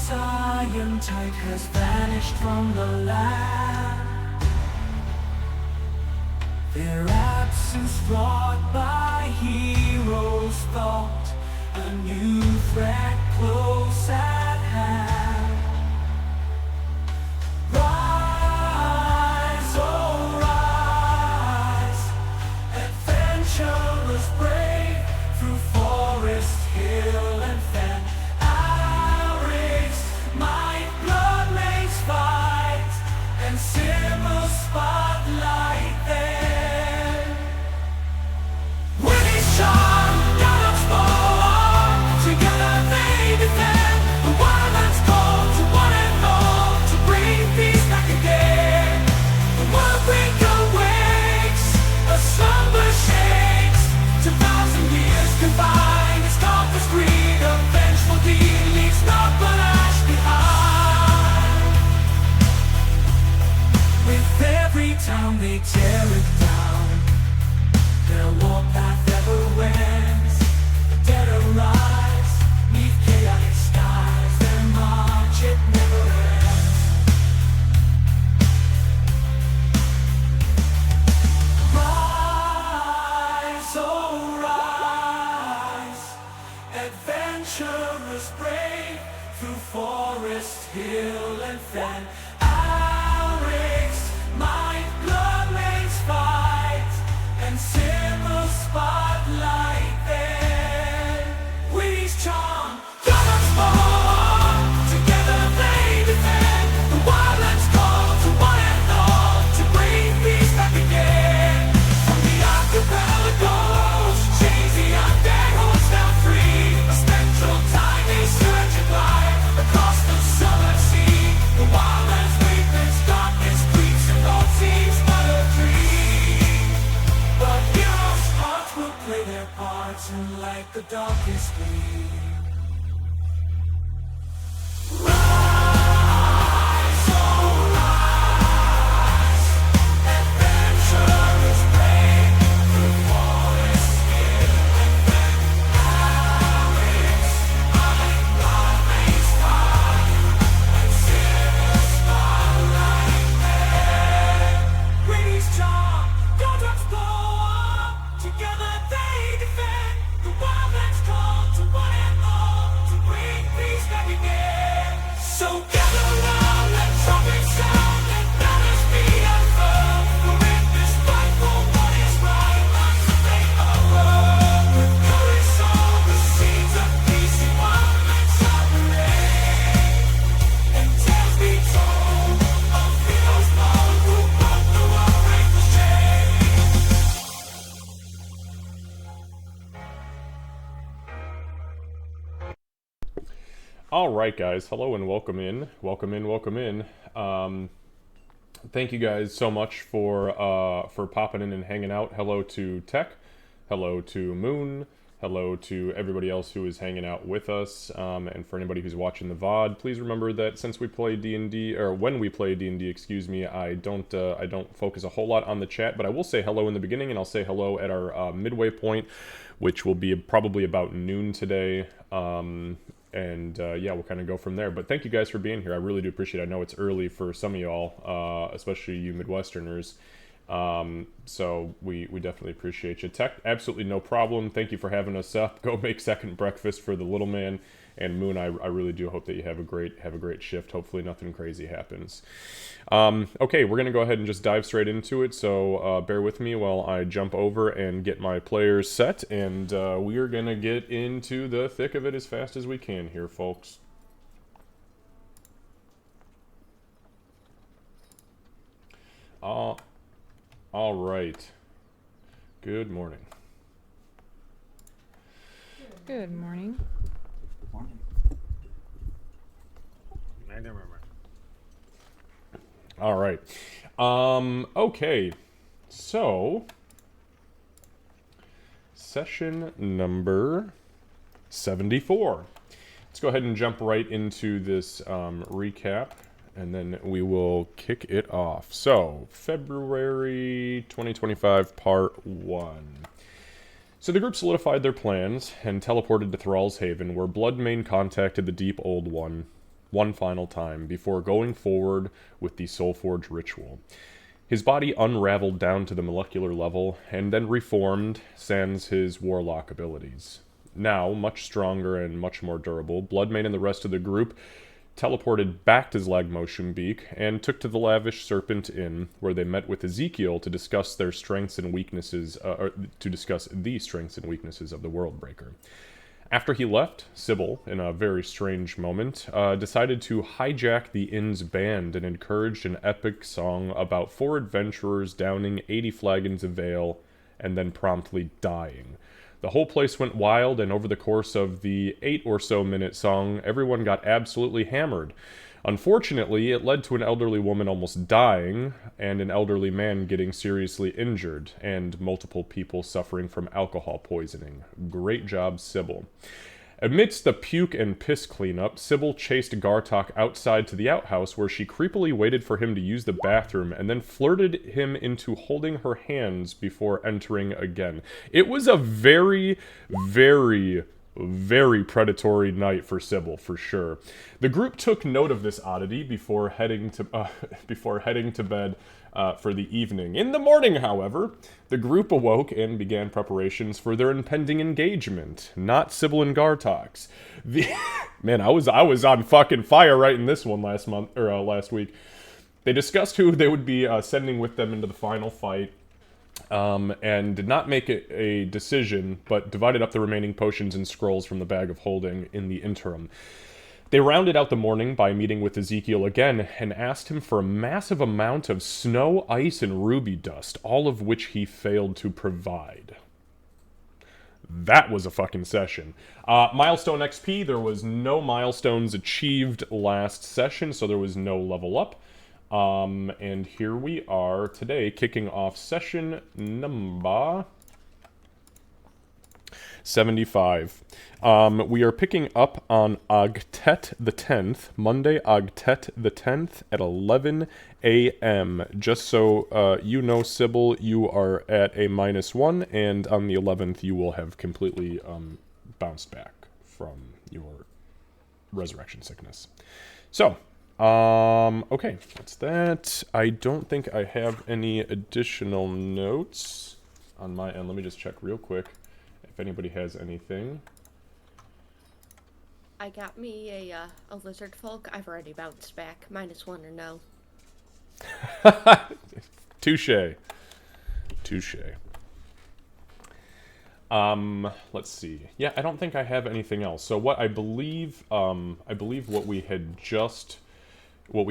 Scientite has vanished from the land. Their absence brought by heroes thought a new threat close at hand. Rise, oh rise, adventurers brave through forest, hill and fen. Simmer spotlight then. With his charm, gallop's born. Together they defend. The wildlands call to one and all to bring peace back again. The world brink awakes, a slumber shakes. 2,000 years confined, its compass greed, a vengeful deed leaves naught but ash behind. With every town they tear it down, their warpath ever wends. The dead arise, 'neath chaotic skies, their march it never ends. Rise, oh rise, adventurers brave through forest, hill and fen. My blood makes fight and simmer spotlight then. With his charm, God's born. Together they defend. The wildlands call to one and all to bring peace back again. From the archipelagos, chains the undead holds now free. A spectral tide they surge in light across the summer sea. The wildlands weakens, darkness creeps. Seems but a dream, but heroes' hearts will play their parts and light the darkest gleam. Rise, oh rise, adventurers brave through forest, hill and fen. Alex, blood makes fire and silver spotlight. God's born. Together they defend. The wildlands call to one and all to bring peace back again. So gather round, let trumpets sound, let banners be unfurled. For in this fight for what is right, lives they unroll. With courage sow the seeds of peace in wildlands shall reign. And tales be told of heroes bold who broke the world breakers chain. All right, guys. Hello and welcome in. Welcome in. Welcome in. Thank you guys so much for popping in and hanging out. Hello to Tech. Hello to Moon. Hello to everybody else who is hanging out with us. And for anybody who's watching the VOD, please remember that since we play D&D, or when we play D&D, excuse me, I don't focus a whole lot on the chat, but I will say hello in the beginning, and I'll say hello at our midway point, which will be probably about noon today. Yeah, we'll kind of go from there. But thank you guys for being here. I really do appreciate it. I know it's early for some of y'all, especially you Midwesterners. So we definitely appreciate you. Tech, absolutely no problem. Thank you for having us up. Go make second breakfast for the little man. And Moon, I really do hope that you have a great shift. Hopefully nothing crazy happens. Okay, we're gonna go ahead and just dive straight into it. So bear with me while I jump over and get my players set, and we are gonna get into the thick of it as fast as we can here, folks. All right. Good morning. Good morning. Morning. All right. Okay. So, session number 74. Let's go ahead and jump right into this recap, and then we will kick it off. So, February 2025, Part 1. So the group solidified their plans and teleported to Thrall's Haven, where Bloodmane contacted the Deep Old One. one final time before going forward with the Soulforge ritual. His body unraveled down to the molecular level and then reformed, sans his warlock abilities. Now, much stronger and much more durable, Bloodmane and the rest of the group teleported back to Zlagmoshumbeek and took to the Lavish Serpent Inn, where they met with Ezekiel to discuss their strengths and weaknesses, or to discuss the strengths and weaknesses of the Worldbreaker. After he left, Sybil, in a very strange moment, decided to hijack the inn's band and encouraged an epic song about 4 adventurers downing 80 flagons of ale and then promptly dying. The whole place went wild, and over the course of the 8 or so minute song, everyone got absolutely hammered. Unfortunately, it led to an elderly woman almost dying, and an elderly man getting seriously injured, and multiple people suffering from alcohol poisoning. Great job, Sybil. Amidst the puke and piss cleanup, Sybil chased Gartok outside to the outhouse, where she creepily waited for him to use the bathroom and then flirted him into holding her hands before entering again. It was a very, very, very predatory night for Sybil, for sure. The group took note of this oddity before heading to bed for the evening. In the morning, however, the group awoke and began preparations for their impending engagement. Not Sybil and Gartox. Man, I was on fucking fire writing this one last week. They discussed who they would be sending with them into the final fight. And did not make it a decision, but divided up the remaining potions and scrolls from the bag of holding in the interim. They rounded out the morning by meeting with Ezekiel again and asked him for a massive amount of snow, ice, and ruby dust, all of which he failed to provide. That was a fucking session. Milestone XP, there was no milestones achieved last session, so there was no level up. And here we are today, kicking off session number 75. We are picking up on Agtet the 10th, Monday, Agtet the 10th at 11 a.m. Just so you know, Sybil, you are at a -1, and on the 11th you will have completely bounced back from your resurrection sickness. So, okay, that's that. I don't think I have any additional notes on my end. Let me just check real quick if anybody has anything. I got me a lizard folk. I've already bounced back. -1 or no. Touche. Let's see. Yeah, I don't think I have anything else. So what I believe what we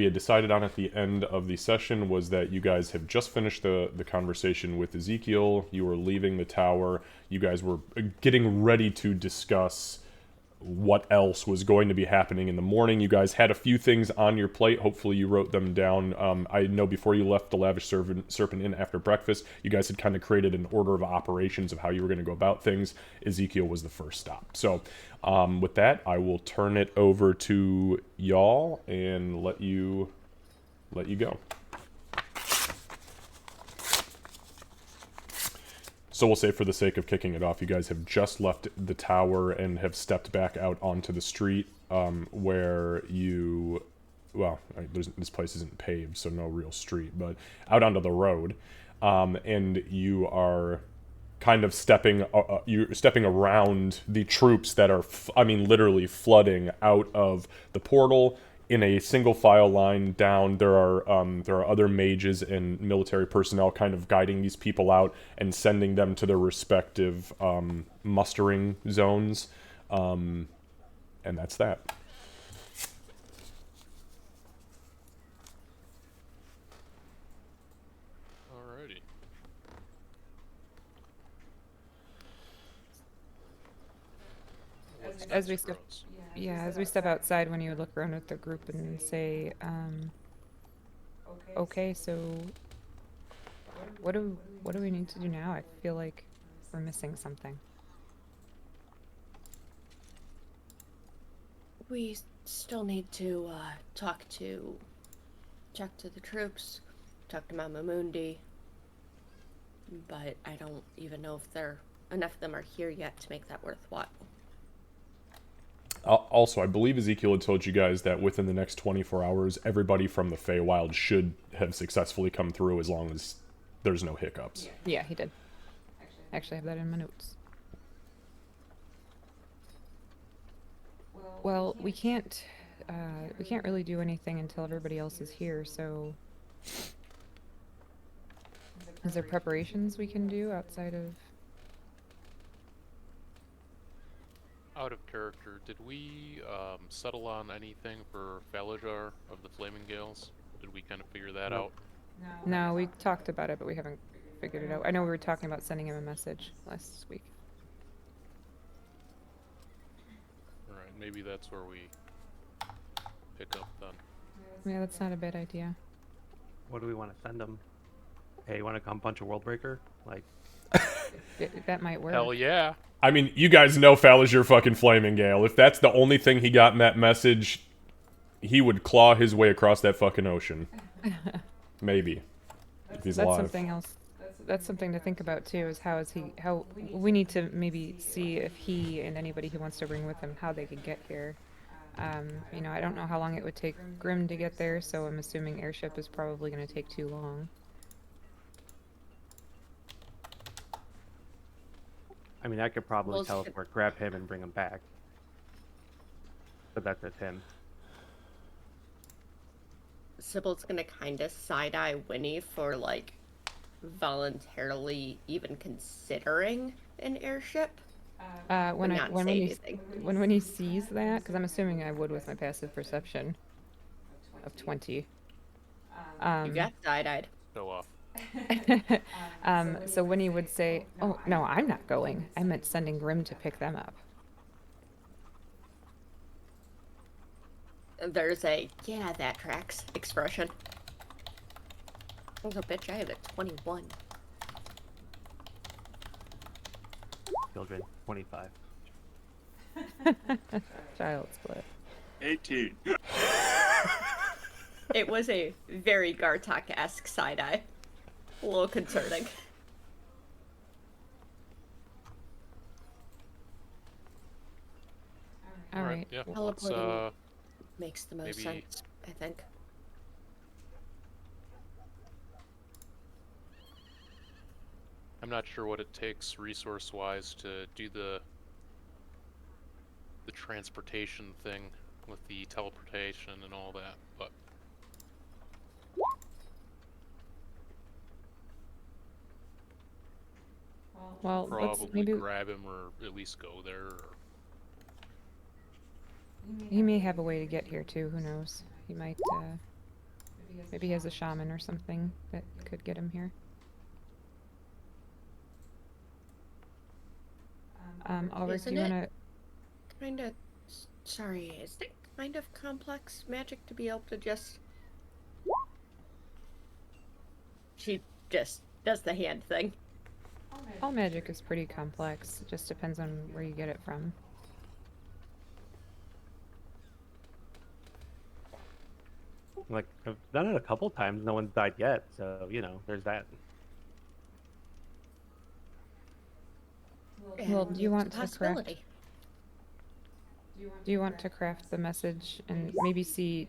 had decided on at the end of the session was that you guys have just finished the conversation with Ezekiel. You were leaving the tower. You guys were getting ready to discuss what else was going to be happening in the morning. You guys had a few things on your plate. Hopefully you wrote them down. I know before you left the Lavish Serpent Inn after breakfast, you guys had kind of created an order of operations of how you were going to go about things. Ezekiel was the first stop. So with that, I will turn it over to y'all and let you go. So we'll say, for the sake of kicking it off, you guys have just left the tower and have stepped back out onto the street where you... Well, this place isn't paved, so no real street, but out onto the road. And you are kind of you're stepping around the troops that are, literally flooding out of the portal in a single file line down. There are other mages and military personnel kind of guiding these people out and sending them to their respective mustering zones, and that's that. Alrighty. As we step outside, when you look around at the group and say, okay, so what do we need to do now? I feel like we're missing something. We still need to talk to the troops, talk to Mama Mundi, but I don't even know if enough of them are here yet to make that worthwhile. Also, I believe Ezekiel had told you guys that within the next 24 hours, everybody from the Feywild should have successfully come through as long as there's no hiccups. Yeah, he did. Actually, I have that in my notes. Well, we can't really do anything until everybody else is here, so is there preparations we can do outside of... Out of character, did we settle on anything for Falajar of the Flaming Gales? Did we kind of figure that out? No, we talked about it, but we haven't figured it out. I know we were talking about sending him a message last week. Alright, maybe that's where we pick up then. Yeah, that's not a bad idea. What do we want to send them? Hey, you want to come punch a world breaker? Like, That might work. Hell yeah! I mean, you guys know Fal is your fucking Flaming Gale. If that's the only thing he got in that message, he would claw his way across that fucking ocean. Maybe. If he's That's alive. something else. That's something to think about too. Is how we need to maybe see if he and anybody he wants to bring with him how they could get here. You know, I don't know how long it would take Grim to get there, so I'm assuming airship is probably going to take too long. I mean, I could probably Well, teleport, grab him, and bring him back. But that's just him. Sybil's gonna kind of side-eye Winnie for, like, voluntarily even considering an airship. When not say anything. when he sees that, because I'm assuming I would with my passive perception of 20. You got side-eyed. Go off. So Winnie would say, "Oh no, I'm not going. I meant sending Grim to pick them up." There's a, yeah, that tracks expression. Oh, bitch, I have a 21. Children, 25. Child split. 18. It was a very Gartok-esque side-eye. A little concerning. All right. Yeah, let's, Teleporting makes the most maybe- sense, I think. I'm not sure what it takes resource-wise to do the transportation thing with the teleportation and all that, but Well, let's probably maybe grab him or at least go there. Or... he may have a way to get here too. Who knows? He might. Maybe he has a shaman or something that could get him here. Ulrich, do Isn't you it- wanna? Kind of, sorry, is it kind of complex magic to be able to just... She just does the hand thing. All magic is pretty complex. It just depends on where you get it from. Like, I've done it a couple times, no one's died yet, so, you know, there's that. Well, And do you want it's a to craft? possibility. Do you want to craft the message and maybe see?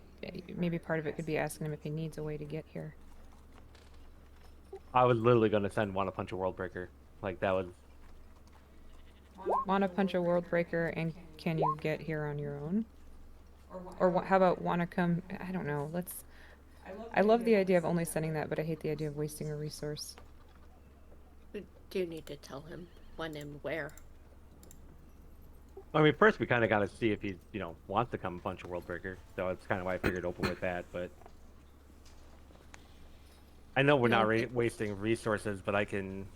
Maybe part of it could be asking him if he needs a way to get here. I was literally going to send one a punch a world breaker. Like, that was... Want to punch a world breaker, and can you get here on your own? Or how about want to come? I don't know. Let's. I love the idea of only sending that, but I hate the idea of wasting a resource. We do need to tell him when and where. I mean, first we kind of got to see if he, you know, wants to come and punch a world breaker. So it's kind of why I figured open with that, but... I know we're not wasting resources, but I can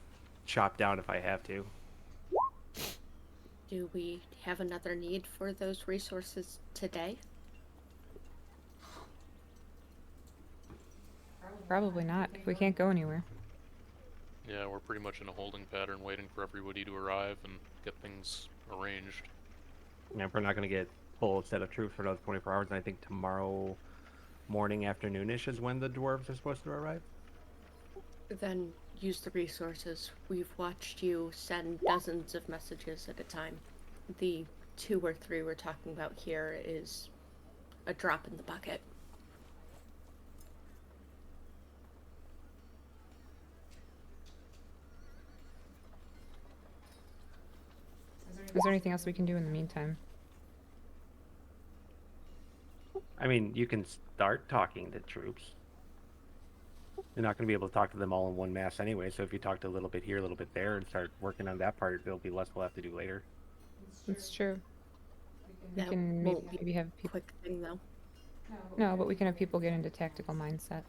chop down if I have to. Do we have another need for those resources today? Probably not. If we can't go anywhere. Yeah, we're pretty much in a holding pattern, waiting for everybody to arrive and get things arranged. Yeah, we're not going to get full set of troops for those 24 hours, and I think tomorrow morning, afternoonish is when the dwarves are supposed to arrive. Then use the resources. We've watched you send dozens of messages at a time. The 2 or 3 we're talking about here is a drop in the bucket. Is there anything else we can do in the meantime? I mean, you can start talking to troops. You're not going to be able to talk to them all in one mass anyway, so if you talk to a little bit here, a little bit there, and start working on that part, there'll be less we'll have to do later. That's true. We That can won't be maybe have a people. quick thing, though. No, but we can have people get into tactical mindset.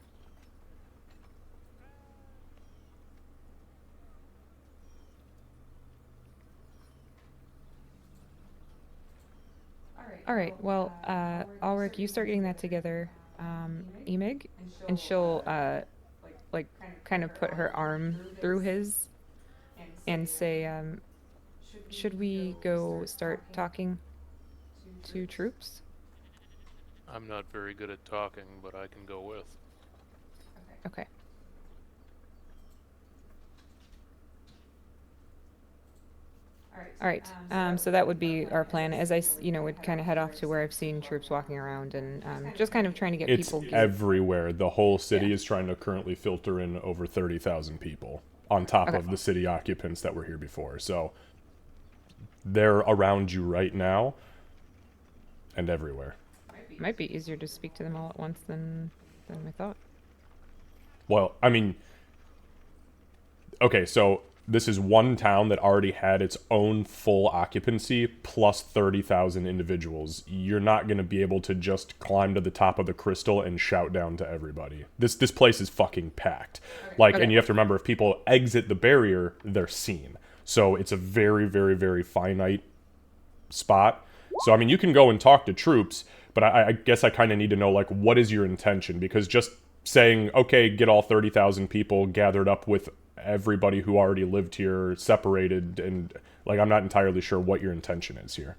All right. Well, Ulrich, you start getting that together. Emig, and she'll like kind of put her arm through his and say, should we go start talking to troops? I'm not very good at talking, but I can go with. Okay. All right. So that would be our plan. As would kind of head off to where I've seen troops walking around and just kind of trying to get It's people geared. everywhere. The whole city Yeah. is trying to currently filter in over 30,000 people on top Okay. of the city occupants that were here before. So they're around you right now and everywhere. Might be easier to speak to them all at once than we thought. Well, I mean, okay, so this is one town that already had its own full occupancy plus 30,000 individuals. You're not going to be able to just climb to the top of the crystal and shout down to everybody. This place is fucking packed. Like, Okay. and you have to remember, if people exit the barrier, they're seen. So it's a very, very, very finite spot. So, I mean, you can go and talk to troops, but I guess I kind of need to know, like, what is your intention? Because just saying, okay, get all 30,000 people gathered up with everybody who already lived here, separated, and, like, I'm not entirely sure what your intention is here.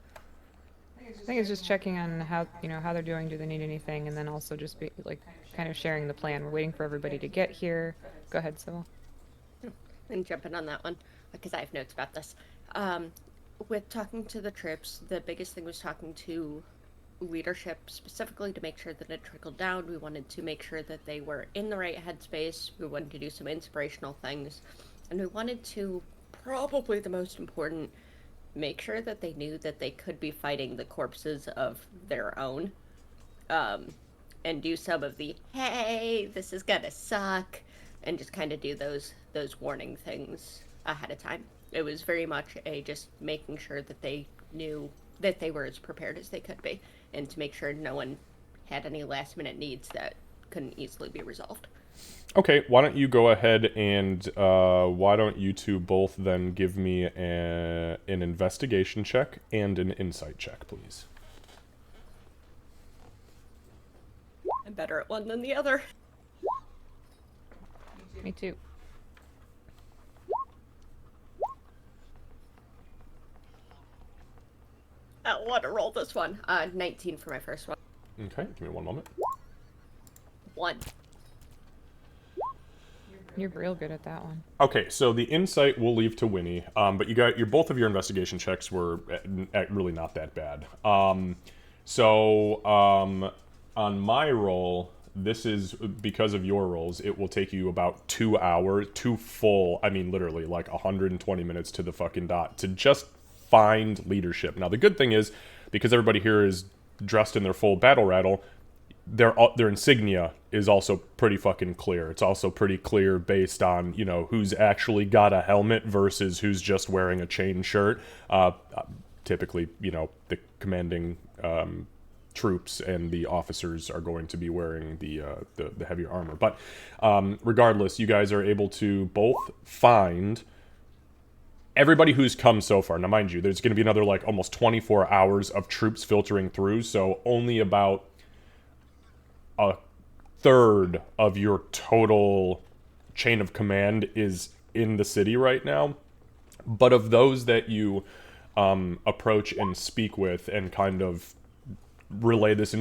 I think it's just checking on how they're doing. Do they need anything? And then also just be like kind of sharing the plan. We're waiting for everybody to get here. Go ahead, Sybil. And jumping on that one, because I have notes about this. With talking to the troops, the biggest thing was talking to leadership specifically to make sure that it trickled down. We wanted to make sure that they were in the right headspace. We wanted to do some inspirational things. And we wanted to, probably the most important, make sure that they knew that they could be fighting the corpses of their own. And do some of the, hey, this is gonna suck, and just kind of do those warning things ahead of time. It was very much a just making sure that they knew that they were as prepared as they could be, and to make sure no one had any last minute needs that couldn't easily be resolved. Okay, why don't you go ahead and why don't you two both then give me an investigation check and an insight check, please? I'm better at one than the other. Me too. I want to roll this one. 19 for my first one. Okay, give me one moment. 1. You're real good at that one. Okay, so the insight we'll leave to Winnie, but you got both of your investigation checks were really not that bad. On my roll, this is because of your rolls, it will take you about 2 hours, I mean literally like 120 minutes to the fucking dot to just find leadership. Now the good thing is, because everybody here is dressed in their full battle rattle, their insignia is also pretty fucking clear. It's also pretty clear based on, who's actually got a helmet versus who's just wearing a chain shirt. Typically, the commanding troops and the officers are going to be wearing the heavier armor. But regardless, you guys are able to both find everybody who's come so far. Now, mind you, there's going to be another, like, almost 24 hours of troops filtering through, so only about a third of your total chain of command is in the city right now. But of those that you approach and speak with and kind of relay this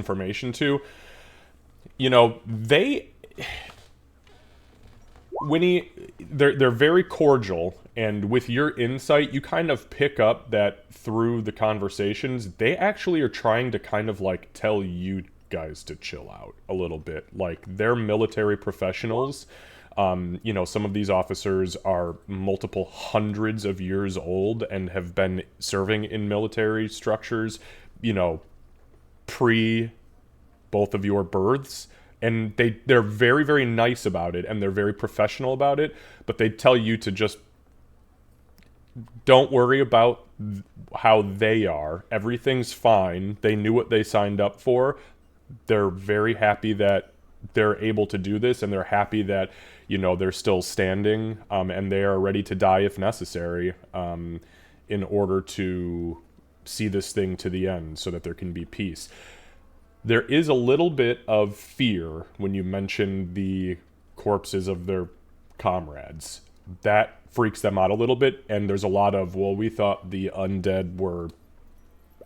Winnie, they're very cordial, and with your insight, you kind of pick up that through the conversations, they actually are trying to kind of like tell you guys to chill out a little bit. Like they're military professionals. You know, some of these officers are multiple hundreds of years old and have been serving in military structures, you know, pre both of your births, and they're very, very nice about it, and they're very professional about it, but they tell you to just don't worry about how they are. Everything's fine. They knew what they signed up for. They're very happy that they're able to do this, and they're happy that, you know, they're still standing, and they are ready to die if necessary, in order to see this thing to the end so that there can be peace. There is a little bit of fear when you mention the corpses of their comrades. That freaks them out a little bit, and there's a lot of, well, we thought the undead were...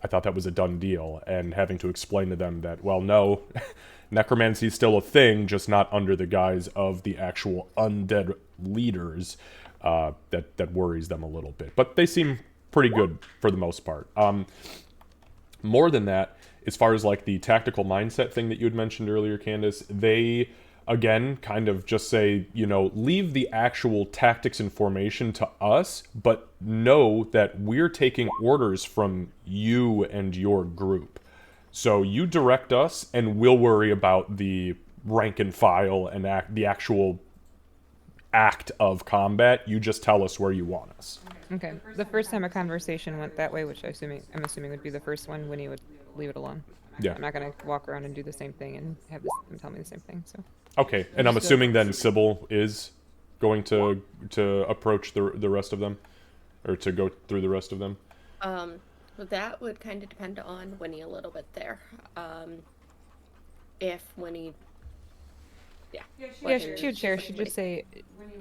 I thought that was a done deal, and having to explain to them that, well, no, necromancy is still a thing, just not under the guise of the actual undead leaders, that worries them a little bit. But they seem pretty good for the most part. More than that, as far as like the tactical mindset thing that you had mentioned earlier, Candace, they again kind of just say, you know, leave the actual tactics and formation to us, but know that we're taking orders from you and your group. So you direct us, and we'll worry about the rank and file and the actual act of combat. You just tell us where you want us. Okay. The first time a conversation went that way, which I'm assuming would be the first one, Winnie would leave it alone. Yeah. I'm not gonna walk around and do the same thing and have them tell me the same thing. So. Okay, and I'm assuming then Sybil is going to approach the rest of them, or to go through the rest of them. That would kind of depend on Winnie a little bit there. If Winnie, Yeah, she would share. She'd just say,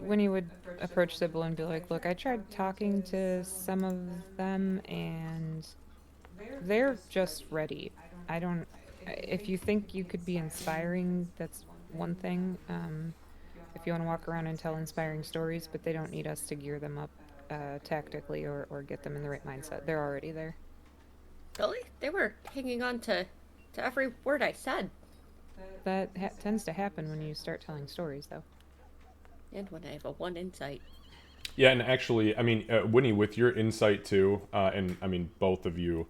Winnie would approach Sybil and be like, "Look, I tried talking to some of them, and they're just ready. I don't. If you think you could be inspiring, that's one thing. If you want to walk around and tell inspiring stories, but they don't need us to gear them up tactically or get them in the right mindset. They're already there." really, they were hanging on to every word I said. That tends to happen when you start telling stories, though. And when I have a one insight. Yeah, and actually, I mean, Winnie, with your insight too, and I mean, both of you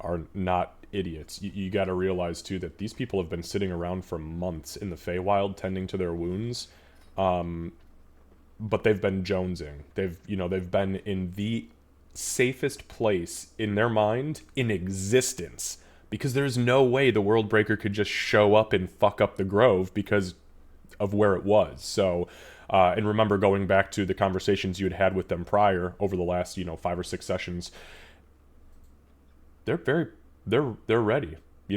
are not idiots. You got to realize too that these people have been sitting around for months in the Feywild tending to their wounds, but they've been jonesing. They've been in the safest place in their mind in existence, because there's no way the Worldbreaker could just show up and fuck up the Grove because of where it was. So, and remember going back to the conversations you had with them prior over the last, 5 or 6 sessions, they're ready.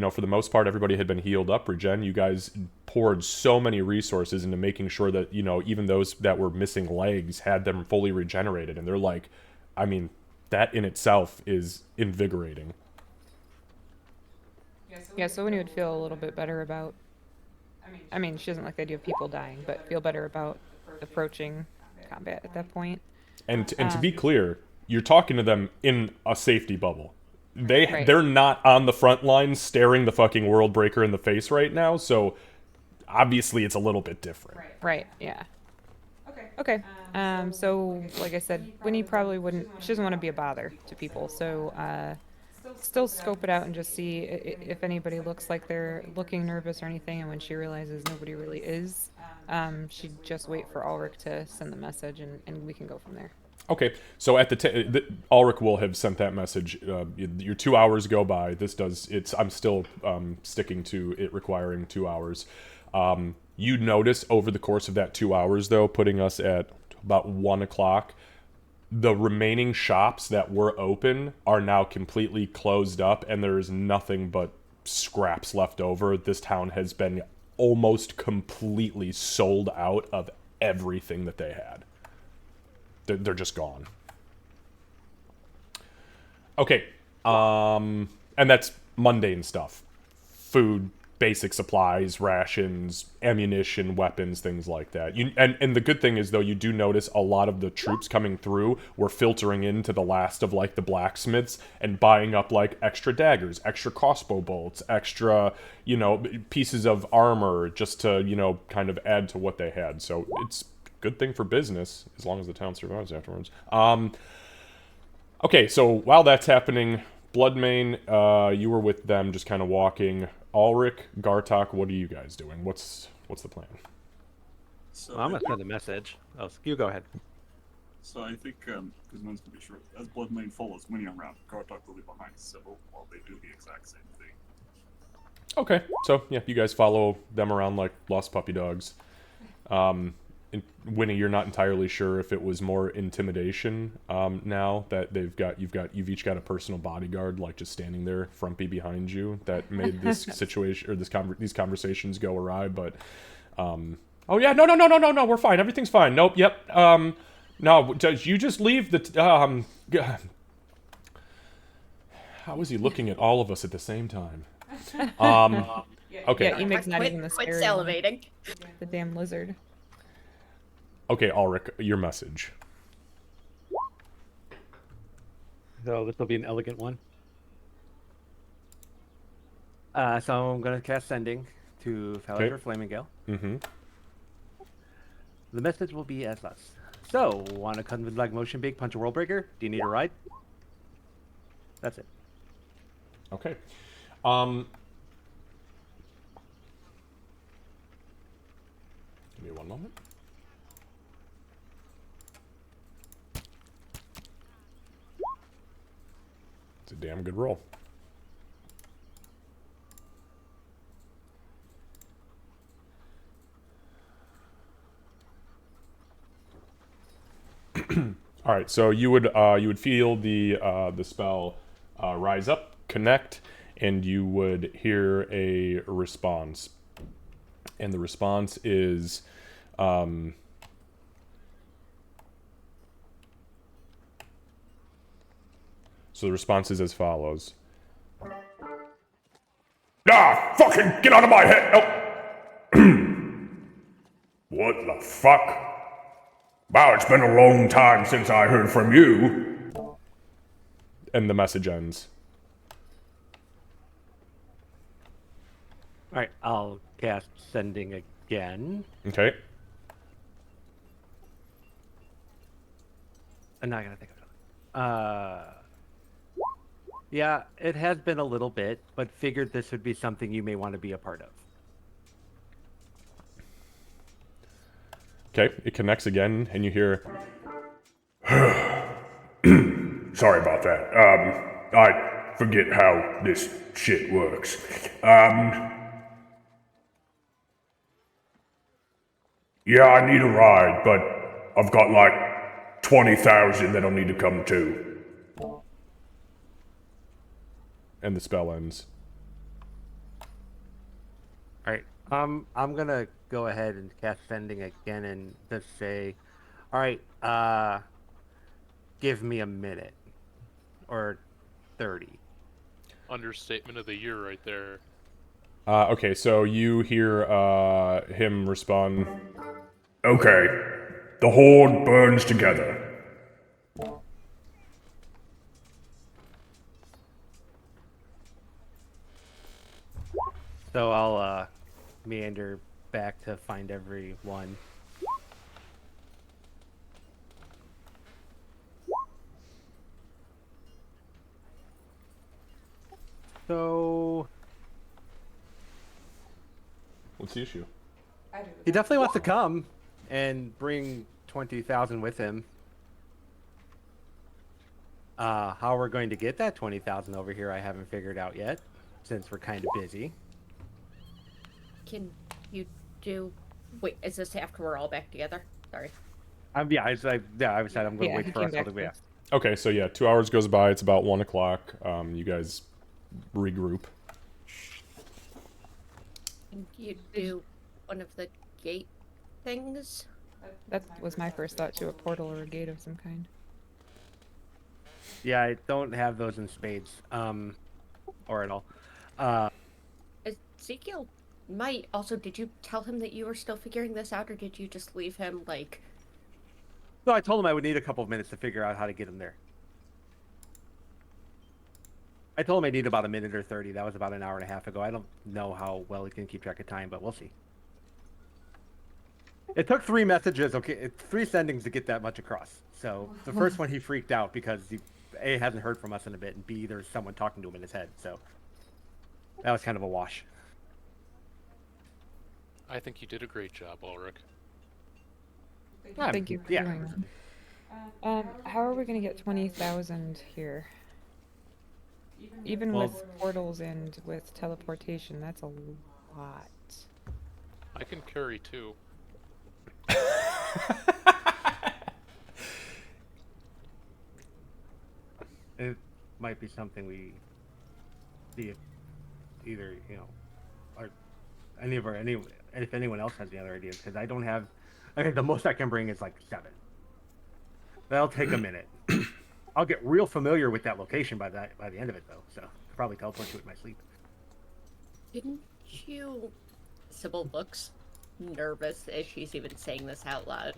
For the most part, everybody had been healed up, regen. You guys poured so many resources into making sure that, even those that were missing legs had them fully regenerated. And they're like, I mean, that in itself is invigorating. Yeah, so Winnie would feel a little bit better about... I mean, she doesn't like the idea of people dying, but feel better about approaching combat at that point. And to be clear, you're talking to them in a safety bubble. Right. They're not on the front lines staring the fucking Worldbreaker in the face right now, so obviously it's a little bit different. Right, yeah. Okay. So, like I said, Winnie probably wouldn't... She doesn't want to be a bother to people, so, still scope it out and just see if anybody looks like they're looking nervous or anything, and when she realizes nobody really is, she'd just wait for Ulrich to send the message, and we can go from there. Okay, so at Ulrich will have sent that message. Your 2 hours go by. I'm still sticking to it requiring 2 hours. You notice over the course of that 2 hours, though, putting us at about 1 o'clock, the remaining shops that were open are now completely closed up, and there is nothing but scraps left over. This town has been almost completely sold out of everything that they had. They're just gone. Okay, and that's mundane stuff. Food, basic supplies, rations, ammunition, weapons, things like that. And the good thing is, though, you do notice a lot of the troops coming through were filtering into the last of, like, the blacksmiths and buying up, like, extra daggers, extra crossbow bolts, extra, you know, pieces of armor just to, you know, kind of add to what they had. So it's a good thing for business, as long as the town survives afterwards. Okay, so while that's happening, Bloodmane, you were with them, just kind of walking. Ulrich, Gartok, what are you guys doing? What's the plan? So Well, I'm gonna send a message. Oh, you go ahead. So I think, because no one's gonna be sure, as Bloodmane follows Winnie around, Gartok will be behind Sybil while they do the exact same thing. Okay, so yeah, you guys follow them around like lost puppy dogs. And Winnie, you're not entirely sure if it was more intimidation now that you've each got a personal bodyguard like just standing there frumpy behind you that made this situation or these conversations go awry. But oh yeah, no, we're fine, everything's fine. Nope, yep. No, you just leave the. How is he looking at all of us at the same time? Okay. Yeah, Emig's not even the Quit scary one. salivating. The damn lizard. Okay, Ulrich, your message. So this will be an elegant one. So I'm gonna cast Sending to Falliger Flamingale. Mm-hmm. The message will be as thus. So, want to come with like motion big punch a world breaker? Do you need a ride? That's it. Okay. Give me one moment. It's a damn good roll. All right, so you would feel the spell rise up, connect, and you would hear a response, and the response is. So the response is as follows. Ah, fucking get out of my head! Oh. What the fuck? Wow, it's been a long time since I heard from you. And the message ends. All right, I'll cast Sending again. Okay. I'm not gonna think of it. Yeah, it has been a little bit, but figured this would be something you may want to be a part of. Okay, it connects again, and you hear. Sorry about that. I forget how this shit works. Yeah, I need a ride, but I've got like 20,000 that'll need to come too. And the spell ends. All right, I'm gonna go ahead and cast Sending again and just say, all right, give me a minute or 30. Understatement of the year right there. Okay, so you hear him respond. Okay, the horde burns together. So I'll meander back to find everyone. So What's the issue? he definitely wants to come and bring 20,000 with him. How we're going to get that 20,000 over here, I haven't figured out yet, since we're kind of busy. Can you do? Wait, is this after we're all back together? Sorry. Yeah, I said I'm going to Yeah, wait he for came us all back to be. first. Okay, so yeah, 2 hours goes by. It's about 1 o'clock. You guys regroup. Can you do one of the gate things? That was my first thought to a portal or a gate of some kind. Yeah, I don't have those in spades, or at all. Ezekiel might also. Did you tell him that you were still figuring this out, or did you just leave him like? So I told him I would need a couple of minutes to figure out how to get him there. I told him I need about a minute or 30. That was about an hour and a half ago. I don't know how well he can keep track of time, but we'll see. It took 3 messages, okay, 3 sendings to get that much across. So the first one he freaked out because he A, hasn't heard from us in a bit, and B, there's someone talking to him in his head. So that was kind of a wash. I think you did a great job, Ulrich. Thank you for Yeah. doing that. How are we gonna get 20,000 here? Even Well- with portals and with teleportation, that's a lot. I can carry 2. It might be something we see if either, or if anyone else has any other ideas, because I don't have. I think the most I can bring is like 7. That'll take a minute. I'll get real familiar with that location by the end of it, though. So I'll probably teleport to it in my sleep. Didn't you? Sybil looks nervous as she's even saying this out loud.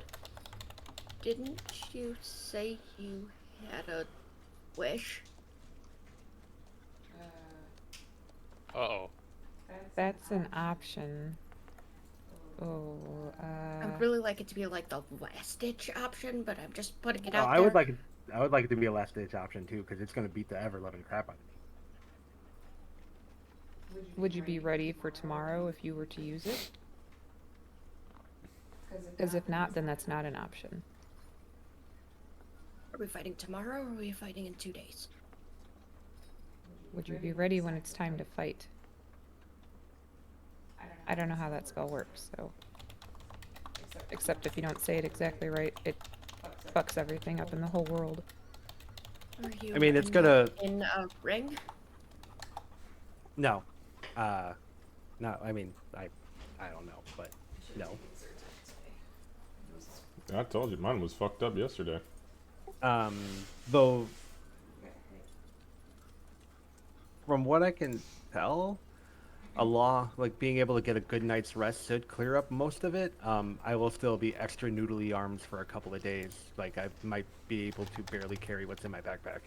Didn't you say you had a wish? Uh-oh. That's an option. Oh, I would really like it to be like the last ditch option, but I'm just putting it out I there. would like it. I would like it to be a last ditch option too, because it's going to beat the ever loving crap out of me. would you be ready for tomorrow if you were to use it? Because if not, then that's not an option. Are we fighting tomorrow, or are we fighting in 2 days? Would you be ready when it's time to fight? I don't know how that spell works, so. Except if you don't say it exactly right, it fucks everything up in the whole world. Are you I mean, it's gonna. in a ring? No. No. I mean, I don't know, but no. I told you, mine was fucked up yesterday. Though, from what I can tell, like being able to get a good night's rest should clear up most of it. I will still be extra noodly armed for a couple of days. Like I might be able to barely carry what's in my backpack.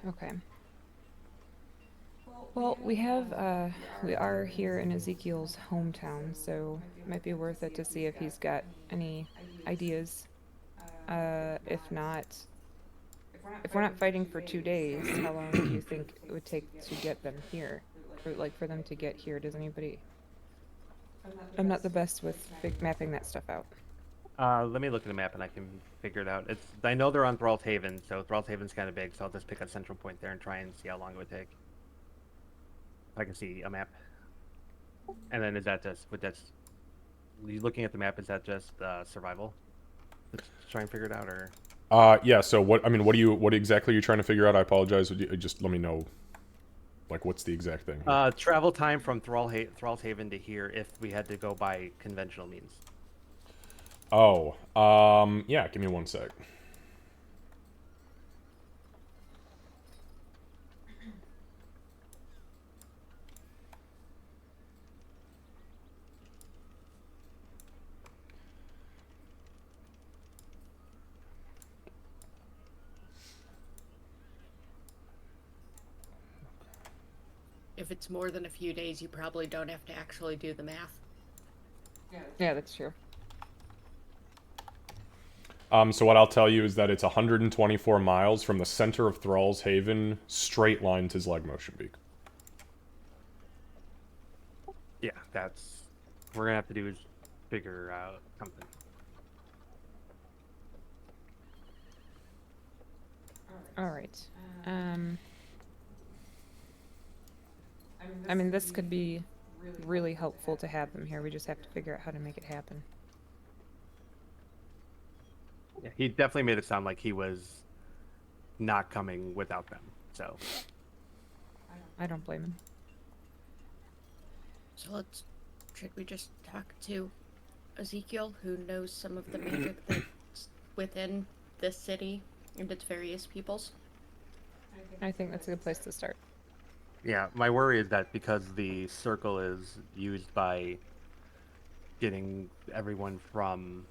Okay. Well, we are here in Ezekiel's hometown, so it might be worth it to see if he's got any ideas. If we're not fighting for 2 days, how long do you think it would take to get them here? For them to get here, does anybody... I'm not the best with mapping that stuff out. Let me look at the map and I can figure it out. I know they're on Thrall's Haven, so Thrall's Haven's kind of big, so I'll just pick a central point there and try and see how long it would take. I can see a map. And then looking at the map, is that just survival? Let's try and figure it out, or... Yeah, so what exactly are you trying to figure out? I apologize. Just let me know, like, what's the exact thing? Travel time from Thrall's Haven to here if we had to go by conventional means. Oh, yeah, give me 1 sec. If it's more than a few days, you probably don't have to actually do the math. Yeah, that's true. So what I'll tell you is that it's 124 miles from the center of Thrall's Haven, straight line to Zlegmotion Peak. Yeah, we're gonna have to do is figure out something. All right. I mean, this could be really helpful to have them here. We just have to figure out how to make it happen. Yeah, he definitely made it sound like he was not coming without them. So I don't blame him. So should we just talk to Ezekiel, who knows some of the magic that's within this city and its various peoples? I think that's a good place to start. Yeah, my worry is that because the circle is used by getting everyone from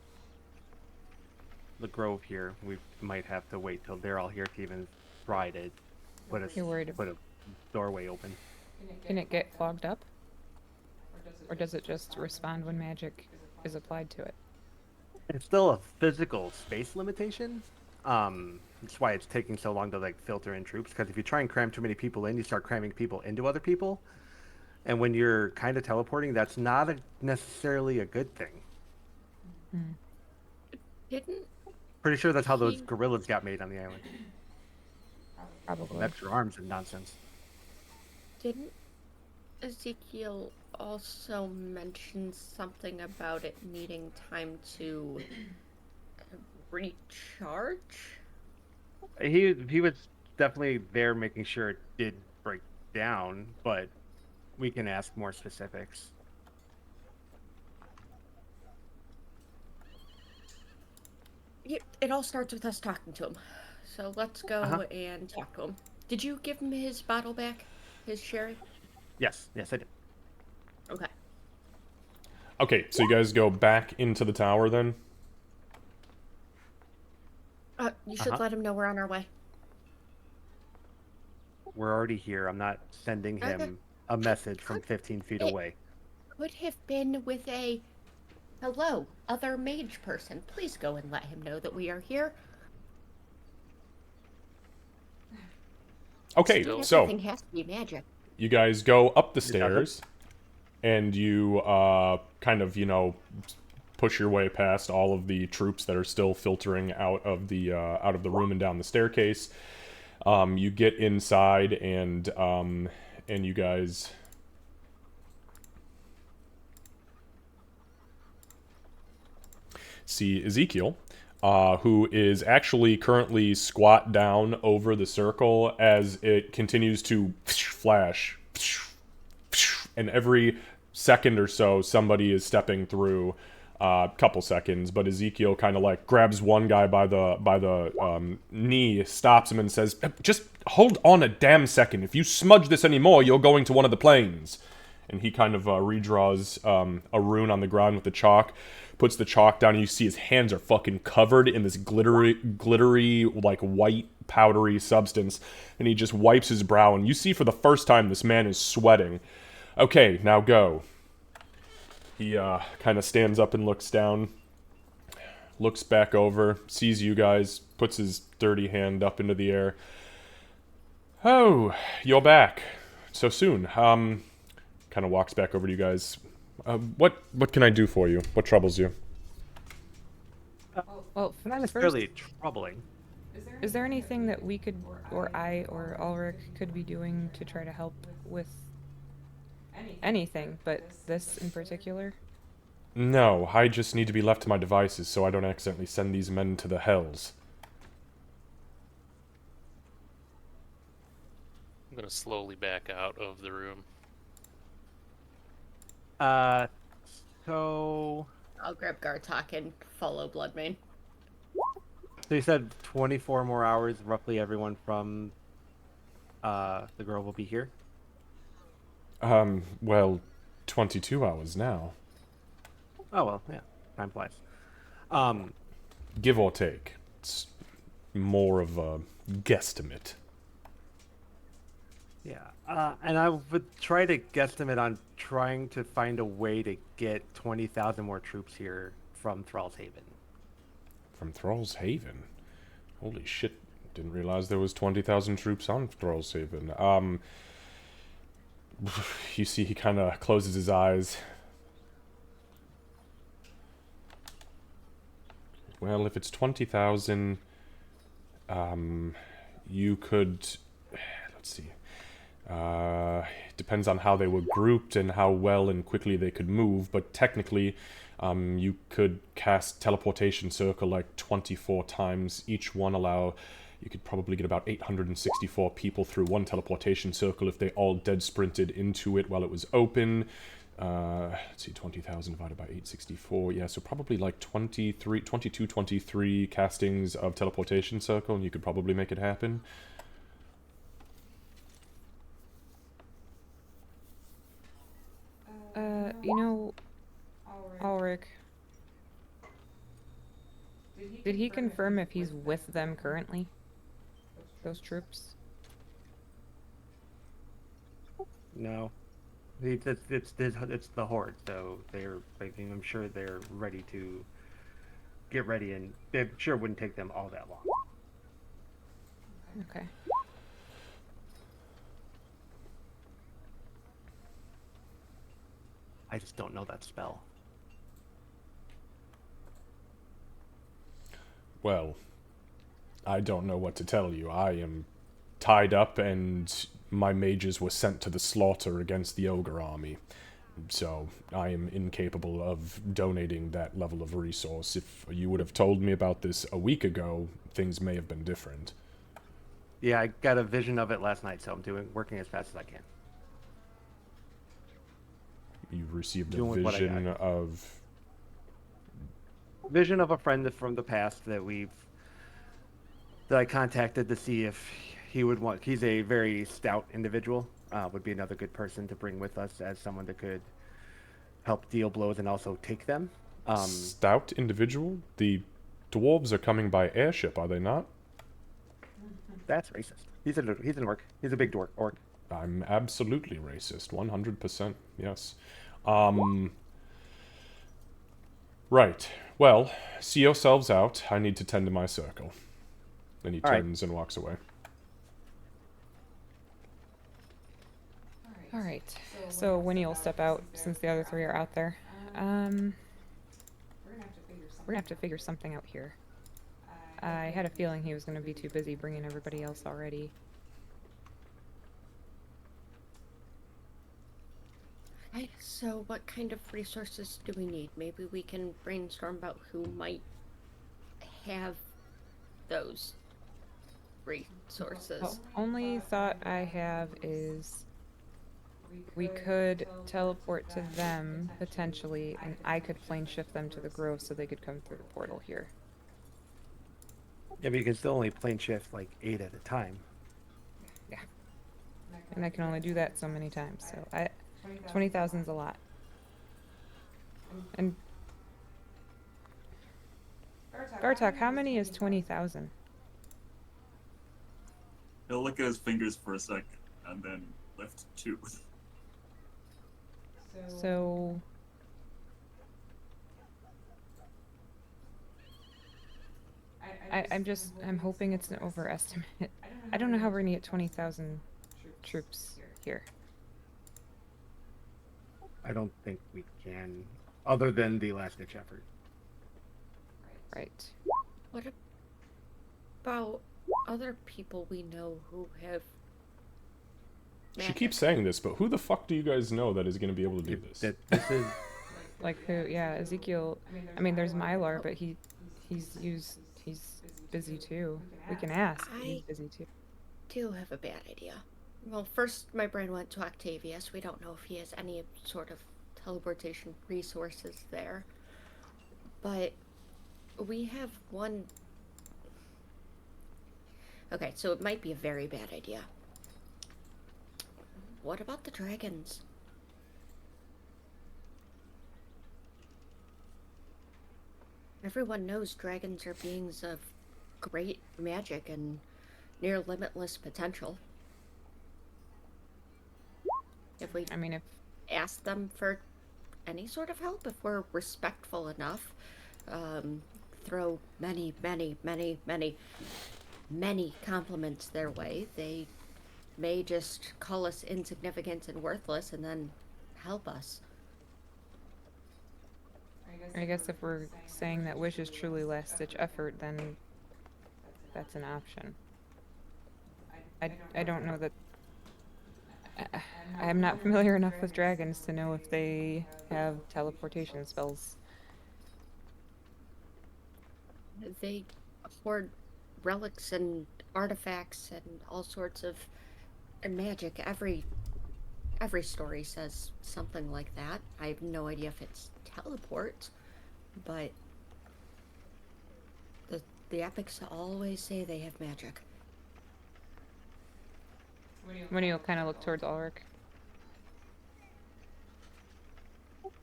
the grove here, we might have to wait till they're all here to even try to put You're worried. put a doorway open. Can it get clogged up? Or does it just respond when magic is applied to it? It's still a physical space limitation. That's why it's taking so long to like filter in troops. Because if you try and cram too many people in, you start cramming people into other people. And when you're kind of teleporting, that's not necessarily a good thing. Hmm. Didn't Pretty sure that's how those he- gorillas got made on the island. Probably. Extra arms and nonsense. didn't Ezekiel also mention something about it needing time to recharge? He was definitely there making sure it did break down, but we can ask more specifics. It all starts with us talking to him. So let's go and talk to him. Did you give him his bottle back? His sherry? Yes, I did. Okay. Okay, so you guys go back into the tower then? You should let him know we're on our way. We're already here. I'm not sending him a message from 15 feet away. Could have been with a hello, other mage person. Please go and let him know that we are here. Okay, Still- so Everything has to be magic. you guys go up the stairs, and you kind of, you know, push your way past all of the troops that are still filtering out of the room and down the staircase. You get inside, and you guys see Ezekiel, who is actually currently squat down over the circle as it continues to flash. And every second or so, somebody is stepping through. Couple seconds, but Ezekiel kind of like grabs one guy by the knee, stops him, and says, "Just hold on a damn second. If you smudge this anymore, you're going to one of the planes." And he kind of redraws a rune on the ground with the chalk, puts the chalk down, and you see his hands are fucking covered in this glittery, like white, powdery substance. And he just wipes his brow, and you see for the first time this man is sweating. Okay, now go. He kind of stands up and looks down, looks back over, sees you guys, puts his dirty hand up into the air. "Oh, you're back. So soon." Kind of walks back over to you guys. What can I do for you? What troubles you? Well, Not first, necessarily troubling. is there anything that we could, or I, or Ulrich could be doing to try to help with anything, but this in particular? No, I just need to be left to my devices so I don't accidentally send these men to the hells. I'm gonna slowly back out of the room. So I'll grab Gartok and follow Bloodmane. you said 24 more hours, roughly everyone from the girl will be here? Well, 22 hours now. Oh, well, yeah. Time flies. Give or take. It's more of a guesstimate. Yeah. And I would try to guesstimate on trying to find a way to get 20,000 more troops here from Thrall's Haven. From Thrall's Haven? Holy shit, didn't realize there was 20,000 troops on Thrall's Haven. You see he kind of closes his eyes. Well, if it's 20,000, you could... Let's see. Depends on how they were grouped and how well and quickly they could move, but technically, you could cast Teleportation Circle like 24 times. Each one allow... You could probably get about 864 people through one Teleportation Circle if they all dead sprinted into it while it was open. Let's see, 20,000 divided by 864. Yeah, so probably like 23 castings of Teleportation Circle, and you could probably make it happen. Ulrich, did he confirm if he's with them currently? Those troops? No, it's the horde, so they're like, I'm sure they're ready to get ready, and I'm sure it wouldn't take them all that long. Okay. I just don't know that spell. Well, I don't know what to tell you. I am tied up, and my mages were sent to the slaughter against the ogre army. So I am incapable of donating that level of resource. If you would have told me about this a week ago, things may have been different. Yeah, I got a vision of it last night, so I'm working as fast as I can. You received a Doing with what I vision got. of... Vision of a friend from the past that I contacted to see if he would want. He's a very stout individual. Would be another good person to bring with us as someone that could help deal blows and also take them. Stout individual? The dwarves are coming by airship, are they not? That's racist. He's an orc. He's a big orc. I'm absolutely racist. 100%. Yes. Right. Well, see yourselves out. I need to tend to my circle. Then he All right. turns and walks away. All right. So Winnie will step out since the other three are out there. We're gonna have to figure something out here. I had a feeling he was gonna be too busy bringing everybody else already. Okay, so what kind of resources do we need? Maybe we can brainstorm about who might have those resources. The only thought I have is we could teleport to them potentially, and I could plane shift them to the grove so they could come through the portal here. Yeah, but you can still only plane shift like 8 at a time. Yeah. And I can only do that so many times, so 20,000's a lot. And Gartok, how many is 20,000? He'll look at his fingers for a second and then lift 2. So I'm hoping it's an overestimate. I don't know how we're gonna get 20,000 troops here. I don't think we can, other than the last ditch effort. Right. What about other people we know who have She keeps saying this, but who the fuck do you guys know that is going to be able to do this? This is Like who? Yeah, Ezekiel. I mean, there's Mylar, but he's busy too. We can ask. But he's busy too. do have a bad idea. Well, first my brain went to Octavius. We don't know if he has any sort of teleportation resources there. But we have one... Okay, so it might be a very bad idea. What about the dragons? Everyone knows dragons are beings of great magic and near limitless potential. If we I mean, if ask them for any sort of help, if we're respectful enough, throw many, many, many, many, many compliments their way, they may just call us insignificant and worthless and then help us. I guess if we're saying that wish is truly last-ditch effort, then that's an option. I don't know that... I'm not familiar enough with dragons to know if they have teleportation spells. They hoard relics and artifacts and all sorts of magic. Every story says something like that. I have no idea if it's teleport, but the epics always say they have magic. When you'll kind of look towards Ulrich.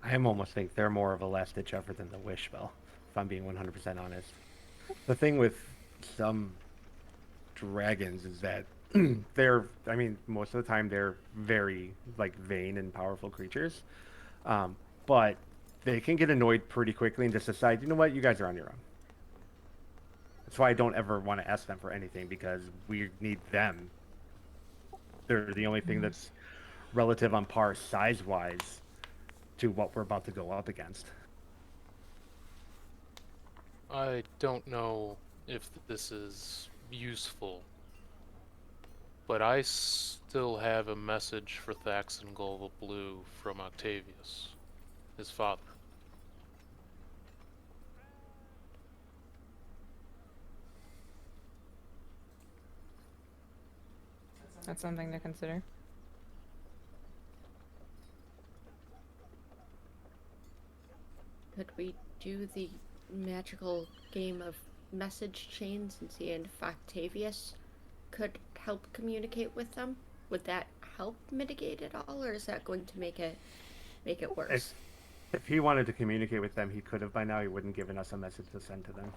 I almost think they're more of a last-ditch effort than the wish spell, if I'm being 100% honest. The thing with some dragons is that I mean, most of the time they're very like vain and powerful creatures, but they can get annoyed pretty quickly and just decide, you know what, you guys are on your own. That's why I don't ever want to ask them for anything because we need them. They're the only thing that's relative on par size-wise to what we're about to go up against. I don't know if this is useful, but I still have a message for Thaxton Golva Blue from Octavius, his father. That's something to consider. Could we do the magical game of message chains and see if Octavius could help communicate with them? Would that help mitigate it all, or is that going to make it worse? If he wanted to communicate with them, he could have by now. He wouldn't given us a message to send to them.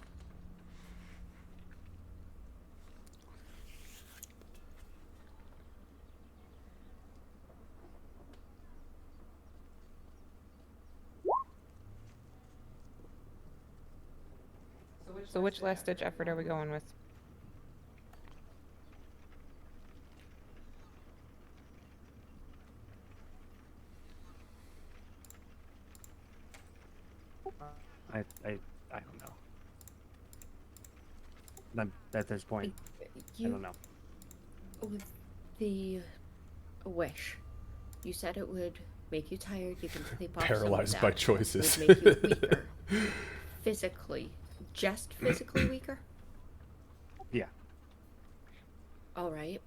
So which last ditch effort are we going with? I don't know. At this point, I don't know. With the wish, you said it would make you tired. You can sleep off. Paralyzed by choices. It would make you weaker. Physically, just physically weaker. Yeah. All right.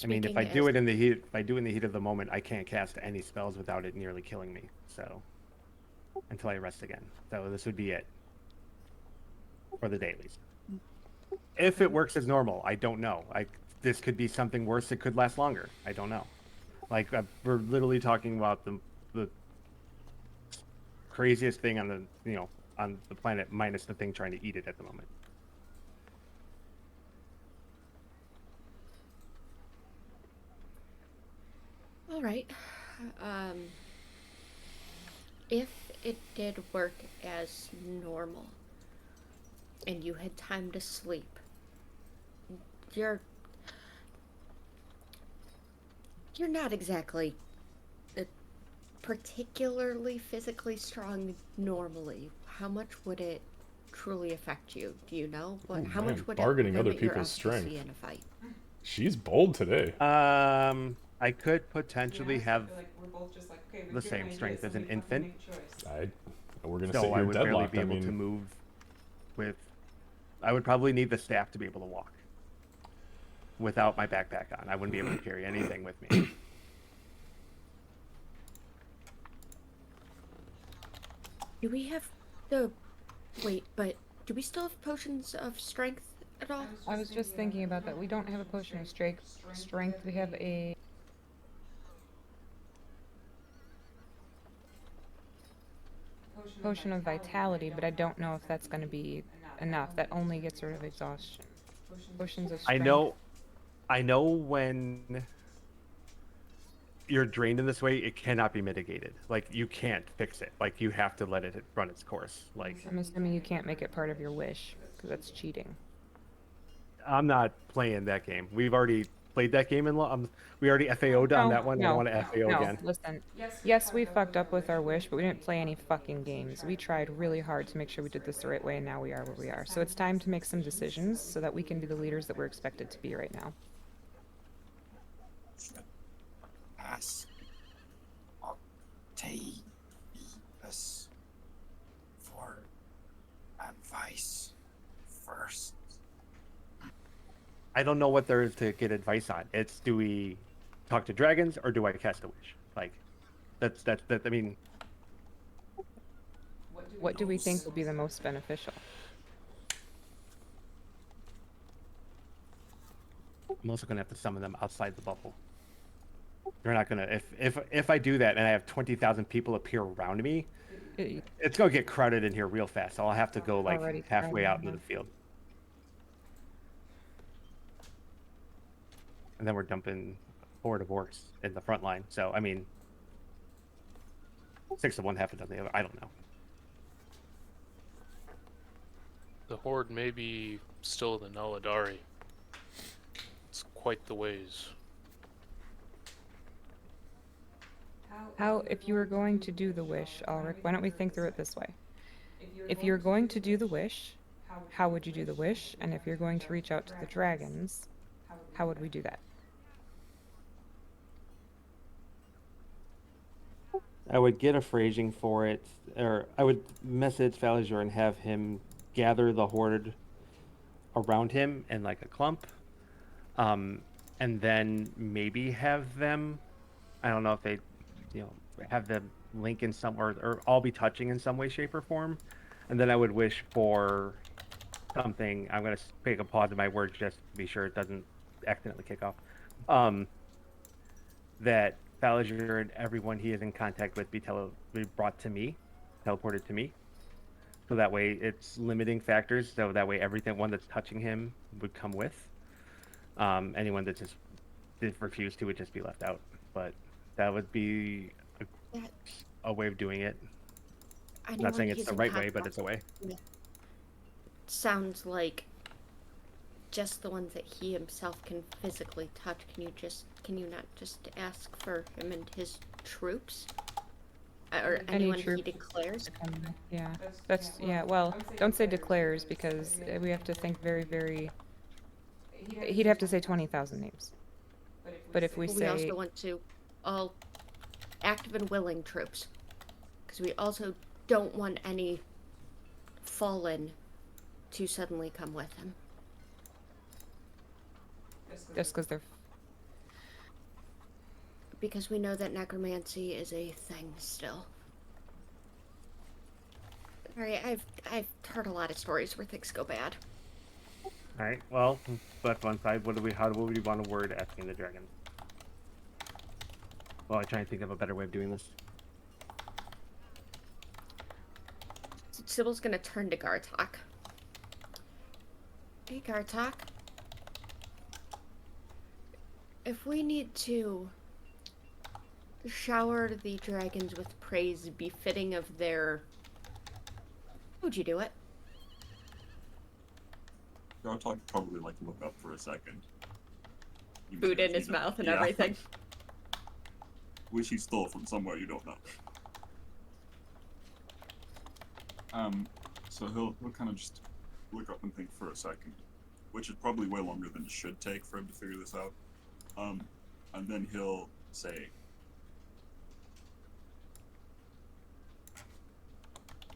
I mean, if I do it in the heat of the moment, I can't cast any spells without it nearly killing me. So until I rest again. So this would be it for the day at least. If it works as normal, I don't know. This could be something worse. It could last longer. I don't know. Like we're literally talking about the craziest thing on the planet, minus the thing trying to eat it at the moment. All right. If it did work as normal and you had time to sleep, you're not exactly particularly physically strong normally. How much would it truly affect you? Do you know? How much would bargaining it other limit your people's strength. efficacy in a fight? She's bold today. I could potentially have the same strength as an infant. We're gonna So sit I here would barely deadlocked. be I able to mean, move with. I would probably need the staff to be able to walk. Without my backpack on, I wouldn't be able to carry anything with me. Do we have the... Wait, but do we still have potions of strength at all? I was just thinking about that. We don't have a potion of strength. We have a potion of vitality, but I don't know if that's going to be enough. That only gets rid of exhaustion. Potions of strength. I know when you're drained in this way, it cannot be mitigated. Like you can't fix it. Like you have to let it run its course. Like I'm assuming you can't make it part of your wish because that's cheating. I'm not playing that game. We've already played that game we already FAO'd on that one. I don't want to FAO again. Listen. Yes, we fucked up with our wish, but we didn't play any fucking games. We tried really hard to make sure we did this the right way, and now we are where we are. So it's time to make some decisions so that we can be the leaders that we're expected to be right now. Ask Octavius for advice first. I don't know what there is to get advice on. It's, do we talk to dragons or do I cast a wish? Like, that's I mean, What do we think will be the most beneficial? I'm also gonna have to summon them outside the bubble. They're not gonna. If I do that and I have 20,000 people appear around me, It, it's gonna get crowded in here real fast. So I'll have to go like already halfway out crowded. into the field, and then we're dumping horde of orcs in the front line. So I mean, 6 of one, half a dozen the other. I don't know. The horde may be still the Nullidari. It's quite the ways. How, if you were going to do the wish, Ulrich, why don't we think through it this way? If you're going to do the wish, how would you do the wish? And if you're going to reach out to the dragons, how would we do that? I would get a phrasing for it, or I would message Falazur and have him gather the horde around him in like a clump, um, and then maybe have them. I don't know if they, you know, have them link in some or all be touching in some way, shape, or form, and then I would wish for something. I'm gonna take a pause in my words just to be sure it doesn't accidentally kick off. That Falazur and everyone he is in contact with be brought to me, teleported to me. So that way it's limiting factors. So that way everyone that's touching him would come with. Anyone that just did refuse to would just be left out. But that would be That a way of doing it. I'm not anyone saying it's he's the in right way, but contact it's a way. with sounds like just the ones that he himself can physically touch. Can you not just ask for him and his troops? Or Any anyone he troop- declares? Yeah, yeah, well, don't say declares because we have to think very, very. He'd have to say 20,000 names. But if we We say. also want to all active and willing troops. Because we also don't want any fallen to suddenly come with him. Just because they're. Because we know that necromancy is a thing still. Alright, I've heard a lot of stories where things go bad. All right. Well, that's one side. How do we want to word asking the dragon? Well, I try and think of a better way of doing this. Sybil's gonna turn to Gartok. Hey, Gartok. If we need to shower the dragons with praise befitting of their... Would you do it? Gartok probably like look up for a second. Food in his mouth and everything. Which he stole from somewhere you don't know. So he'll kind of just look up and think for a second, which is probably way longer than it should take for him to figure this out. And then he'll say,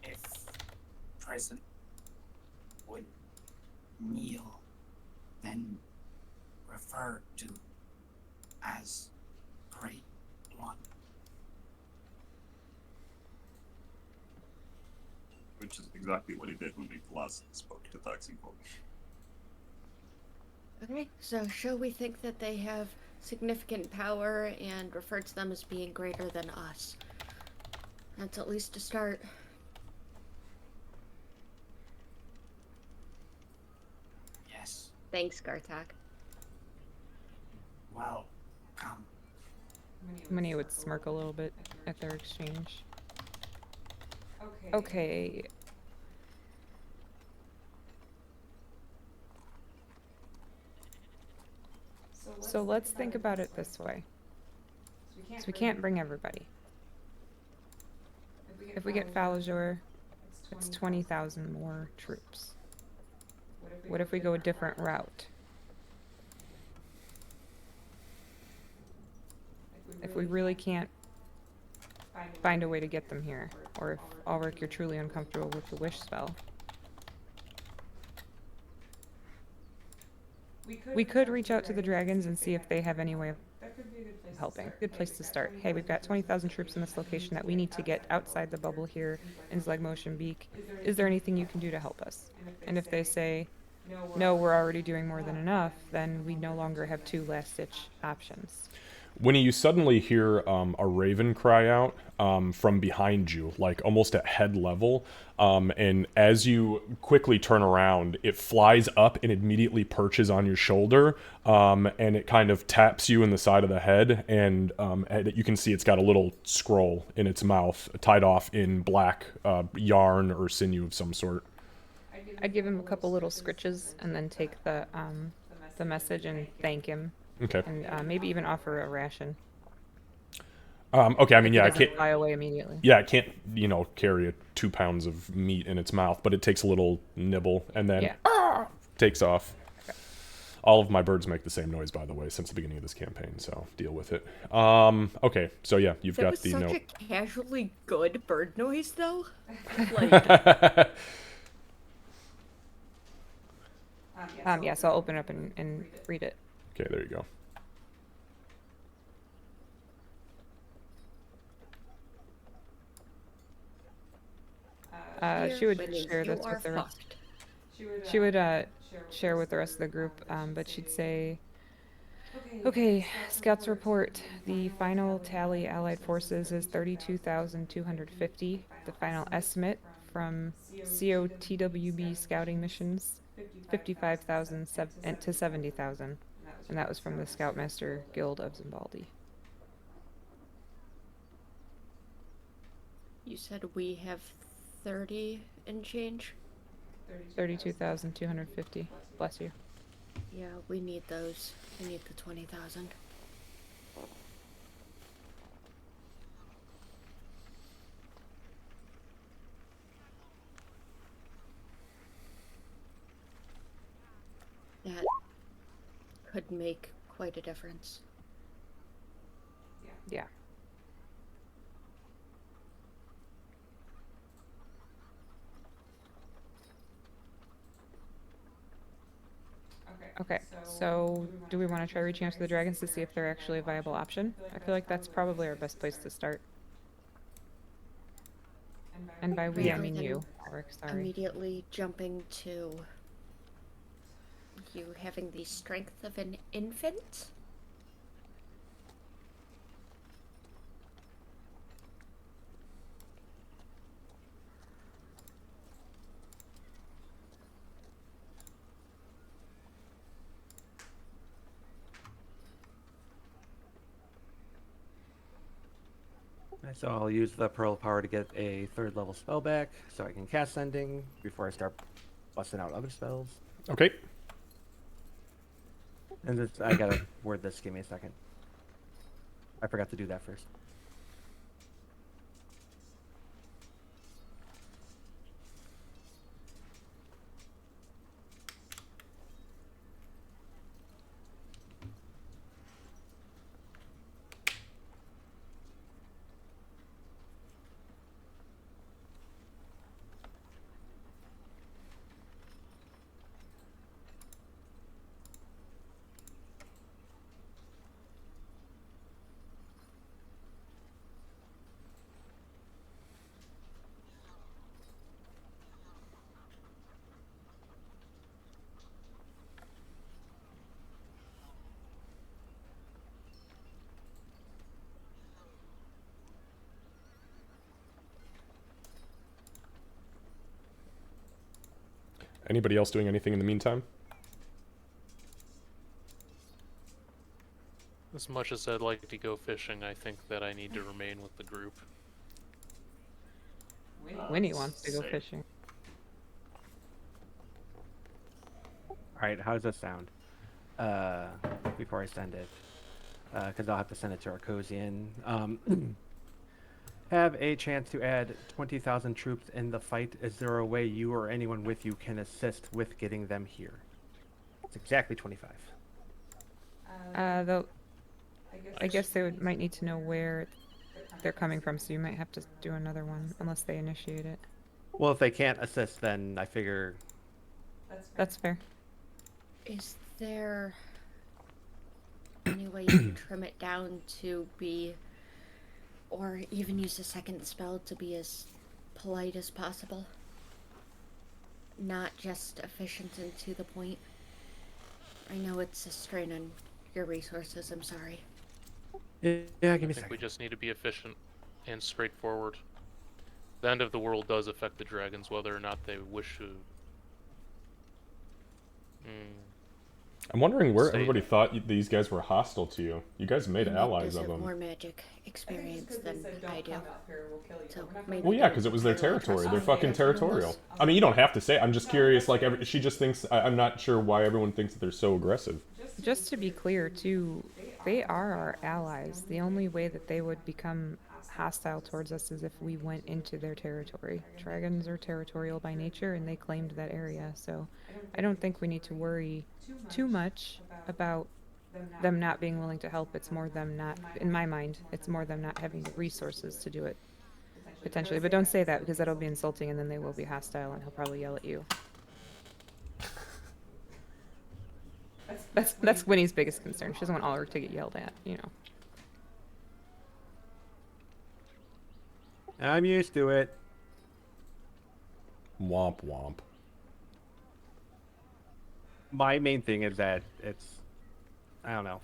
If present would kneel, then refer to as Great One. which is exactly what he did when we last spoke to Thaxingful. Okay, so shall we think that they have significant power and refer to them as being greater than us? That's at least a start. Yes. Thanks, Gartok. Well, come. Minnie would smirk a little bit at their exchange. Okay. So let's think about it this way. So we can't bring everybody. If we get Falazur, it's 20,000 more troops. What if we go a different route? If we really can't find a way to get them here, or if Ulrich, you're truly uncomfortable with the wish spell. We could reach out to the dragons and see if they have any way of helping. Good place to start. Hey, we've got 20,000 troops in this location that we need to get outside the bubble here in Zlegmotion Beak. Is there anything you can do to help us? And if they say, no, we're already doing more than enough, then we no longer have two last-ditch options. Winnie, you suddenly hear a raven cry out from behind you, like almost at head level. And as you quickly turn around, it flies up and immediately perches on your shoulder. And it kind of taps you in the side of the head. And you can see it's got a little scroll in its mouth, tied off in black yarn or sinew of some sort. I give him a couple little scritches and then take the message and thank him, Okay. and maybe even offer a ration. Okay, I mean, If he yeah, I doesn't can't. fly away immediately. Yeah, it can't, carry 2 pounds of meat in its mouth, but it takes a little nibble and then Yeah. takes off. All of my birds make the same noise, by the way, since the beginning of this campaign, so deal with it. Okay, so yeah, you've That got was the such note. a casually good bird noise, though. Like, Yeah, so I'll open it up and read it. Okay, there you go. She would Winnie, share you this are with the rest. fucked. She would share with the rest of the group, but she'd say, "Okay, scouts report. The final tally Allied forces is 32,250. The final estimate from COTWB scouting missions, 55,000 to 70,000, and that was from the Scoutmaster Guild of Zimbaldi." You said we have 30 and change? 32,250. Bless you. Yeah, we need those. We need the 20,000. That could make quite a difference. Yeah. Okay, so do we want to try reaching out to the dragons to see if they're actually a viable option? I feel like that's probably our best place to start. And by we, I Rather mean than you, Eric, sorry. Immediately jumping to you having the strength of an infant? So I'll use the Pearl Power to get a 3rd level spell back, so I can cast Sending before I start busting out other spells. Okay. And this, I gotta word this, give me a second. I forgot to do that first. Anybody else doing anything in the meantime? As much as I'd like to go fishing, I think that I need to remain with the group. Winnie wants to go Same. fishing. Alright, how does that sound? Before I send it. Because I'll have to send it to Arcosian. Have a chance to add 20,000 troops in the fight. Is there a way you or anyone with you can assist with getting them here? It's exactly 25. Though, I guess they might need to know where they're coming from, so you might have to do another one, unless they initiate it. Well, if they can't assist, then I figure... That's fair. Is there any way you can trim it down to be, or even use a second spell to be as polite as possible? Not just efficient and to the point. I know it's a strain on your resources, I'm sorry. Yeah, give me I a think second. we just need to be efficient and straightforward. The end of the world does affect the dragons, whether or not they wish to. I'm wondering where Say everybody that. thought these guys were hostile to you. You guys made And Nick allies does of have them. more magic experience than I do. So maybe Well, yeah, because it was their entirely territory. trust They're me. fucking territorial. I mean, you don't have to say. I'm just curious. Like, she just thinks. I'm not sure why everyone thinks that they're so aggressive. Just to be clear, too, they are our allies. The only way that they would become hostile towards us is if we went into their territory. Dragons are territorial by nature, and they claimed that area. So I don't think we need to worry too much about them not being willing to help. It's more them not, in my mind, it's more them not having the resources to do it. Potentially. But don't say that because that'll be insulting and then they will be hostile and he'll probably yell at you. That's Winnie's biggest concern. She doesn't want Ulrich to get yelled at, you know. I'm used to it. Womp womp. My main thing is that it's, I don't know.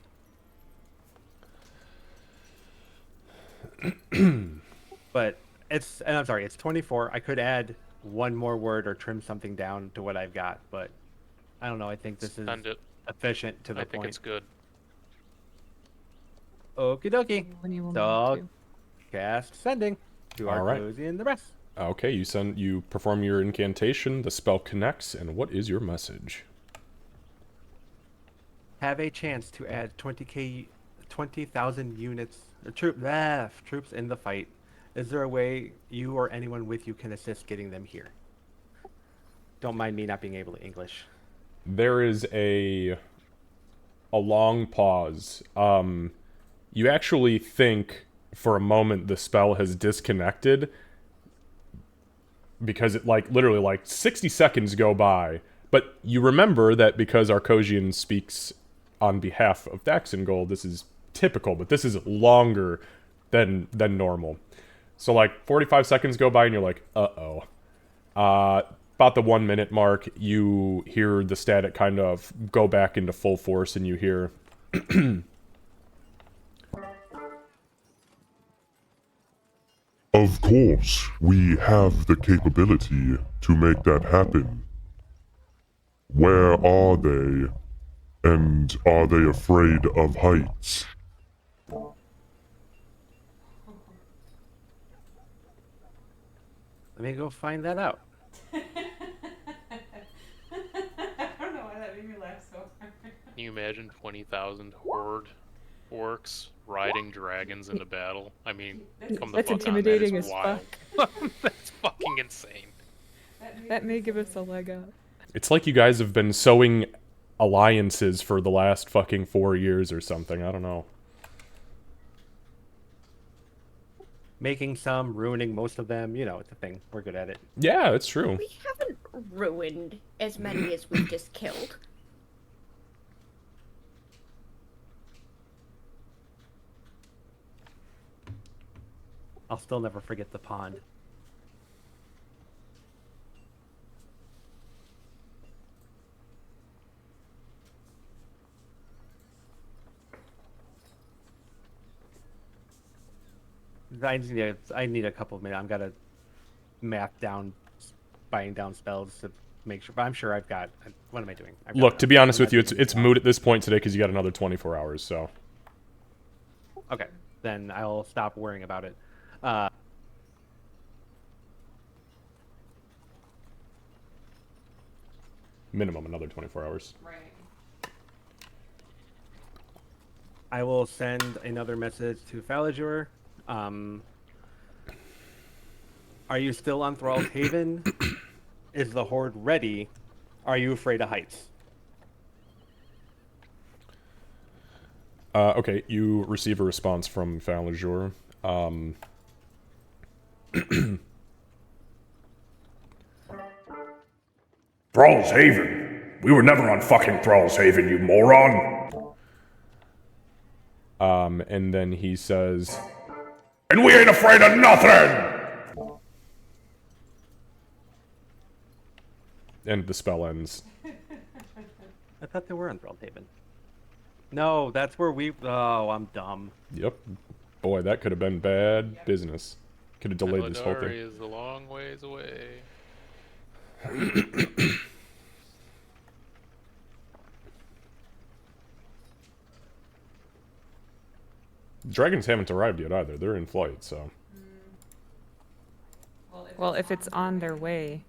But it's, and I'm sorry, it's 24. I could add one more word or trim something down to what I've got, but I don't know. I think this is Spend it. efficient to the I point. think it's good. Okie dokie. Winnie will So know I'll too. cast sending to All right. Arcosian the rest. Okay, you perform your incantation. The spell connects, and what is your message? Have a chance to add 20,000 units troops in the fight. Is there a way you or anyone with you can assist getting them here? Don't mind me not being able to English. There is a long pause. You actually think for a moment the spell has disconnected because it literally 60 seconds go by, but you remember that because Arcosian speaks on behalf of Thaxengold, this is typical, but this is longer than normal. So 45 seconds go by and you're like, uh-oh. About the 1 minute mark, you hear the static kind of go back into full force and you hear Of course, we have the capability to make that happen. Where are they? And are they afraid of heights? Let me go find that out. I don't know why that made me laugh so hard. Can you imagine 20,000 horde orcs riding dragons into battle? I mean, come the That's fuck intimidating on, that is as wild. fuck. That's fucking insane. That may give us a leg up. it's like you guys have been sowing alliances for the last fucking 4 years or something. I don't know. Making some, ruining most of them. You know, it's a thing. We're good at it. Yeah, it's true. We haven't ruined as many as we've just killed. I'll still never forget the pond. I need a couple of minutes. I've got to map down, buying down spells to make sure. But I'm sure I've got. What am I doing? I've got Look, to be honest with you, it's enough. moot at this point today because you got another 24 hours, so. Okay, then I'll stop worrying about it. Minimum another 24 hours. Right. I will send another message to Falajur. Are you still on Thrall's Haven? Is the Horde ready? Are you afraid of heights? Okay, you receive a response from Falajur. Thrall's Haven? We were never on fucking Thrall's Haven, you moron! And then he says, And we ain't afraid of nothing! and the spell ends. I thought they were on Thrall's Haven. No, that's where we. Oh, I'm dumb. Yep. Boy, that could have been bad business. Could have delayed this whole Eladari thing. is a long ways away. Dragons haven't arrived yet either. They're in flight, so. Well, if it's on their way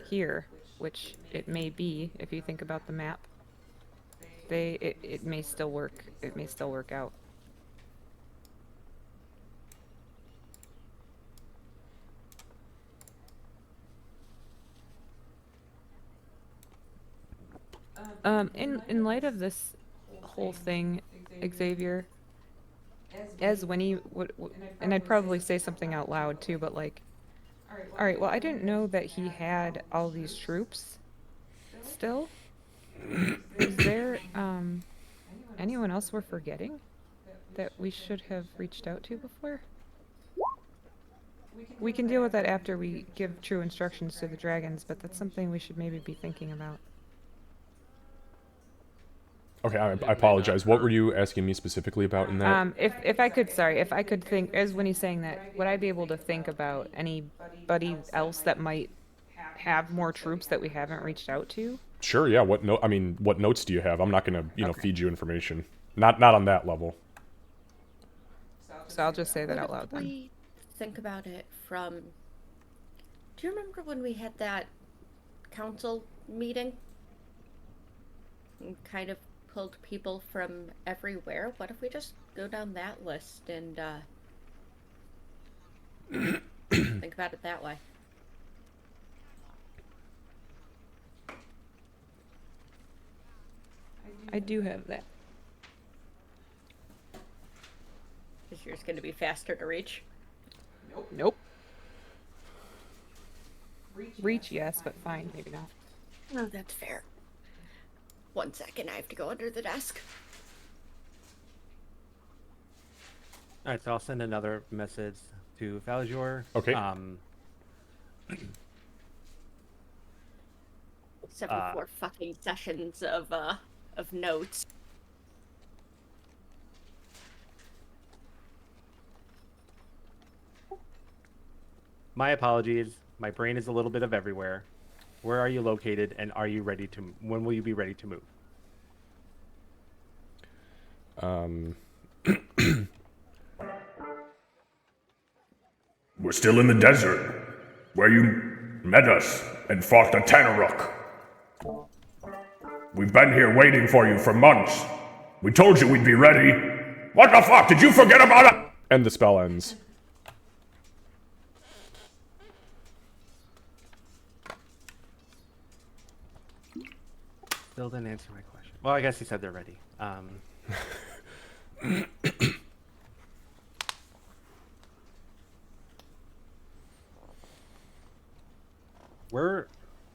here, which it may be, if you think about the map, it may still work. It may still work out. In light of this whole thing, Xavier, as Winnie would, and I'd probably say something out loud too, but like, all right, well, I didn't know that he had all these troops still. Is there anyone else we're forgetting that we should have reached out to before? We can deal with that after we give true instructions to the dragons, but that's something we should maybe be thinking about. Okay, I apologize. What were you asking me specifically about in that? If I could, sorry, if I could think, as when he's saying that, would I be able to think about anybody else that might have more troops that we haven't reached out to? Sure, yeah. What note? I mean, what notes do you have? I'm not gonna, Okay. feed you information. Not on that level. So I'll just say that What out if loud then. we think about it from... Do you remember when we had that council meeting? And kind of pulled people from everywhere? What if we just go down that list and think about it that way? I do have that. Is yours going to be faster to reach? Nope. Reach, yes, but fine, maybe not. No, that's fair. 1 second, I have to go under the desk. All right, so I'll send another message to Valjor. Okay. 74 fucking sessions of notes. My apologies. My brain is a little bit of everywhere. Where are you located, and are you ready to? When will you be ready to move? We're still in the desert, where you met us and fought the Tanaruk. We've been here waiting for you for months. We told you we'd be ready. What the fuck? Did you forget about it? And the spell ends. Still didn't answer my question. Well, I guess he said they're ready.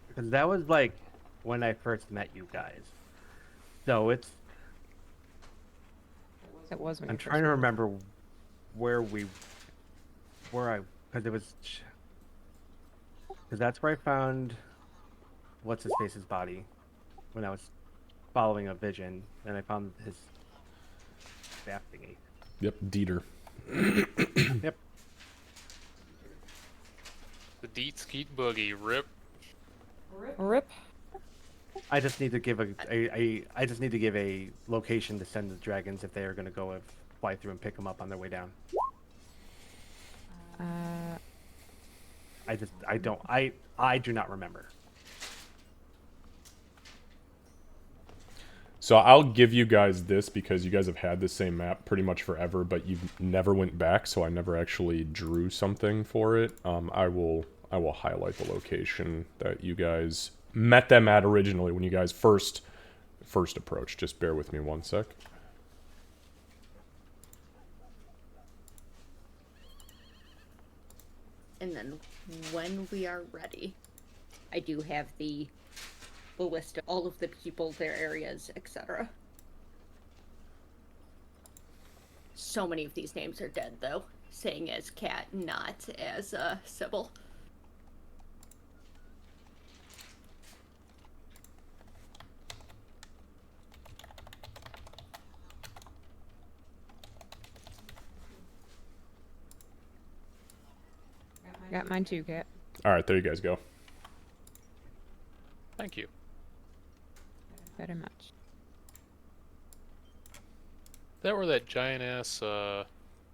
Because that was like when I first met you guys. So It was when I'm you trying to remember because that's where I found what's his face's body when I was following a vision, and I found his staff thingy. Yep, Dieter. Yep. The Deet Skeet Boogie, rip. Rip. I just need to give I just need to give a location to send the dragons if they are going to go fly through and pick them up on their way down. I do not remember. So I'll give you guys this because you guys have had the same map pretty much forever, but you never went back, so I never actually drew something for it. I will highlight the location that you guys met them at originally when you guys first approached. Just bear with me 1 sec. And then when we are ready, I do have the list of all of the people, their areas, etc. So many of these names are dead, though. Saying as Cat, not as Sybil. Got mine too, Cat. All right, there you guys go. Thank you. Very much. That where that giant ass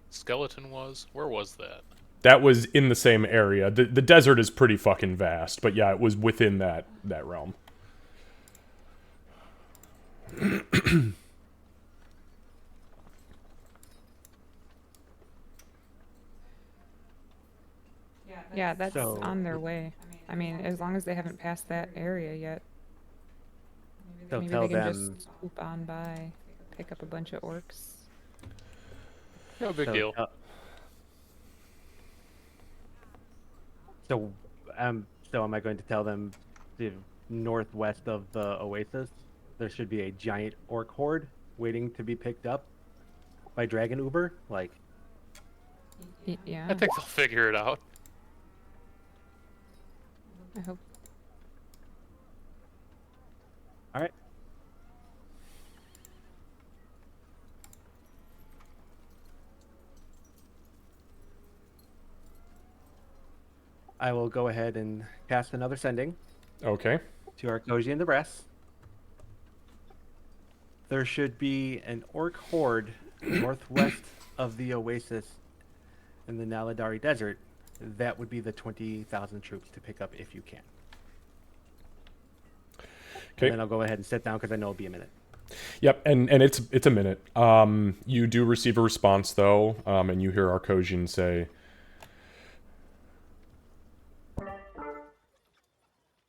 skeleton was? Where was that? That was in the same area. The desert is pretty fucking vast, but yeah, it was within that realm. Yeah, that's So- on their way. I mean, as long as they haven't passed that area yet. So Maybe tell they can them. just swoop on by, pick up a bunch of orcs. No big so, deal. So am I going to tell them the northwest of the oasis, there should be a giant orc horde waiting to be picked up by Dragon Uber? Like, Yeah, I think they'll figure it out. I hope. all right. I will go ahead and cast another sending Okay. to Arcosia and the rest. There should be an orc horde northwest of the oasis in the Naladari Desert. That would be the 20,000 troops to pick up if you can. Okay. And then I'll go ahead and sit down because I know it'll be a minute. Yep, and it's a minute. You do receive a response though, and you hear Arcosian say,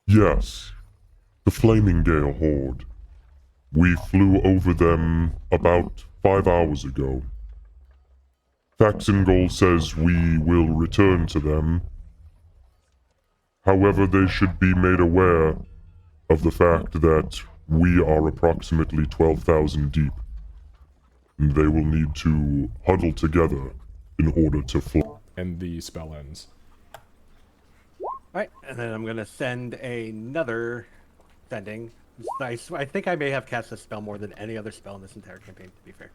Yes, the Flaming Gale Horde. We flew over them about 5 hours ago. Faxingol says we will return to them. However, they should be made aware of the fact that we are approximately 12,000 deep, and they will need to huddle together in order to fly. and the spell ends. All right, and then I'm gonna send another sending. I think I may have cast a spell more than any other spell in this entire campaign. To be fair.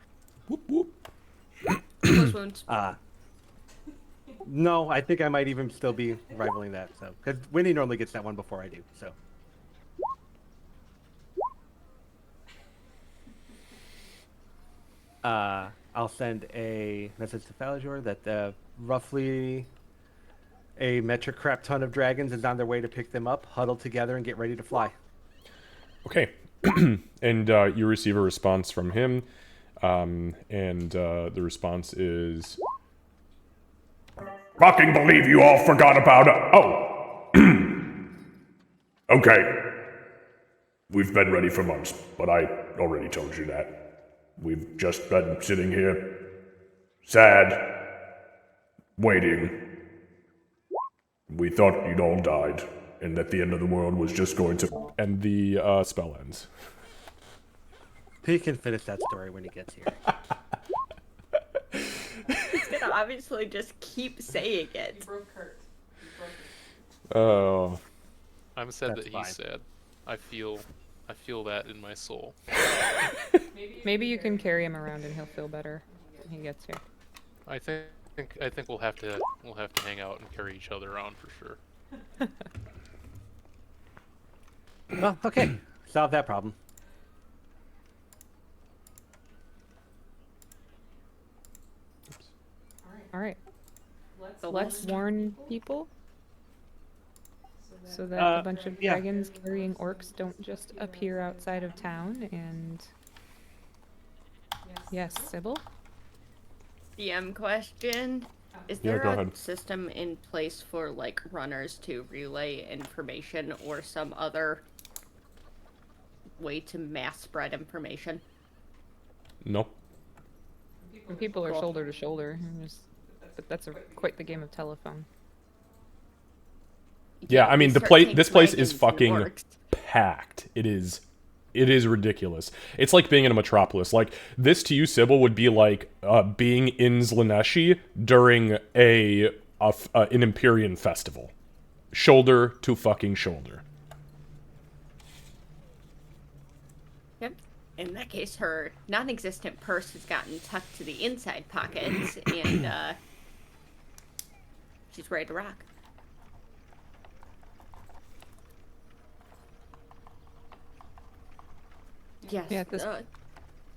Whoop whoop. Close wounds. No, I think I might even still be rivaling that. So, because Winnie normally gets that one before I do. So. I'll send a message to Falajor that roughly a metric crap ton of dragons is on their way to pick them up, huddle together, and get ready to fly. Okay. And you receive a response from him, and the response is, Fucking believe you all forgot about Okay. We've been ready for months, but I already told you that. We've just been sitting here, sad, waiting. We thought you'd all died, and that the end of the world was just going to... and the spell ends. He can finish that story when he gets here. He's gonna obviously just keep saying it. Oh. I'm sad That's that fine. he's sad. I feel that in my soul. Maybe you can carry him around and he'll feel better when he gets here. I think we'll have to hang out and carry each other around for sure. Well, okay. Solve that problem. All right. The Let's list. warn people so that a bunch of yeah. dragons carrying orcs don't just appear outside of town and... Yes, Sybil? DM question. Is Yeah, there go a ahead. system in place for like runners to relay information or some other way to mass spread information? Nope. And people are Cool. shoulder to shoulder. But that's quite the game of telephone. Yeah, I we mean, start taking this place is wagons and fucking orcs. packed. It is ridiculous. It's like being in a metropolis. Like, this to you, Sybil, would be like being in Zlaneshi during an Empyrean festival. Shoulder to fucking shoulder. Yep. In that case, her non-existent purse has gotten tucked to the inside pockets, and she's ready to rock. Yes, Yeah, this-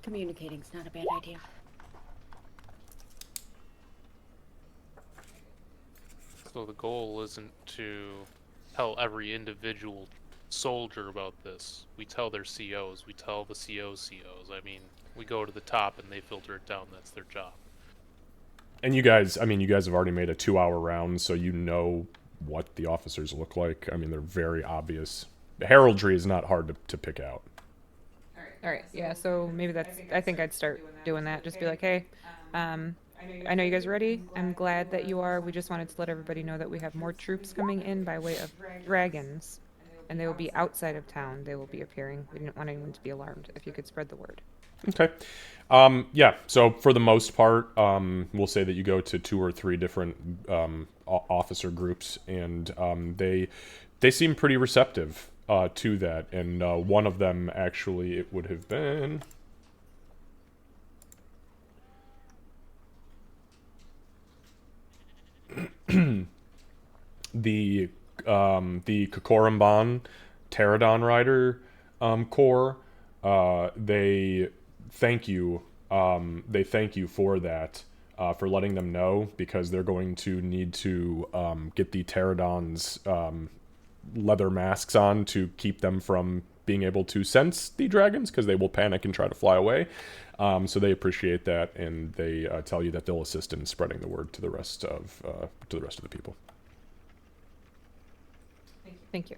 communicating's not a bad idea. So the goal isn't to tell every individual soldier about this. We tell their COs, we tell the COs. I mean, we go to the top and they filter it down. That's their job. And you guys, I mean, you guys have already made a 2-hour round, so you know what the officers look like. I mean, they're very obvious. The heraldry is not hard to pick out. All right, yeah, so maybe I think I'd start doing that. Just be like, hey, I know you guys are ready. I'm glad that you are. We just wanted to let everybody know that we have more troops coming in by way of dragons, and they will be outside of town. They will be appearing. We didn't want anyone to be alarmed. If you could spread the word. Okay. Yeah, so for the most part, we'll say that you go to 2 or 3 different officer groups, and they seem pretty receptive to that. And one of them, actually, it would have been... the Kokoramban Pterodon Rider Corps, they thank you. They thank you for that, for letting them know, because they're going to need to get the pterodons leather masks on to keep them from being able to sense the dragons, because they will panic and try to fly away. So they appreciate that, and they tell you that they'll assist in spreading the word to the rest of the people. Thank you.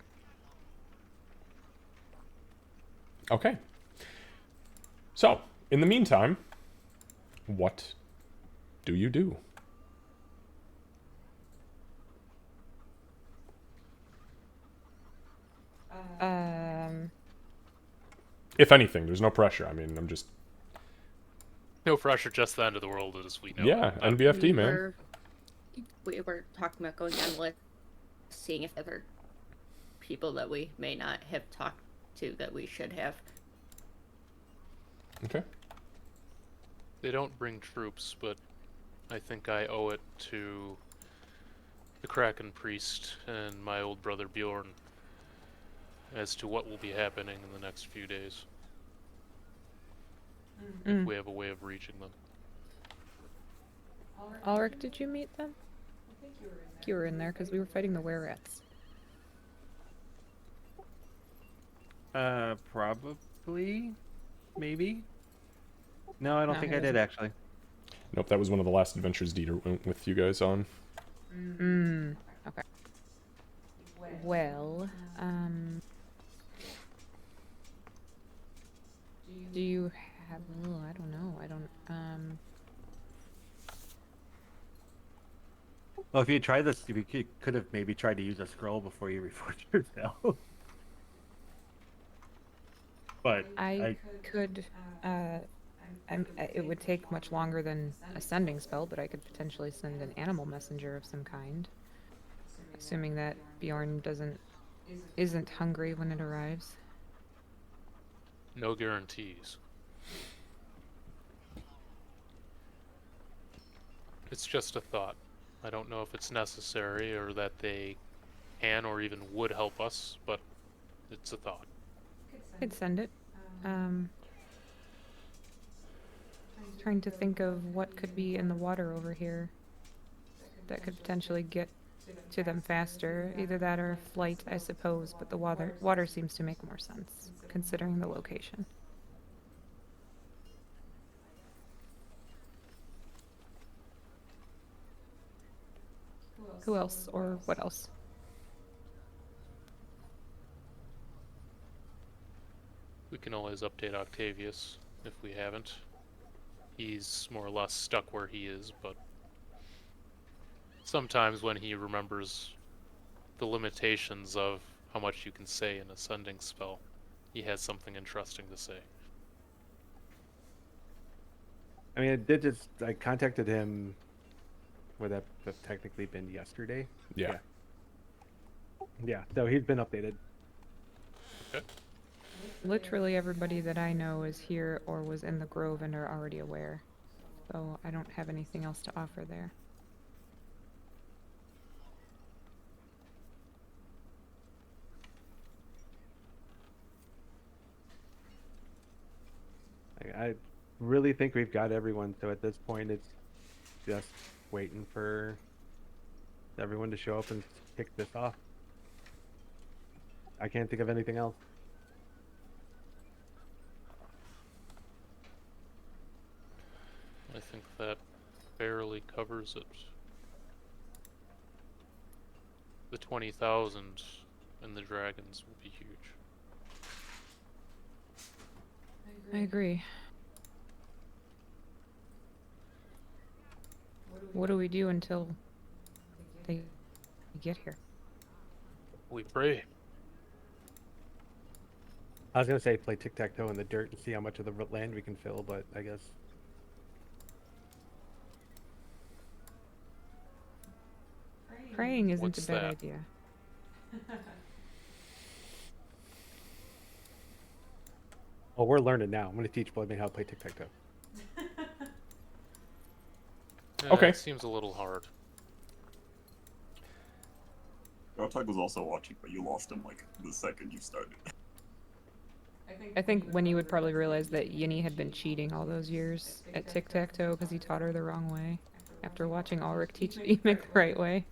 Okay. So, in the meantime, what do you do? If anything, there's no pressure. I mean, I'm just... No pressure, just the end of the world as we know. Yeah, it. NBFD, man. We were talking about going down the list, seeing if other people that we may not have talked to that we should have. Okay. They don't bring troops, but I think I owe it to the Kraken Priest and my old brother Bjorn as to what will be happening in the next few days. If we have a way of reaching them. Ulrich, did you meet them? I think you were in there because we were fighting the were-rats. Probably, maybe. No, I don't No, think he I did wasn't. actually. Nope, that was one of the last adventures Dieter went with you guys on. Okay. Well, do you have? Oh, I don't know. I don't. Well, if you tried this, you could have maybe tried to use a scroll before you reforged yourself. But I could. It would take much longer than a sending spell, but I could potentially send an animal messenger of some kind, assuming that Bjorn isn't hungry when it arrives. No guarantees. It's just a thought. I don't know if it's necessary or that they can or even would help us, but it's a thought. Could send it. Trying to think of what could be in the water over here that could potentially get to them faster. Either that or flight, I suppose, but the water seems to make more sense, considering the location. Who else, or what else? We can always update Octavius if we haven't. He's more or less stuck where he is, but sometimes when he remembers the limitations of how much you can say in a sending spell, he has something interesting to say. I mean, I contacted him. Would that have technically been yesterday? Yeah. Yeah, so he's been updated. Okay. Literally everybody that I know is here or was in the grove and are already aware. So I don't have anything else to offer there. I really think we've got everyone. So at this point, it's just waiting for everyone to show up and kick this off. I can't think of anything else. I think that barely covers it. The 20,000 and the dragons will be huge. I agree. What do we do until they get here? We pray. I was gonna say play tic-tac-toe in the dirt and see how much of the land we can fill, but I guess Praying isn't What's a bad that? idea. oh, we're learning now. I'm gonna teach Bloodman how to play tic-tac-toe. Okay. It seems a little hard. Gartag was also watching, but you lost him like the second you started. I think when you would probably realize that Yinny had been cheating all those years at tic-tac-toe because he taught her the wrong way. After watching Ulrich teach Emic the right way.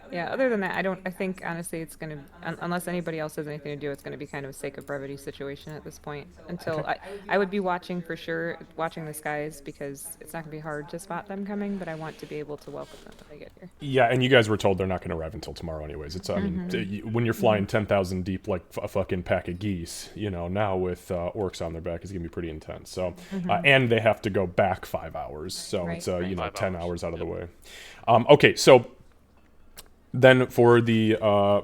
Yeah, other than that, I think honestly it's gonna, unless anybody else has anything to do, it's gonna be kind of a sake of brevity situation at this point. Until I would be watching for sure, watching the skies, because it's not gonna be hard to spot them coming, but I want to be able to welcome them when they get here. Yeah, and you guys were told they're not going to arrive until tomorrow, anyways. It's I mean, when you're flying 10,000 deep like a fucking pack of geese, you know, now with orcs on their back, it's gonna be pretty intense. So, and they have to go back 5 hours, so Right. it's you know 5 10 hours. hours out of the way. Okay, so. Then, for the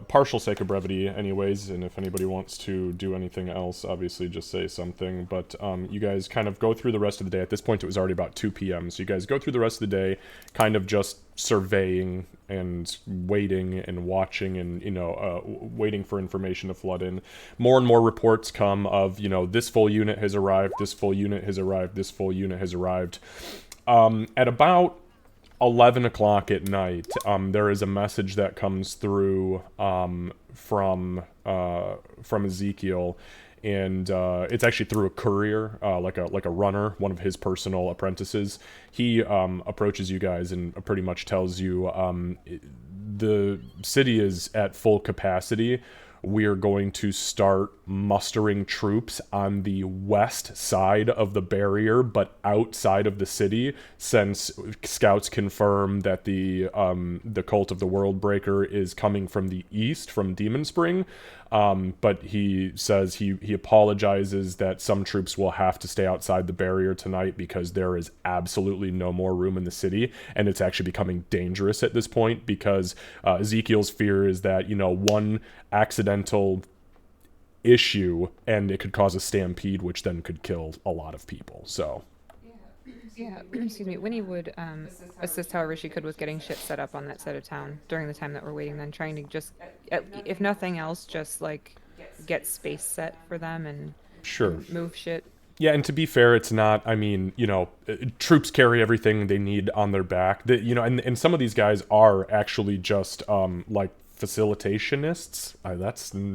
partial sake of brevity, anyways, and if anybody wants to do anything else, obviously just say something. But you guys kind of go through the rest of the day. At this point, it was already about 2 p.m. So you guys go through the rest of the day, kind of just surveying and waiting and watching and, you know, waiting for information to flood in. More and more reports come of, you know, this full unit has arrived, this full unit has arrived, this full unit has arrived. At about 11 o'clock at night, there is a message that comes through from Ezekiel, and it's actually through a courier, like a runner, one of his personal apprentices. He approaches you guys and pretty much tells you the city is at full capacity. We are going to start mustering troops on the west side of the barrier, but outside of the city, since scouts confirm that the cult of the Worldbreaker is coming from the east, from Demon Spring. But he says he apologizes that some troops will have to stay outside the barrier tonight because there is absolutely no more room in the city, and it's actually becoming dangerous at this point because Ezekiel's fear is that, you know, one accidental issue and it could cause a stampede, which then could kill a lot of people. So Yeah, excuse me. Winnie would assist however she could with getting shit set up on that side of town during the time that we're waiting, then trying to just, if nothing else, just like get space set for them and sure. move shit. Yeah, and to be fair, it's not, I mean, you know, troops carry everything they need on their back. You know, and some of these guys are actually just, like, facilitationists.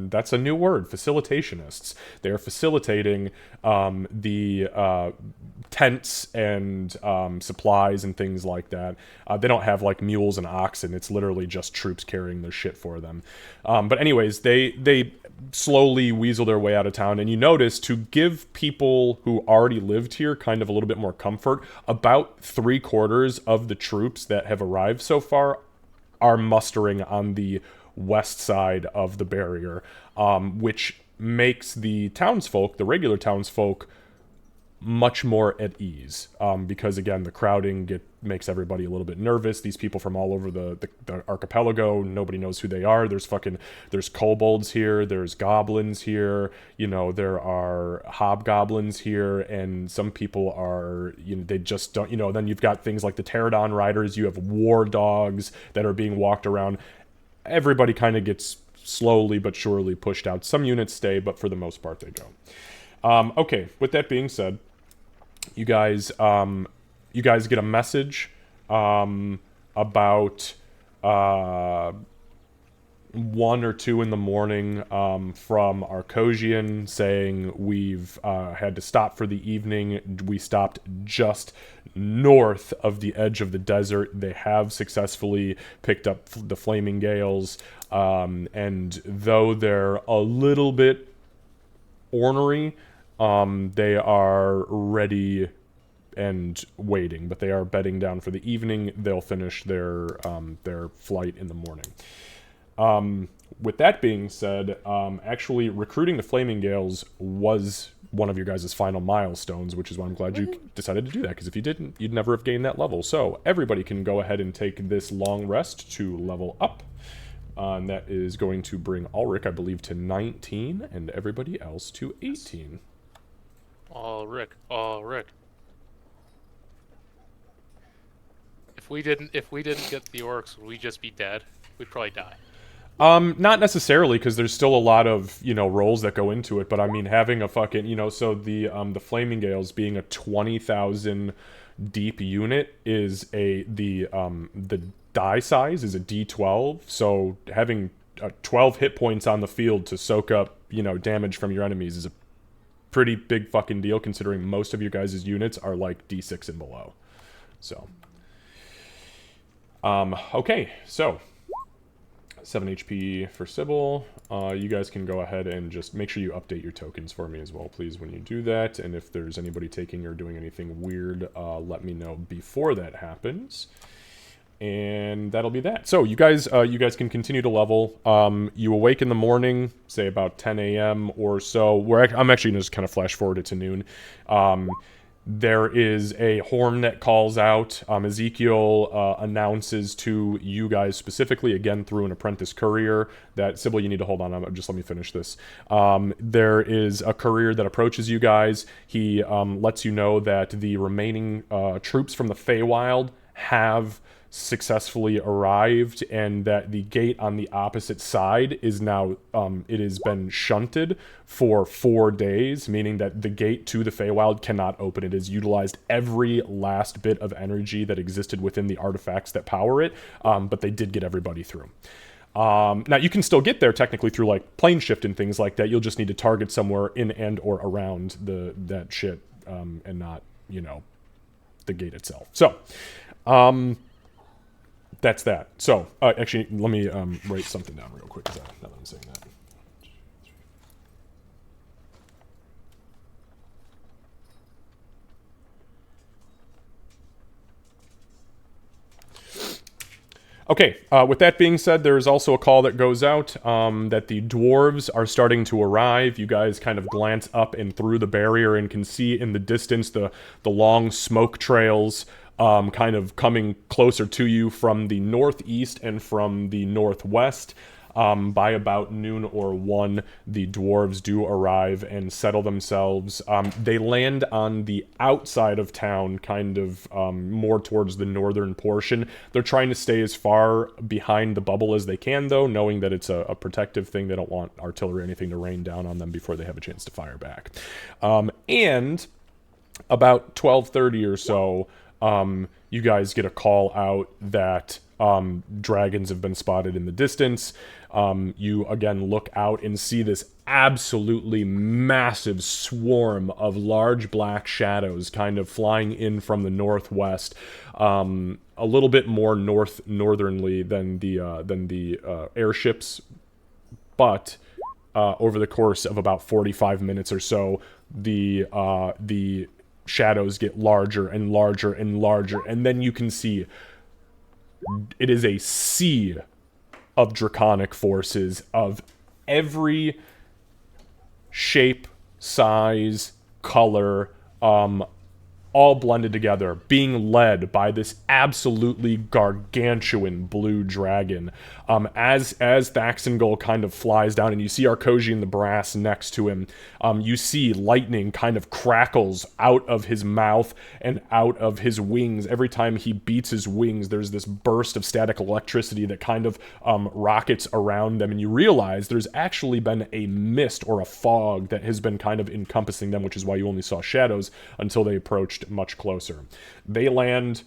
That's a new word, facilitationists. They're facilitating the tents and supplies and things like that. They don't have, like, mules and oxen. It's literally just troops carrying their shit for them. But anyways, they slowly weasel their way out of town, and you notice, to give people who already lived here kind of a little bit more comfort, about 3/4 of the troops that have arrived so far are mustering on the west side of the barrier, which makes the townsfolk, the regular townsfolk, much more at ease, because again, the crowding makes everybody a little bit nervous. These people from all over the archipelago, nobody knows who they are. There's kobolds here, there's goblins here, you know, there are hobgoblins here, and some people are, you know, they just don't, you know. Then you've got things like the pterodon riders, you have war dogs that are being walked around. Everybody kind of gets slowly but surely pushed out. Some units stay, but for the most part they go. Okay, with that being said, you guys get a message about 1 or 2 in the morning from Arcosian saying we've had to stop for the evening. We stopped just north of the edge of the desert. They have successfully picked up the flaming gales, and though they're a little bit ornery, they are ready and waiting, but they are bedding down for the evening. They'll finish their flight in the morning. With that being said, actually recruiting the Flaming Gales was one of your guys' final milestones, which is why I'm glad you decided to do that, because if you didn't, you'd never have gained that level. So everybody can go ahead and take this long rest to level up. And that is going to bring Ulrich, I believe, to 19, and everybody else to 18. Ulrich. If we didn't get the orcs, would we just be dead? We'd probably die. Not necessarily, because there's still a lot of, roles that go into it, but I mean, having a fucking, so the Flaming Gales being a 20,000 deep unit is the die size is a D12, so having 12 hit points on the field to soak up, damage from your enemies is a pretty big fucking deal, considering most of your guys' units are like D6 and below. So, okay, so 7 HP for Sybil. You guys can go ahead and just make sure you update your tokens for me as well, please, when you do that. And if there's anybody taking or doing anything weird, let me know before that happens. And that'll be that. So you guys can continue to level. You awake in the morning, say about 10 a.m. or so. I'm actually going to just kind of flash forward it to noon. There is a horn that calls out. Ezekiel announces to you guys specifically, again through an apprentice courier, that, Sybil, you need to hold on. Just let me finish this. There is a courier that approaches you guys. He lets you know that the remaining troops from the Feywild have successfully arrived, and that the gate on the opposite side is now it has been shunted for 4 days, meaning that the gate to the Feywild cannot open. It has utilized every last bit of energy that existed within the artifacts that power it, but they did get everybody through. Now you can still get there technically through like plane shift and things like that. You'll just need to target somewhere in and or around that shit, and not the gate itself. So that's that. So, actually, let me write something down real quick, now that I'm saying that. Okay, with that being said, there is also a call that goes out that the dwarves are starting to arrive. You guys kind of glance up and through the barrier and can see in the distance the long smoke trails kind of coming closer to you from the northeast and from the northwest. By about noon or 1, the dwarves do arrive and settle themselves. They land on the outside of town, kind of more towards the northern portion. They're trying to stay as far behind the bubble as they can, though, knowing that it's a protective thing. They don't want artillery or anything to rain down on them before they have a chance to fire back. And about 12:30 or so, you guys get a call out that dragons have been spotted in the distance. You again look out and see this absolutely massive swarm of large black shadows kind of flying in from the northwest, a little bit more northernly than the airships, but over the course of about 45 minutes or so, the shadows get larger and larger and larger, and then you can see it is a sea of draconic forces of every shape, size, color, all blended together, being led by this absolutely gargantuan blue dragon. As Thaxengol kind of flies down, and you see Arkoji in the brass next to him, you see lightning kind of crackles out of his mouth and out of his wings. Every time he beats his wings, there's this burst of static electricity that kind of rockets around them, and you realize there's actually been a mist or a fog that has been kind of encompassing them, which is why you only saw shadows until they approached much closer. They land